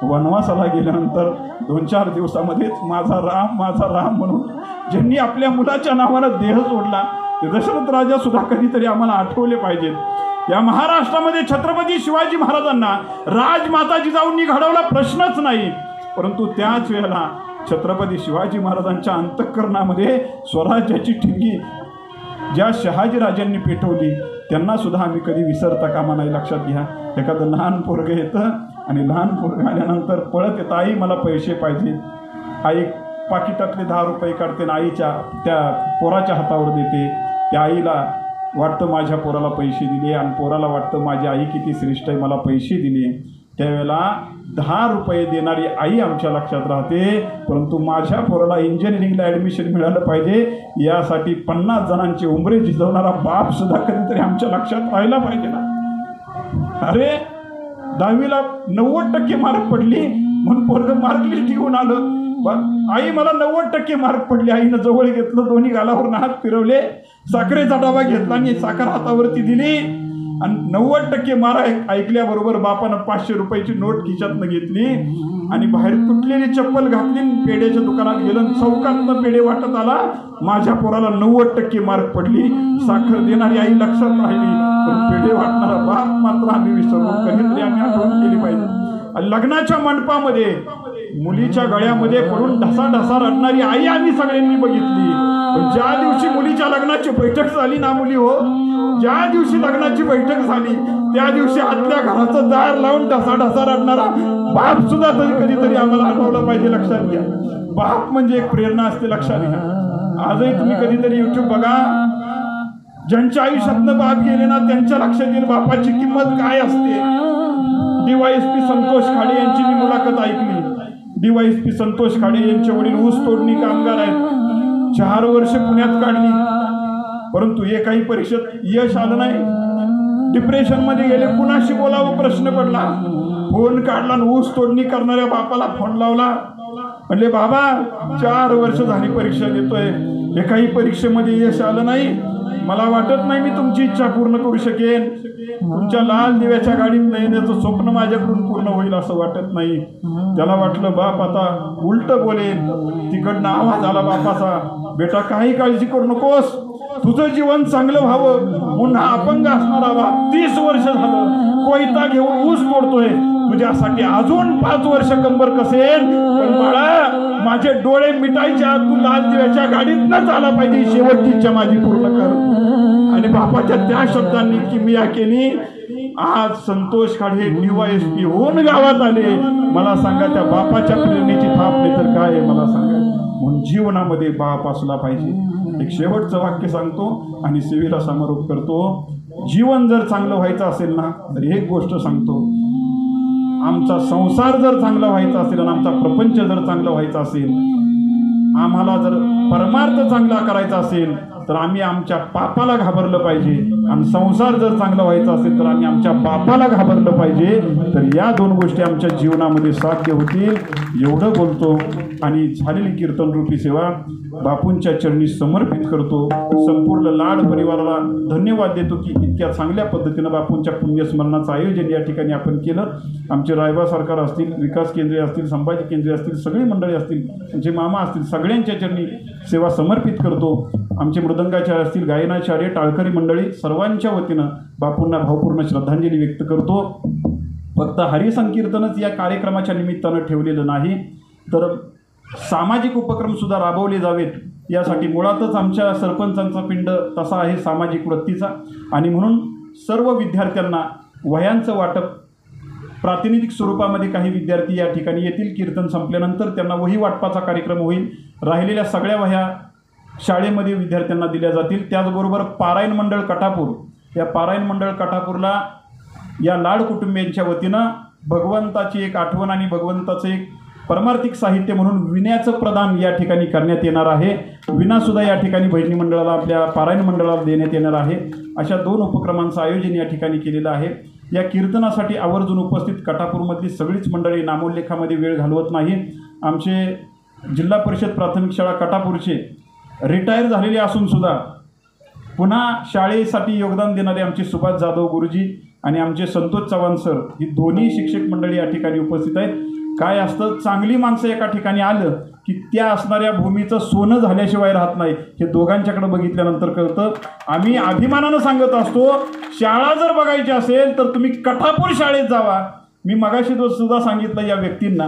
Speaker 1: वनवासाला गेल्यानंतर 2-4 दिवसामध्येच माझा राम म्हणून ज्यांनी आपल्या मुलाच्या नावानं देह सोडला ते दशरथ राजा सुद्धा कधीतरी आम्हाला आठवले पाहिजेत. या महाराष्ट्रामध्ये छत्रपती शिवाजी महाराजांना राजमाता जिजाऊंनी घडवला प्रश्नच नाही, परंतु त्याच वेळेला छत्रपती शिवाजी महाराजांच्या अंतःकरणामध्ये स्वराज्याची ठिणगी ज्या शहाजीराजांनी पेटवली त्यांना सुद्धा आम्ही कधी विसरता कामा नाही. लक्षात घ्या, एखादं लहान पोरगं येतं आणि लहान पोरगं आल्यानंतर पळत येतं, आई मला पैसे पाहिजे. आई पाकिटातले 10 रुपये काढते आणि आईच्या त्या पोराच्या हातावर देते. त्या आईला वाटतं माझ्या पोराला पैसे दिले आणि पोराला वाटतं माझी आई किती श्रेष्ठ आहे, मला पैसे दिले. त्यावेळेला 10 रुपये देणारी आई आमच्या लक्षात राहते, परंतु माझ्या पोराला इंजिनिअरिंगला ॲडमिशन मिळालं पाहिजे यासाठी 50 जणांचे उंबरे झिजवणारा बाप सुद्धा कधीतरी आमच्या लक्षात राहायला पाहिजे ना. अरे 10वीला 90% मार्क पडली म्हणून पोरगं मार्क लिस्ट घेऊन आलं. आई मला 90% मार्क पडले. आईनं जवळ घेतलं, दोन्ही गालावरून हात फिरवले, साखरेचा डबा घेतला आणि साखर हातावरती दिली आणि 90% मार्क ऐकल्याबरोबर बापानं 500 रुपयाची नोट खिशातनं घेतली आणि बाहेर तुटलेली चप्पल घातली, पेढ्याच्या दुकानात गेलं, चौकातनं पेढे वाटत आला. माझ्या पोराला 90% मार्क पडली. साखर देणारी आई लक्षात राहिली, पण पेढे वाटणारा बाप मात्र आम्ही विसरलो. कधीतरी आम्ही आठवण केली पाहिजे. लग्नाच्या मंडपामध्ये मुलीच्या गळ्यामध्ये पडून ढसाढसा रडणारी आई आम्ही सगळ्यांनी बघितली. पण ज्या दिवशी मुलीच्या लग्नाची बैठक झाली ना मुली हो, ज्या दिवशी लग्नाची बैठक झाली त्या दिवशी आतल्या घराचं दार लावून ढसाढसा रडणारा बाप सुद्धा कधीतरी आम्हाला आठवलं पाहिजे. लक्षात घ्या, बाप म्हणजे एक प्रेरणा असते. लक्षात घ्या, आजही तुम्ही कधीतरी YouTube बघा, ज्यांच्या आयुष्यातनं बाप गेले ना त्यांच्या लक्षात येईल बापाची किंमत काय असते. DYSP संतोष खाडे यांची मी मुलाखत ऐकली. DYSP संतोष खाडे यांचे वडील ऊस तोडणी कामगार आहेत. 4 वर्ष पुण्यात काढली, परंतु एकही परीक्षेत यश आलं नाही. डिप्रेशनमध्ये गेले. कुणाशी बोलावं प्रश्न पडला. फोन काढला आणि ऊस तोडणी करणाऱ्या बापाला फोन लावला. म्हणले बाबा 4 वर्ष झाली परीक्षा देतोय, एकाही परीक्षेमध्ये यश आलं नाही. मला वाटत नाही मी तुमची इच्छा पूर्ण करू शकेन. तुमच्या लाल दिव्याच्या गाडीत नेण्याचं स्वप्न माझ्याकडून पूर्ण होईल असं वाटत नाही. त्याला वाटलं बाप आता उलट बोलेल. तिकडनं आवाज आला बापाचा, बेटा काही काळजी करू नकोस, तुझं जीवन चांगलं व्हावं. पुन्हा अपंग असणारा बाप 30 वर्ष झालं कोयता घेऊन ऊस तोडतोय, तुझ्यासाठी अजून 5 वर्ष कंबर कसेल. पण बाळा माझे डोळे मिटायच्या, तू लाल दिव्याच्या गाडीतनंच आला पाहिजे, शेवटची इच्छा माझी पूर्ण कर. आणि बापाच्या त्या शब्दांनी किमया केली. आज संतोष खाडे DYSP होऊन गावात आले. मला सांगा त्या बापाच्या प्रेरणेची थाप नाही तर काय आहे मला सांगा. म्हणून जीवनामध्ये बाप असला पाहिजे. एक शेवटचं वाक्य सांगतो आणि सेवेला समारोप करतो. जीवन जर चांगलं व्हायचं असेल ना तर एक गोष्ट सांगतो, आमचा संसार जर चांगला व्हायचा असेल आणि आमचा प्रपंच जर चांगला व्हायचा असेल, आम्हाला जर परमार्थ चांगला करायचा असेल तर आम्ही आमच्या पापाला घाबरलं पाहिजे, आणि संसार जर चांगला व्हायचा असेल तर आम्ही आमच्या बापाला घाबरलं पाहिजे. तर या दोन गोष्टी आमच्या जीवनामध्ये साध्य होतील एवढं बोलतो आणि झालेली कीर्तनरूपी सेवा बापूंच्या चरणी समर्पित करतो. संपूर्ण लाड परिवाराला धन्यवाद देतो की इतक्या चांगल्या पद्धतीनं बापूंच्या पुण्यस्मरणाचं आयोजन या ठिकाणी आपण केलं. आमचे रायबा सरकार असतील, विकास केंद्रे असतील, संभाजी केंद्रे असतील, सगळी मंडळी असतील, आमचे मामा असतील, सगळ्यांच्या चरणी सेवा समर्पित करतो. आमचे मृदंगाचार्य असतील, गायनाचार्य, टाळकरी मंडळी सर्वांच्या वतीनं बापूंना भावपूर्ण श्रद्धांजली व्यक्त करतो. फक्त हरिसंकीर्तनच या कार्यक्रमाच्या निमित्तानं ठेवलेलं नाही, तर सामाजिक उपक्रमसुद्धा राबवले जावेत यासाठी मुळातच आमच्या सरपंचांचा पिंड तसा आहे सामाजिक वृत्तीचा, आणि म्हणून सर्व विद्यार्थ्यांना वह्यांचं वाटप प्रातिनिधिक स्वरूपामध्ये काही विद्यार्थी या ठिकाणी येतील. कीर्तन संपल्यानंतर त्यांना वही वाटपाचा कार्यक्रम होईल. राहिलेल्या सगळ्या वह्या शाळेमध्ये विद्यार्थ्यांना दिल्या जातील. त्याचबरोबर पारायण मंडळ कटापूर, या पारायण मंडळ कटापूरला या लाड कुटुंबियांच्या वतीनं भगवंताची एक आठवण आणि भगवंताचं एक परमार्थिक साहित्य म्हणून विण्याचं प्रदान या ठिकाणी करण्यात येणार आहे. विनासुद्धा या ठिकाणी भजनी मंडळाला, आपल्या पारायण मंडळाला देण्यात येणार आहे. अशा दोन उपक्रमांचं आयोजन या ठिकाणी केलेलं आहे. या कीर्तनासाठी आवर्जून उपस्थित कटापूरमधली सगळीच मंडळी नामोल्लेखामध्ये वेळ घालवत नाही. आमचे जिल्हा परिषद प्राथमिक शाळा कटापूरचे रिटायर झालेले असूनसुद्धा पुन्हा शाळेसाठी योगदान देणारे आमचे सुभाष जाधव गुरुजी आणि आमचे संतोष चव्हाण सर, ही दोन्ही शिक्षक मंडळी या ठिकाणी उपस्थित आहेत. काय असतं, चांगली माणसं एका ठिकाणी आलं की त्या असणाऱ्या भूमीचं सोनं झाल्याशिवाय राहत नाही, हे दोघांच्याकडे बघितल्यानंतर कळतं. आम्ही अभिमानानं सांगत असतो, शाळा जर बघायची असेल तर तुम्ही कटापूर शाळेत जावा. मी मगाशी सुद्धा सांगितलं या व्यक्तींना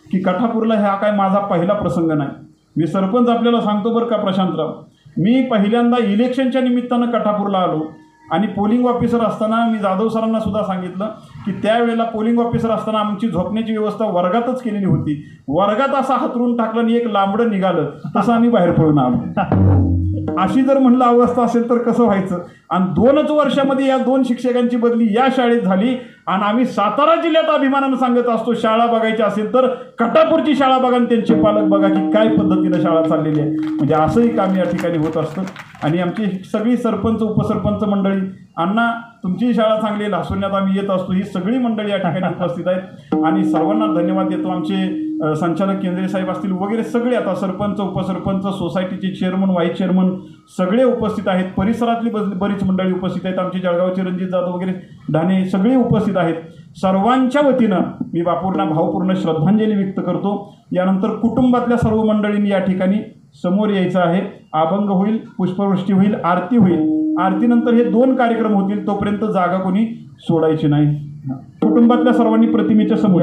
Speaker 1: की कटापूरला हा काय माझा पहिला प्रसंग नाही. मी सरपंच आपल्याला सांगतो बरं का प्रशांतराव, मी पहिल्यांदा इलेक्शनच्या निमित्तानं कटापूरला आलो आणि पोलिंग ऑफिसर असताना मी जाधव सरांना सुद्धा सांगितलं की त्यावेळेला पोलिंग ऑफिसर असताना आमची झोपण्याची व्यवस्था वर्गातच केलेली होती. वर्गात असा हातरून टाकलं आणि एक लांबडं निघालं तसं आम्ही बाहेर पडून आलो. अशी जर म्हणलं अवस्था असेल तर कसं व्हायचं. आणि 2च वर्षामध्ये या 2 शिक्षकांची बदली या शाळेत झाली आणि आम्ही सातारा जिल्ह्यात अभिमानानं सांगत असतो, शाळा बघायची असेल तर कटापूरची शाळा बघा आणि त्यांचे पालक बघा की काय पद्धतीनं शाळा चाललेली आहे. म्हणजे असंही काम या ठिकाणी होत असतं. आणि आमची सगळी सरपंच उपसरपंच मंडळी, अण्णा तुमची शाळा चांगली, लासवण्यात आम्ही येत असतो, ही सगळी मंडळी या ठिकाणी उपस्थित आहेत आणि सर्वांना धन्यवाद देतो. आमचे संचालक केंद्रे साहेब असतील वगैरे सगळे, आता सरपंच उपसरपंच, सोसायटीचे चेअरमन, व्हाईस चेअरमन सगळे उपस्थित आहेत. परिसरातली बरीच मंडळी उपस्थित आहेत. आमचे जळगावचे रणजित जाधव वगैरे ढाणे सगळे उपस्थित आहेत. सर्वांच्या वतीनं मी बापूंना भावपूर्ण श्रद्धांजली व्यक्त करतो. यानंतर कुटुंबातल्या सर्व मंडळींनी या ठिकाणी समोर यायचं आहे. अभंग होईल, पुष्पवृष्टी होईल, आरती होईल. आरतीनंतर हे 2 कार्यक्रम होतील. तोपर्यंत जागा कोणी सोडायची नाही. कुटुंबातल्या सर्वांनी प्रतिमेच्या समोर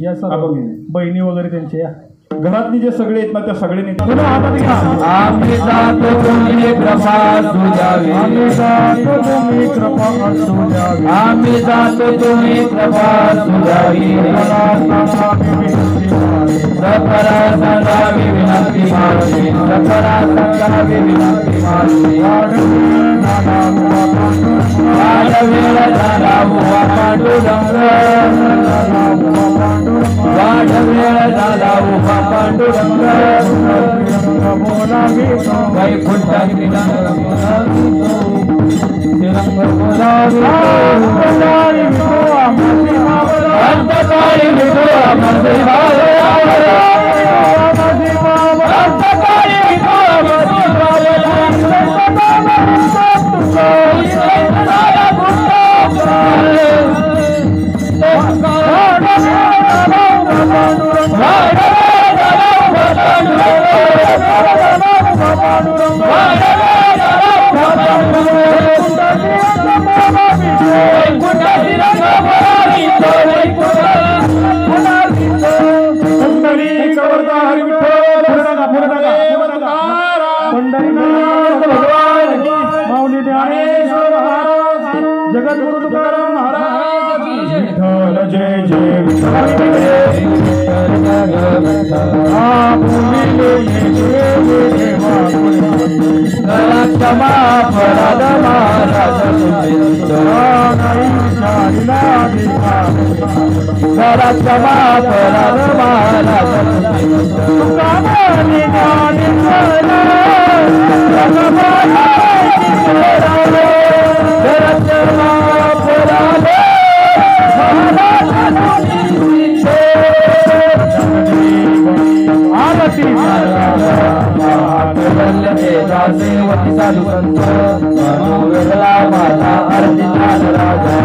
Speaker 1: या अभंग
Speaker 2: बहिणी वगैरे त्यांच्या
Speaker 1: घरातली जे सगळे आहेत ना त्या सगळ्यांनी
Speaker 3: आम्ही जातो तुम्ही कृपा असू द्यावी, आम्ही जातो तुम्ही कृपा असू द्यावी, आम्ही जातो तुम्ही कृपा असू द्यावी. सफरा सांगावी विनंती माझी, सफरा सांगावी विनंती माझी. वाढ वेळ झाला उभा पांडुरंग, वाढ वेळ झाला उभा पांडुरंग. वैकुंठात अंतकाळी जगद्गुरु तुकाराम महाराज की जय. जय जय क्षमा अपराध महाराज क्षमा अपराध सेवती साधू संत वेगळा माझा आरती ज्ञान राजा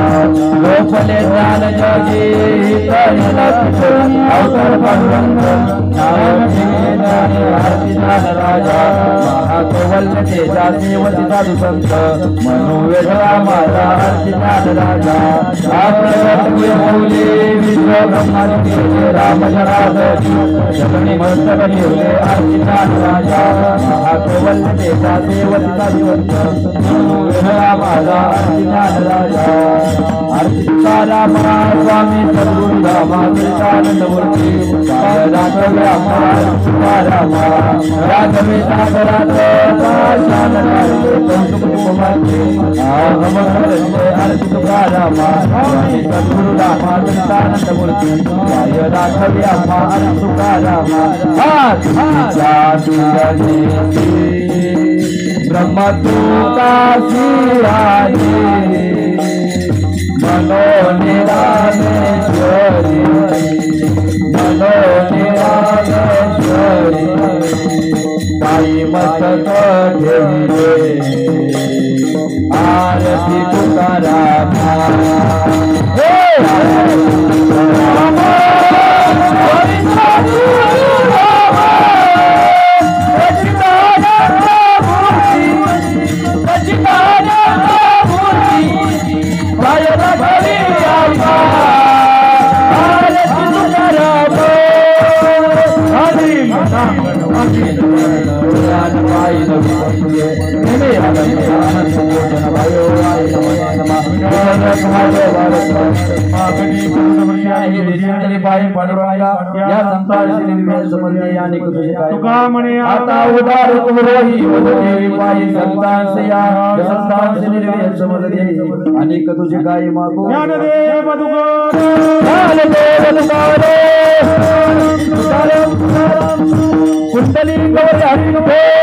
Speaker 3: गोपले ज्ञान जगी अवतर भगवंत आरती ज्ञान राजा महाकवल्य तेजा सेवती साधू संत मनो वेगळा माझा आरती ज्ञान राजा आपले बोले विश्व ब्रह्मांड राम जराधरी जगणी मस्तक ठेवले आरती ज्ञान राजा महाकवल्य तेजा सेवती साधू संत मनो वेगळा माझा आरती ज्ञान राजा आरती तुकाराम स्वामी सद्गुरु रामा कृष्णानंद मूर्ती दाखव्या तुकाराम राघवे सागरात शान आरती तुकाराम स्वामी सद्गुरु रामा कृष्णानंद मूर्ती राघव्या आरती तुकाराम ब्रह्म तू काशी मनो निरामेश्वरी मनो निरामेश्वरी साई मस्तक ठेविले आरती तुकाराम या तुका म्हणे आता उदार तुमरोही देवी पायी संतान से या संतान से निर्वेद समज दे अनेक तुझे काय मागो ज्ञानदेव कुंडली गौरी हरि